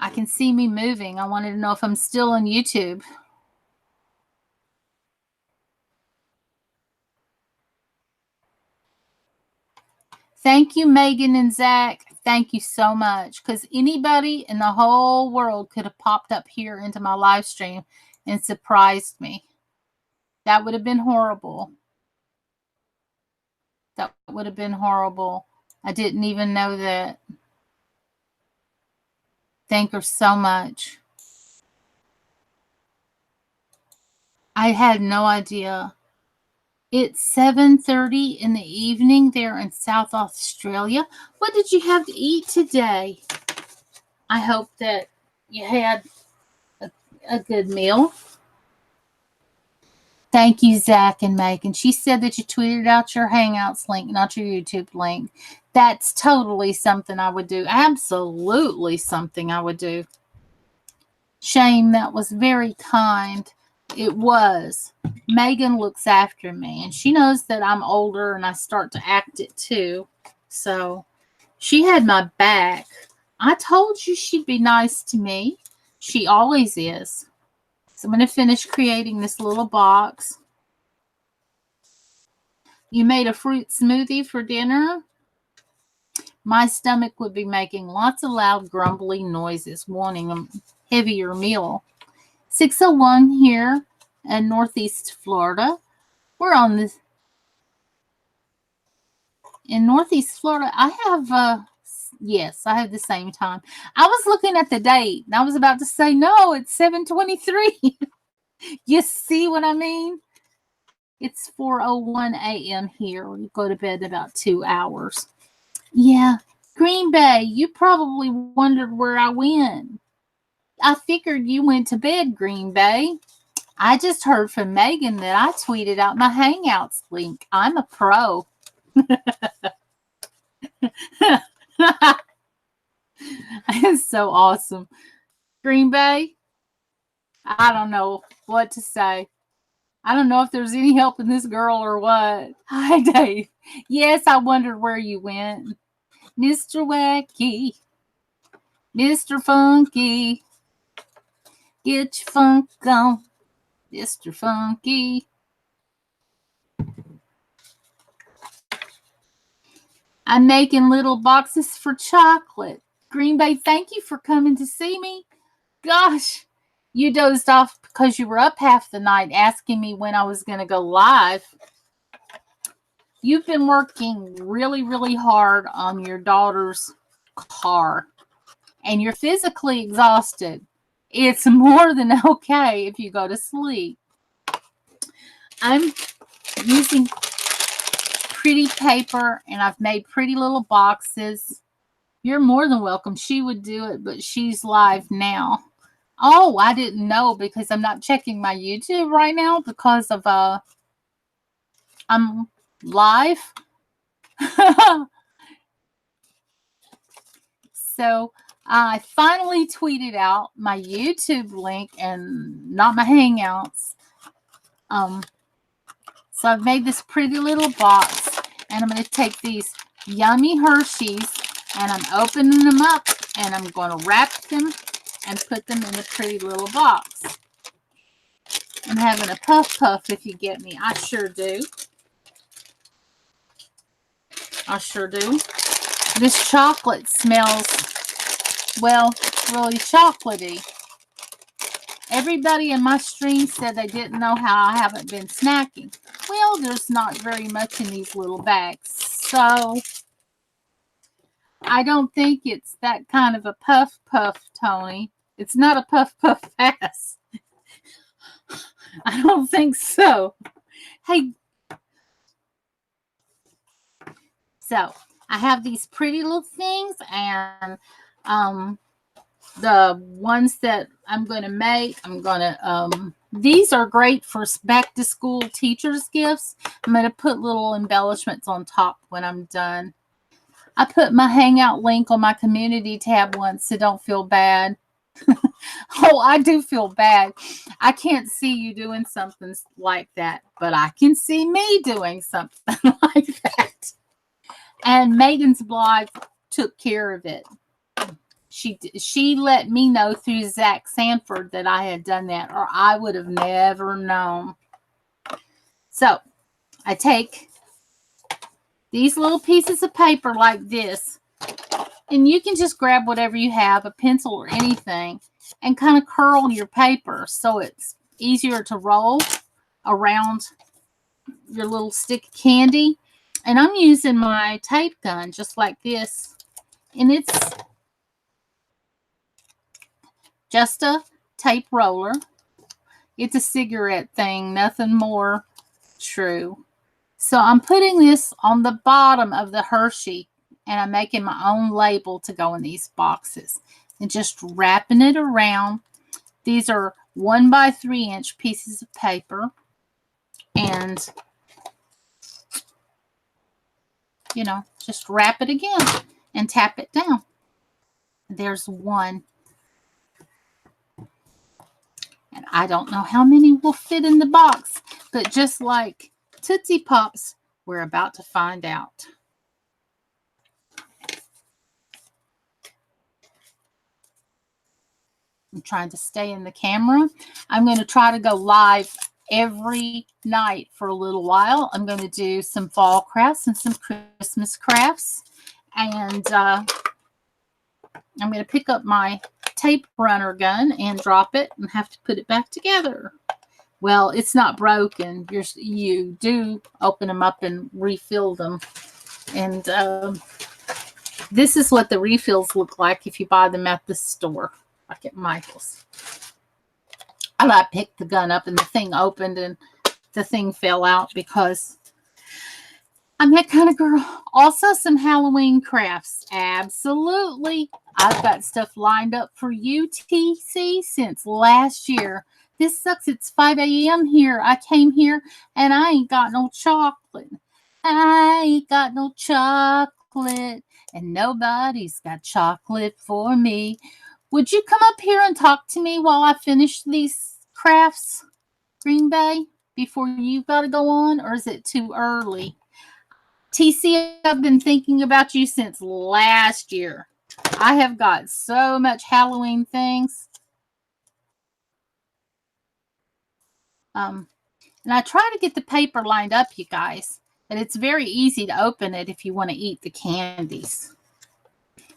I can see me moving. I wanted to know if I'm still on YouTube. Thank you, Megan and Zach. Thank you so much. Because anybody in the whole world could have popped up here into my live stream and surprised me. That would have been horrible. That would have been horrible. I didn't even know that. Thank her so much. I had no idea. It's 7:30 in the evening there in South Australia. What did you have to eat today? I hope that you had a good meal. Thank you, Zach and Megan. She said that you tweeted out your Hangouts link, not your YouTube link. That's totally something I would do. Absolutely something I would do. Shame, that was very kind. It was. Megan looks after me, and she knows that I'm older and I start to act it too. So she had my back. I told you she'd be nice to me. She always is. So I'm going to finish creating this little box. You made a fruit smoothie for dinner? My stomach would be making lots of loud, grumbly noises, wanting a heavier meal. 601 here in Northeast Florida. We're on this. In Northeast Florida, I have, yes, I have the same time. I was looking at the date, and I was about to say, no, it's 7:23. You see what I mean? It's 4:01 a.m. here. We go to bed in about 2 hours. Yeah. Green Bay, you probably wondered where I went. I figured you went to bed, Green Bay. I just heard from Megan that I tweeted out my Hangouts link. I'm a pro. It's so awesome. Green Bay, I don't know what to say. I don't know if there's any help in this girl or what. Hi, Dave. Yes, I wondered where you went. Mr. Wacky. Mr. Funky. Get your funk on. Mr. Funky. I'm making little boxes for chocolate. Green Bay, thank you for coming to see me. Gosh, you dozed off because you were up half the night asking me when I was going to go live. You've been working really, really hard on your daughter's car, and you're physically exhausted. It's more than okay if you go to sleep. I'm using pretty paper, and I've made pretty little boxes. You're more than welcome. She would do it, but she's live now. Oh, I didn't know because I'm not checking my YouTube right now because of I'm live. So I finally tweeted out my YouTube link and not my Hangouts. So I've made this pretty little box, and I'm going to take these yummy Hershey's, and I'm opening them up, and I'm going to wrap them and put them in a pretty little box. I'm having a puff if you get me. I sure do. I sure do. This chocolate smells, well, really chocolatey. Everybody in my stream said they didn't know how I haven't been snacking. Well, there's not very much in these little bags. So I don't think it's that kind of a puff, Tony. It's not a puff ass. I don't think so. Hey. So I have these pretty little things, and the ones that I'm going to make, these are great for back to school teachers gifts. I'm going to put little embellishments on top when I'm done. I put my Hangout link on my community tab once, so don't feel bad. Oh, I do feel bad. I can't see you doing something like that, but I can see me doing something like that. And Megan's blog took care of it. She let me know through Zach Sanford that I had done that, or I would have never known. So I take these little pieces of paper like this, and you can just grab whatever you have, a pencil or anything, and kind of curl your paper so it's easier to roll around your little stick of candy. And I'm using my tape gun just like this, and it's just a tape roller. It's a cigarette thing, nothing more true. So I'm putting this on the bottom of the Hershey, and I'm making my own label to go in these boxes and just wrapping it around. These are 1 by 3 inch pieces of paper, and just wrap it again and tap it down. There's one. And I don't know how many will fit in the box, but just like Tootsie Pops, we're about to find out. I'm trying to stay in the camera. I'm going to try to go live every night for a little while. I'm going to do some fall crafts and some Christmas crafts. And I'm going to pick up my tape runner gun and drop it and have to put it back together. Well, it's not broken. You do open them up and refill them. And this is what the refills look like if you buy them at the store, like at Michael's. I picked the gun up and the thing opened and the thing fell out because I'm that kind of girl. Also, some Halloween crafts. Absolutely. I've got stuff lined up for UTC since last year. This sucks. It's 5 a.m. here. I came here and I ain't got no chocolate. I ain't got no chocolate. And nobody's got chocolate for me. Would you come up here and talk to me while I finish these crafts, Green Bay? before you've got to go on, or is it too early? TC, I've been thinking about you since last year. I have got so much Halloween things. And I try to get the paper lined up, you guys. But it's very easy to open it if you want to eat the candies.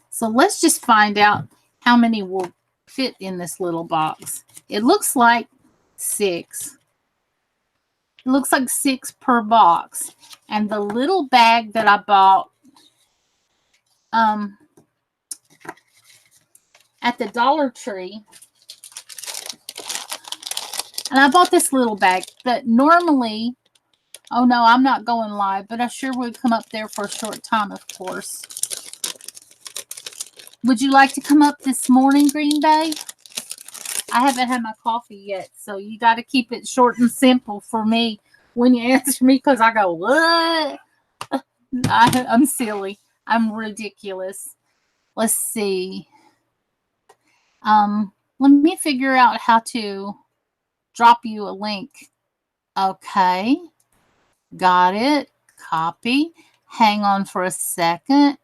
So let's just find out how many will fit in this little box. It looks like 6. It looks like 6 per box. And the little bag that I bought at the Dollar Tree, and I bought this little bag that normally, oh no, I'm not going live, but I sure would come up there for a short time, of course. Would you like to come up this morning, Green Bay? I haven't had my coffee yet, so you got to keep it short and simple for me when you answer me, because I go, what? I'm silly. I'm ridiculous. Let's see. Let me figure out how to drop you a link. Okay. Got it. Copy. Hang on for a second.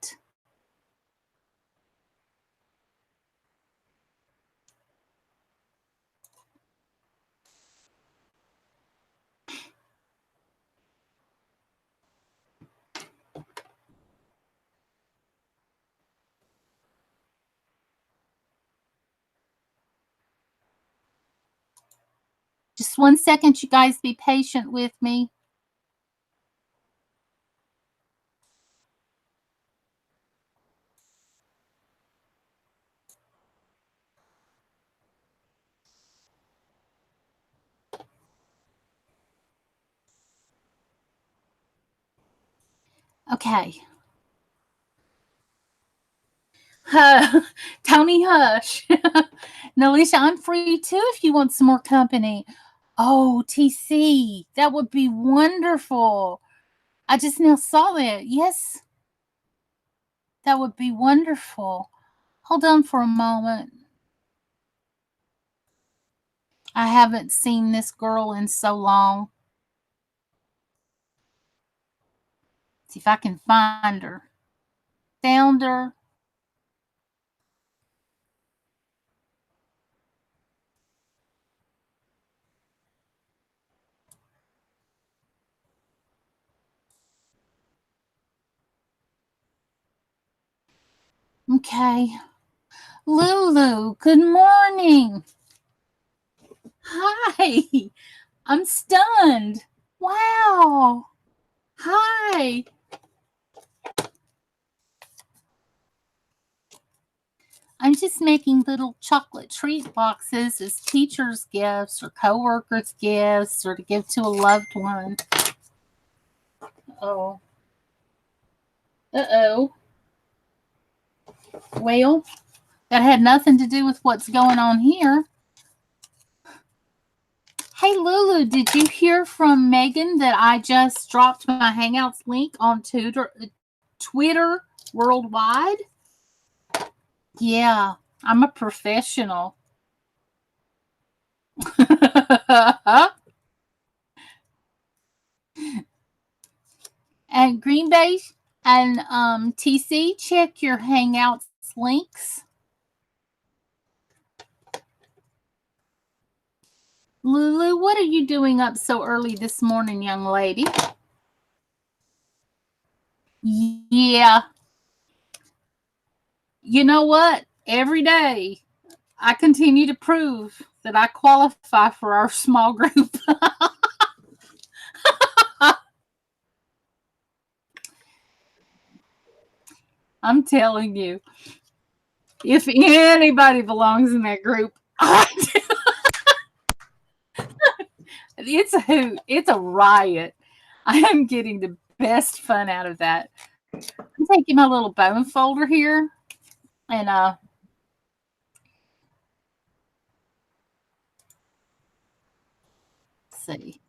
Just 1 second, you guys be patient with me. Okay. Tony Hush. No, Alicia, I'm free too if you want some more company. Oh, TC, that would be wonderful. I just now saw that. Yes, that would be wonderful. Hold on for a moment. I haven't seen this girl in so long. See if I can find her. Found her. Okay. Lulu, good morning. Hi. I'm stunned. Wow. Hi. I'm just making little chocolate treat boxes as teachers' gifts or co-workers' gifts or to give to a loved one. Oh. Uh-oh. Well, that had nothing to do with what's going on here. Hey, Lulu, did you hear from Megan that I just dropped my Hangouts link on Twitter worldwide? Yeah, I'm a professional. And Green Bay and TC, check your Hangouts links. Lulu, what are you doing up so early this morning, young lady? Yeah. You know what? Every day I continue to prove that I qualify for our small group. I'm telling you, if anybody belongs in that group, it's a hoot. It's a riot. I am getting the best fun out of that. I'm taking my little bone folder here and let's see.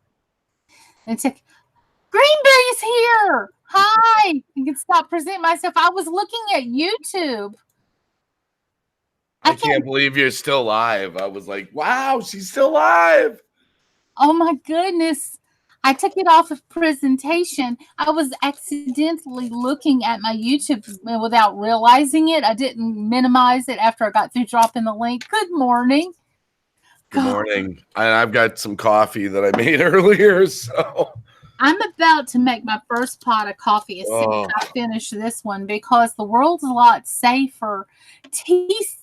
It's a Green Bay's here. Hi. I can stop presenting myself. I was looking at YouTube. I can't believe you're still live. I was like, wow, she's still live. Oh my goodness. I took it off of presentation. I was accidentally looking at my YouTube without realizing it. I didn't minimize it after I got through dropping the link. Good morning. Good morning. I've got some coffee that I made earlier, so I'm about to make my first pot of coffee as soon as I finish this one because the world's a lot safer. TC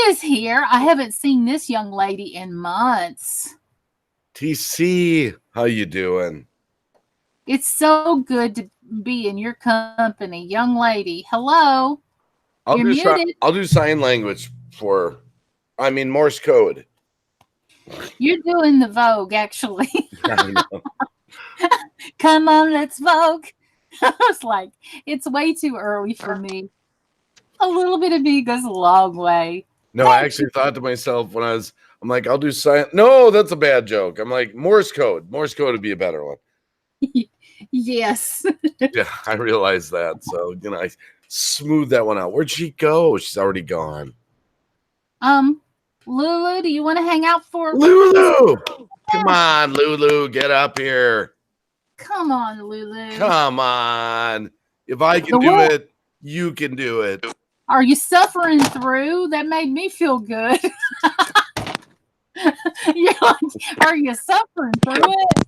is here. I haven't seen this young lady in months. TC, how you doing? It's so good to be in your company, young lady. Hello. You're muted. I'll do sign language for, Morse code. You're doing the Vogue, actually. I know. Come on, let's Vogue. I was like, it's way too early for me. A little bit of me goes a long way. No, I actually thought to myself when I'm like, I'll do sign. No, that's a bad joke. I'm like, Morse code. Morse code would be a better one. Yes. Yeah, I realized that. So, I smoothed that one out. Where'd she go? She's already gone. Lulu, do you want to hang out for Lulu? Come on, Lulu, get up here. Come on, Lulu. Come on. If I can do it, you can do it. Are you suffering through? That made me feel good. You're like, are you suffering through it?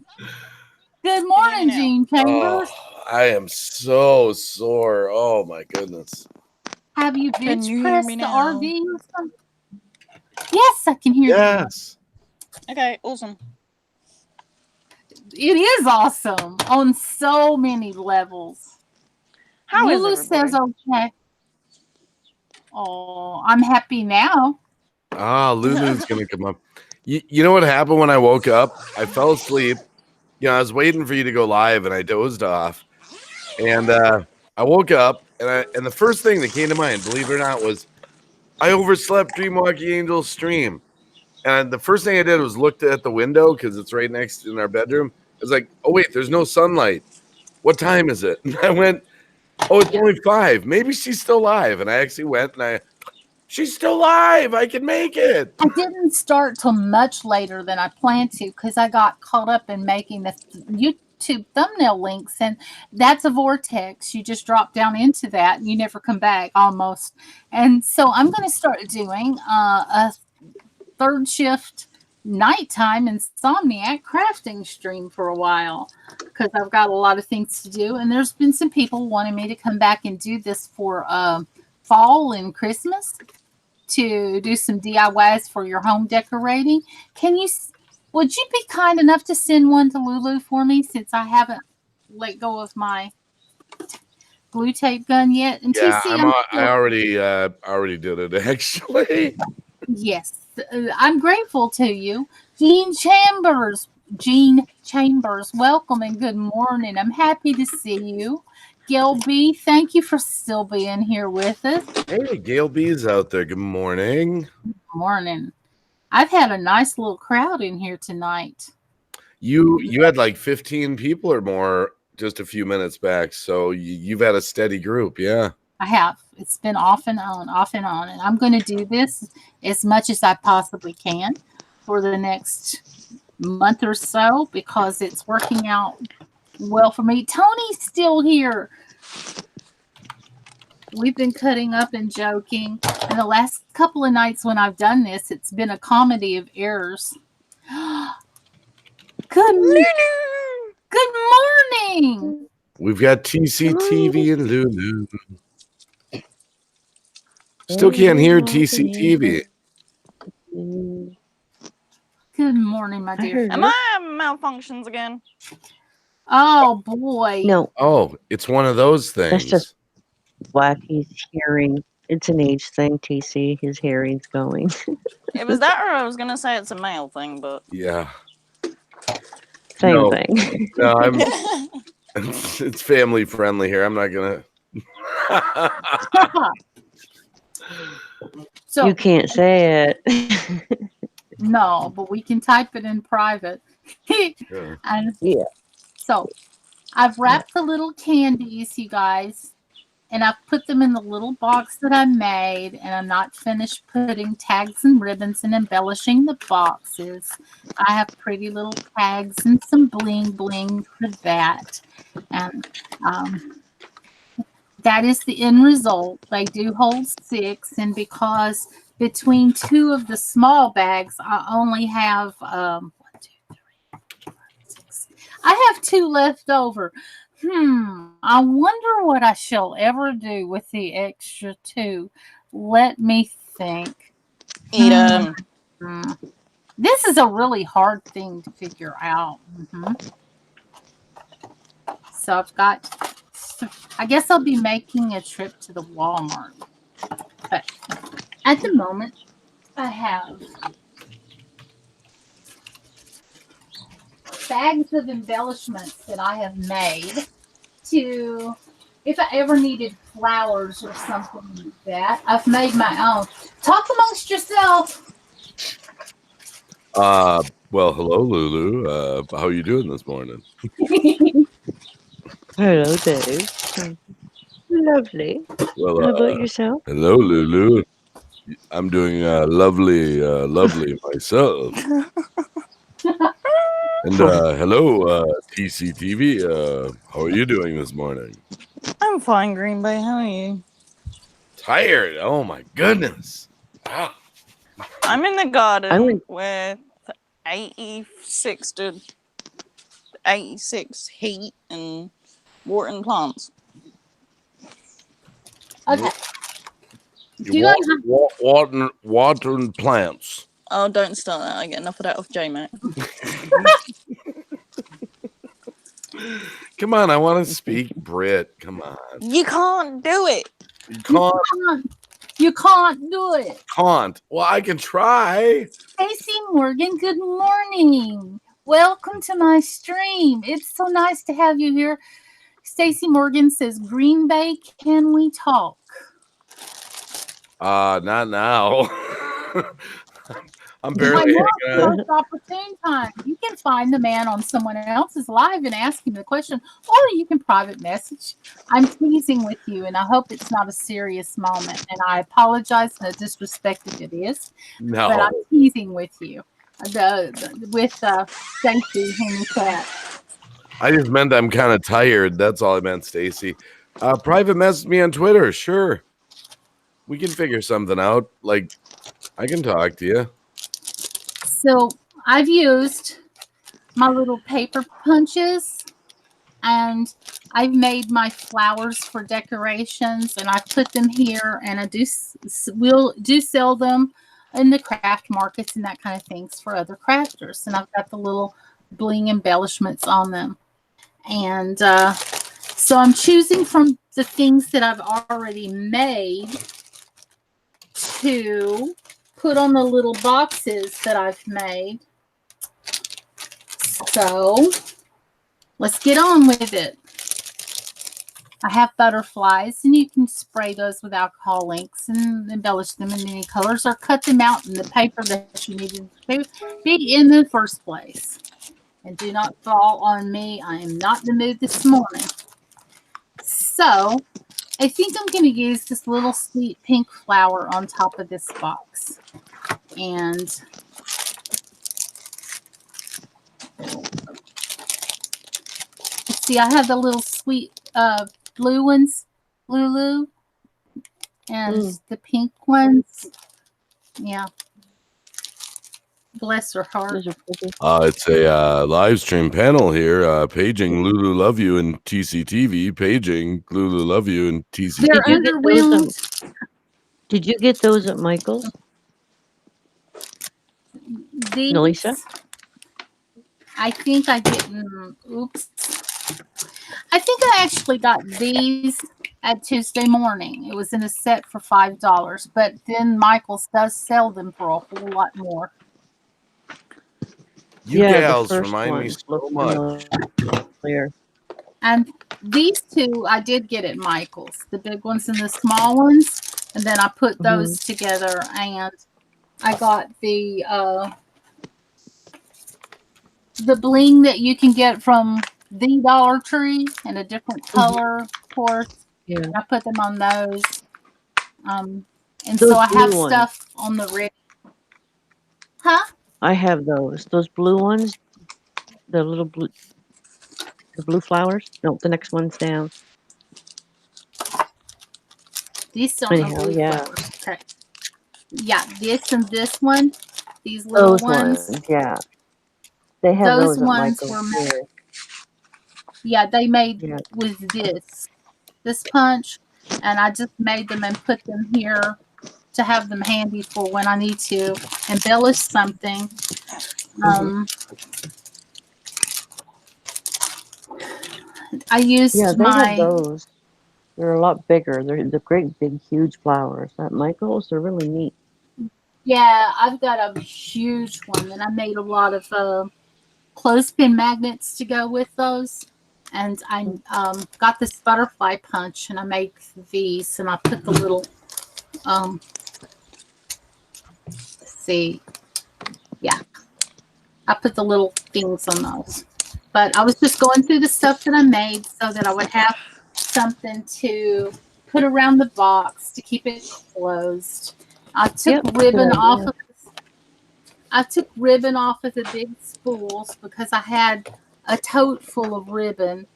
Good morning, Gene Chambers. I am so sore. Oh my goodness. Have you bench pressed the RV or something? Yes, I can hear you. Yes. Okay, awesome. It is awesome on so many levels. How Lulu is everybody? says okay. Oh, I'm happy now. Lulu's gonna come up. You know what happened when I woke up? I fell asleep. I was waiting for you to go live, and I dozed off. And I woke up, and the first thing that came to mind, believe it or not, was I overslept Dreamwalking Angels stream. And the first thing I did was looked at the window because it's right next in our bedroom. I was like, oh wait, there's no sunlight. What time is it? And I went, oh, it's only 5. Maybe she's still live. And I actually went and she's still live. I can make it. I didn't start till much later than I planned to because I got caught up in making the YouTube thumbnail links, and that's a vortex. You just drop down into that and you never come back almost. And so I'm going to start doing a third shift nighttime insomniac crafting stream for a while because I've got a lot of things to do, and there's been some people wanting me to come back and do this for fall and Christmas to do some DIYs for your home decorating. Would you be kind enough to send one to Lulu for me since I haven't let go of my glue tape gun yet? And Yeah, TC, I already did it actually. Yes, I'm grateful to you. Gene Chambers, welcome and good morning. I'm happy to see you. Gail B, thank you for still being here with us. Hey, Gail B's out there. Good morning. Good morning. I've had a nice little crowd in here tonight. You had like 15 people or more just a few minutes back, so you've had a steady group, yeah. I have. It's been off and on, and I'm going to do this as much as I possibly can for the next month or so because it's working out well for me. Tony's still here. We've been cutting up and joking, and the last couple of nights when I've done this, it's been a comedy of errors. Good morning. We've got TCTV and Lulu. Still can't hear TCTV. Good morning, my dear. Am I malfunctions again? Oh boy. No. Oh, it's one of those things. That's just Wacky's hearing. It's an age thing, TC. His hearing's going. It was that, or I was gonna say it's a male thing, but yeah. Same thing. No, it's family friendly here. I'm not gonna. So you can't say it. No, but we can type it in private. Yeah. And yeah. so I've wrapped the little candies, you guys, and I've put them in the little box that I made, and I'm not finished putting tags and ribbons and embellishing the boxes. I have pretty little tags and some bling bling for that. And that is the end result. They do hold 6, and because between 2 of the small bags, I only have 1, 2, 3, 4, 5, 6. I have 2 left over. I wonder what I shall ever do with the extra 2. Let me think. Eat 'em. This is a really hard thing to figure out. So I've got, I guess I'll be making a trip to the Walmart. But at the moment, I have bags of embellishments that I have made to, if I ever needed flowers or something like that, I've made my own. Talk amongst yourself. Well, hello, Lulu. How are you doing this morning? Hello, Dave. Lovely. Well, How about yourself? hello, Lulu. I'm doing lovely myself. And hello, TCTV. How are you doing this morning? I'm fine, Green Bay. How are you? Tired. Oh my goodness. Wow. I'm in the garden went- with 86 to 86 heat and watering plants. Okay. Do You you guys watering plants. Oh, don't start that. I get enough of that off J-Mac. Come on, I want to speak Brit. Come on. You can't do it. You can't. You can't do it. Can't. Well, I can try. Stacy Morgan, good morning. Welcome to my stream. It's so nice to have you here. Stacy Morgan says, Green Bay, can we talk? Not now. I'm barely Why not? hanging out. Most opportune time. You can find the man on someone else's live and ask him the question, or you can private message. I'm teasing with you, and I hope it's not a serious moment. And I apologize for the disrespect if it is, No. but I'm teasing with you. With Stacy in the chat. I just meant I'm kind of tired. That's all I meant, Stacy. Private message me on Twitter. Sure. We can figure something out. Like, I can talk to you. So I've used my little paper punches, and I've made my flowers for decorations, and I put them here, and I do sell them in the craft markets and that kind of things for other crafters. And I've got the little bling embellishments on them. And so I'm choosing from the things that I've already made to put on the little boxes that I've made. So let's get on with it. I have butterflies, and you can spray those with alcohol inks and embellish them in many colors, or cut them out in the paper that you needed to be in the first place. And do not fall on me. I am not in the mood this morning. So I think I'm going to use this little sweet pink flower on top of this box. And see, I have the little sweet blue ones, Lulu, and the pink ones. Yeah. Bless her heart. Those are pretty. It's a live stream panel here. Paging Lulu Love You and TCTV. Paging Lulu Love You and TCTV. They're Did you get underwhelmed. Did you get those at Michael's? These, Melissa? I think I didn't. Oops. I think I actually got these at Tuesday morning. It was in a set for $5, but then Michael's does sell them for a whole lot more. You Yeah, the gals first remind me one so looked much. familiar. And these two I did get at Michael's, the big ones and the small ones. And then I put those together, and I got the bling that you can get from the Dollar Tree in a different color, of course. Yeah. I put them on those. And Those so I have blue ones. stuff on the rig. Huh? I have those. Those blue ones, the blue flowers. No, the next one's down. These don't know Anyhow, blue yeah. flowers. Okay. Yeah, this and this one. These little Those ones. ones, yeah. They have Those those at ones Michael's were here. Yeah, they made Yeah. with this punch, and I just made them and put them here to have them handy for when I need to embellish something. I used Yeah, they have my those. They're a lot bigger. They're the great big huge flowers. At Michael's, they're really neat. yeah. I've got a huge one, and I made a lot of clothespin magnets to go with those. And I got this butterfly punch, and I made these, and I put the little let's see, yeah, I put the little things on those. But I was just going through the stuff that I made so that I would have something to put around the box to keep it closed. I took Yep, ribbon good off idea. of I took ribbon off of the big spools because I had a tote full of ribbon,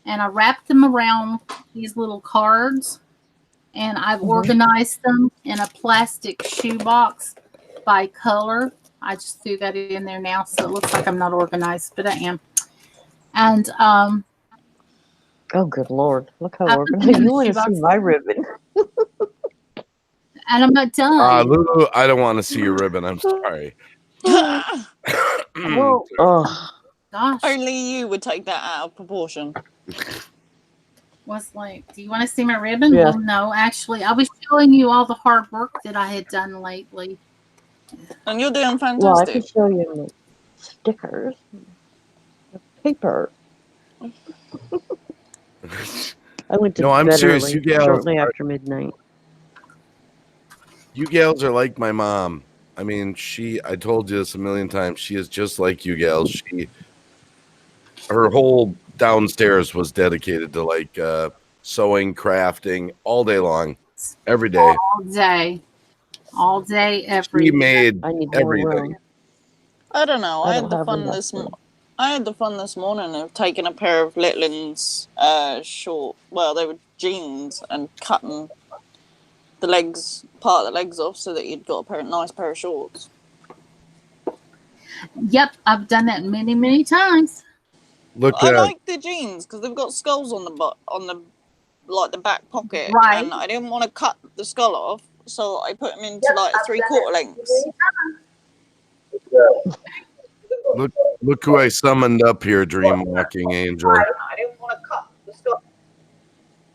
and I wrapped them around these little cards, and I've organized them in a plastic shoebox by color. I just threw that in there now, so it looks like I'm not organized, but I am. And Oh, good Lord. Look how I put them organized. in You the want to see shoebox, my ribbon. and I'm not done. Lulu, I don't want to see your ribbon. I'm sorry. Well, Ugh. gosh, Only you would take that out of proportion. was like, do you want to see my ribbon? Yeah. Well, no, actually, I was showing you all the hard work that I had done lately. And you're doing Well, I fantastic. could show you the stickers, the paper. I went to No, I'm bed serious. early, You gals, shortly after midnight. you gals are like my mom. I mean, I told you this a million times. She is just like you gals. Her whole downstairs was dedicated to like sewing, crafting all day long, every day. All day, every She day. made I need more everything. room. I don't know. I I don't had the have fun enough this. room. I had the fun this morning of taking a pair of Litlin's short. Well, they were jeans, and cutting the legs, part of the legs off, so that you'd got a nice pair of shorts. Yep, I've done that many, many times. Look I at like the jeans because they've got skulls on the like the back pocket, Right. and I didn't want to cut the skull off, so I put them into like 3/4 lengths. look who I summoned up here, dream walking angel. I didn't want to cut the skull.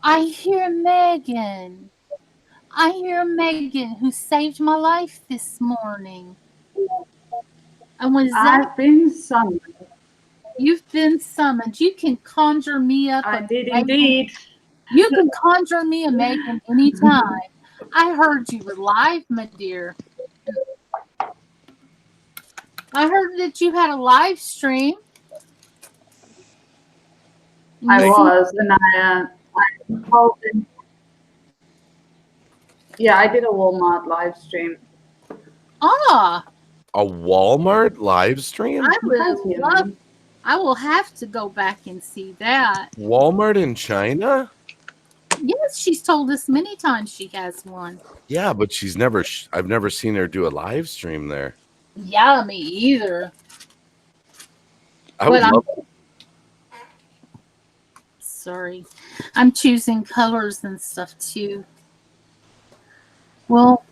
I hear Megan. I hear Megan, who saved my life this morning. And was that I've been summoned. you've been summoned? You can conjure me up. I a did Megan. indeed. You can conjure me a Megan anytime. I heard you were live, my dear. I heard that you had a live stream. I was, and I called in. Yeah, I did a Walmart live stream. Ah, A Walmart live stream? I will have to go back and see that. Walmart in China? Yes, she's told us many times she has one. Yeah, but I've never seen her do a live stream there. Yeah, me either. I would love it. Sorry. I'm choosing colors and stuff too. Well,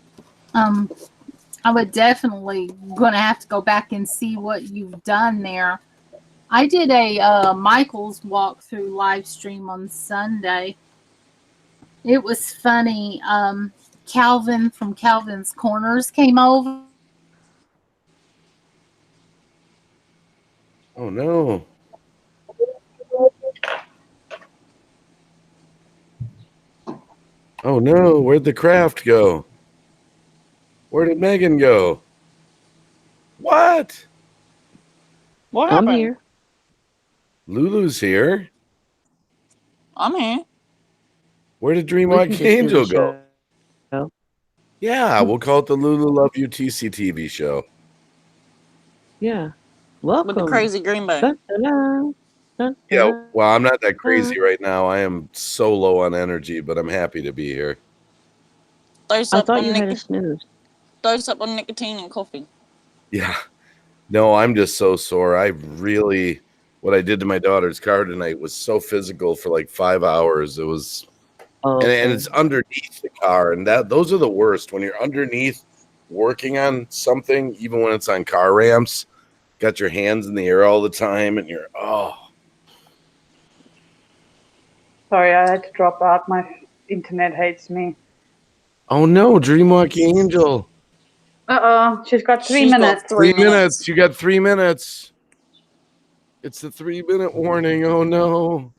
I would definitely gonna have to go back and see what you've done there. I did a Michael's walkthrough live stream on Sunday. It was funny. Calvin from Calvin's Corners came over. Oh no. Oh no, where'd the craft go? Where did Megan go? What? What I'm happened? here. Lulu's here. I'm here. Where did We Dreamwalk can just do Angel the go? show. Yeah, we'll call it the Lulu Love You TCTV show. Yeah. With the Welcome. crazy green bay. Dun, dun, dun, dun, Yeah, dun, well, I'm not that crazy dun. right now. I am so low on energy, but I'm happy to be here. Dose I up thought on you had a snooze. dose up on nicotine and coffee. Yeah. No, I'm just so sore. What I did to my daughter's car tonight was so physical for like 5 hours. It was, and Okay. it's underneath the car, and those are the worst when you're underneath working on something, even when it's on car ramps. Got your hands in the air all the time, and you're Sorry, I had to drop out. My internet hates me. oh no, Dreamwalk Angel. She's got 3 She's minutes. got 3 minutes. You got 3 minutes. It's the 3-minute warning. Oh no.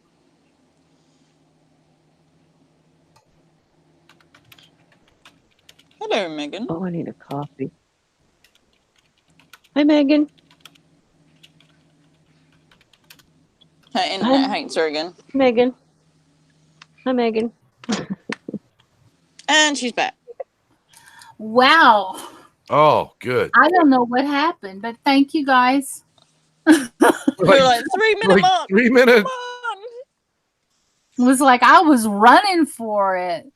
Hello, Megan. Oh, I need a coffee. Hi, Megan. Her internet hates her again. Megan. Hi, Megan. And she's back. Wow. Oh, good. I don't know what happened, but thank you guys. We're like 3 minute mark. 3 minutes. Come on. It was like I was running for it.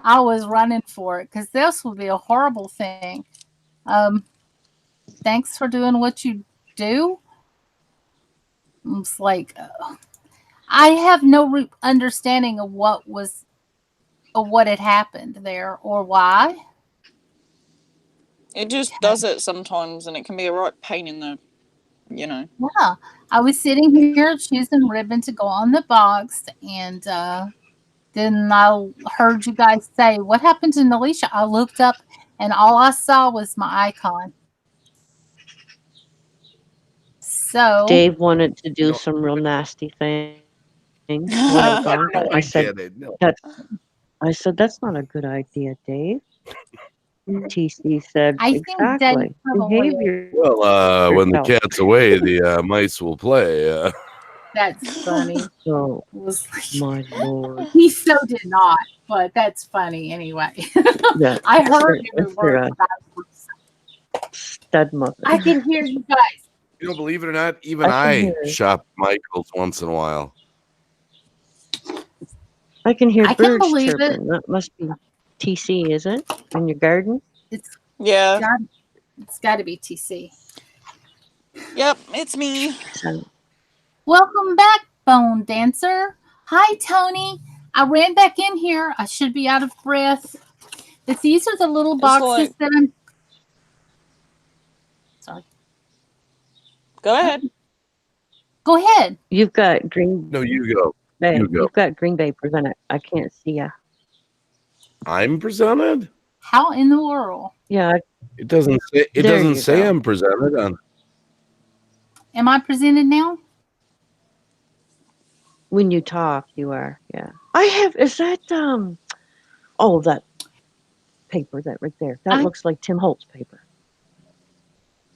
I was running for it because this would be a horrible thing. Thanks for doing what you do. It's like I have no understanding of what had happened there or why. It just does it sometimes, and it can be a right pain in the, Yeah, I was sitting here choosing ribbon to go on the box, and then I heard you guys say, "What happened to Alicia?" I looked up, and all I saw was my icon. So Dave wanted to do some real nasty things. I said, I said, that's not a good idea, Dave. TC said, I think exactly. Daddy probably. Behavior. Well, when the cat's away, the mice will play. That's funny. So, Was my lord. he so did not, but that's funny anyway. Yeah, I heard you if you're a stud mother. I can hear you guys. You know, believe it or not, even I can I hear it. shop Michael's once in a while. I can hear I can birds believe chirping. That must be TC, is it? In your garden? Yeah. It's got to be TC. Yep, it's me. Welcome back, Bone Dancer. Hi, Tony. I ran back in here. I should be out of breath. But these are the little boxes that I'm. Sorry. Go ahead. Go ahead. You've got Green. No, you go. Bay. You go. You've got Green Bay presented. I can't see ya. I'm presented? How in the world? Yeah. It doesn't say. It There doesn't you say go. I'm presented on. Am I presented now? When you talk, you are. Yeah. I have. Is that Oh, that paper that right there. That looks like Tim Holtz paper.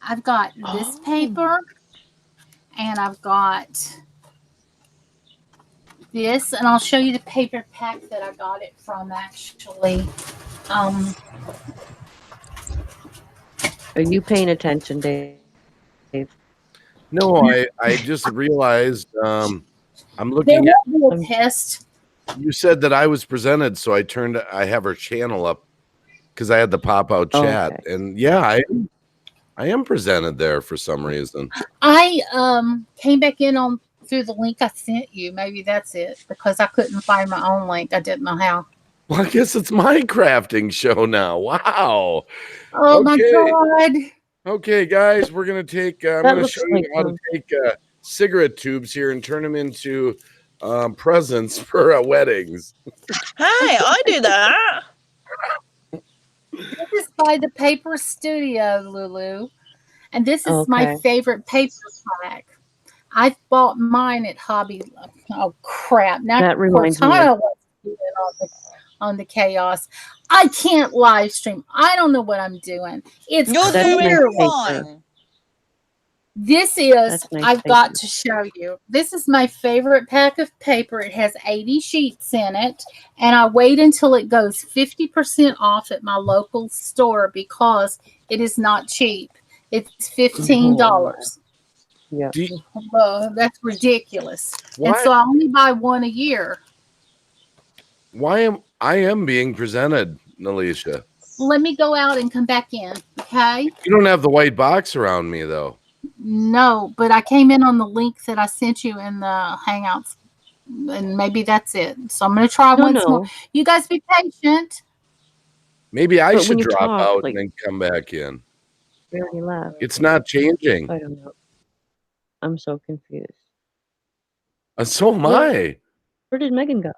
I've got this paper, and I've got this, and I'll show you the paper pack that I got it from. Actually, Are you paying attention, Dave? No, I just realized I'm there looking at. will be a test. You said that I was presented, so I have her channel up because I had the pop out chat, Okay. and yeah, I am presented there for some reason. I came back in on through the link I sent you. Maybe that's it because I couldn't find my own link. I didn't know how. Well, I guess it's my crafting show now. Wow. Oh my God. Okay, guys, we're gonna take. I'm That gonna looks show like you how to take cigarette tubes here and turn them into presents for weddings. Hey, I do that. This is by the Paper Studio, Lulu. And this is my favorite paper pack. I bought mine at Hobby. Oh, crap. Now that reminds me. On the chaos. I can't live stream. I don't know what I'm doing. It's You're doing fine. This is, That's nice. I've Thank got you. to show you. This is my favorite pack of paper. It has 80 sheets in it. And I wait until it goes 50% off at my local store because it is not cheap. It's $15. Yeah. Do you- That's ridiculous. And why? so I only buy one a year. I am being presented, Alicia? Let me go out and come back in, okay? You don't have the white box around me though. No, but I came in on the link that I sent you in the Hangouts, and maybe that's it. So I'm going to try once more. You guys be patient. Maybe I But when should you drop talk, out like- and then come back in. We already left. It's not changing. I don't know. I'm so confused. So am Where- I. Where did Megan go?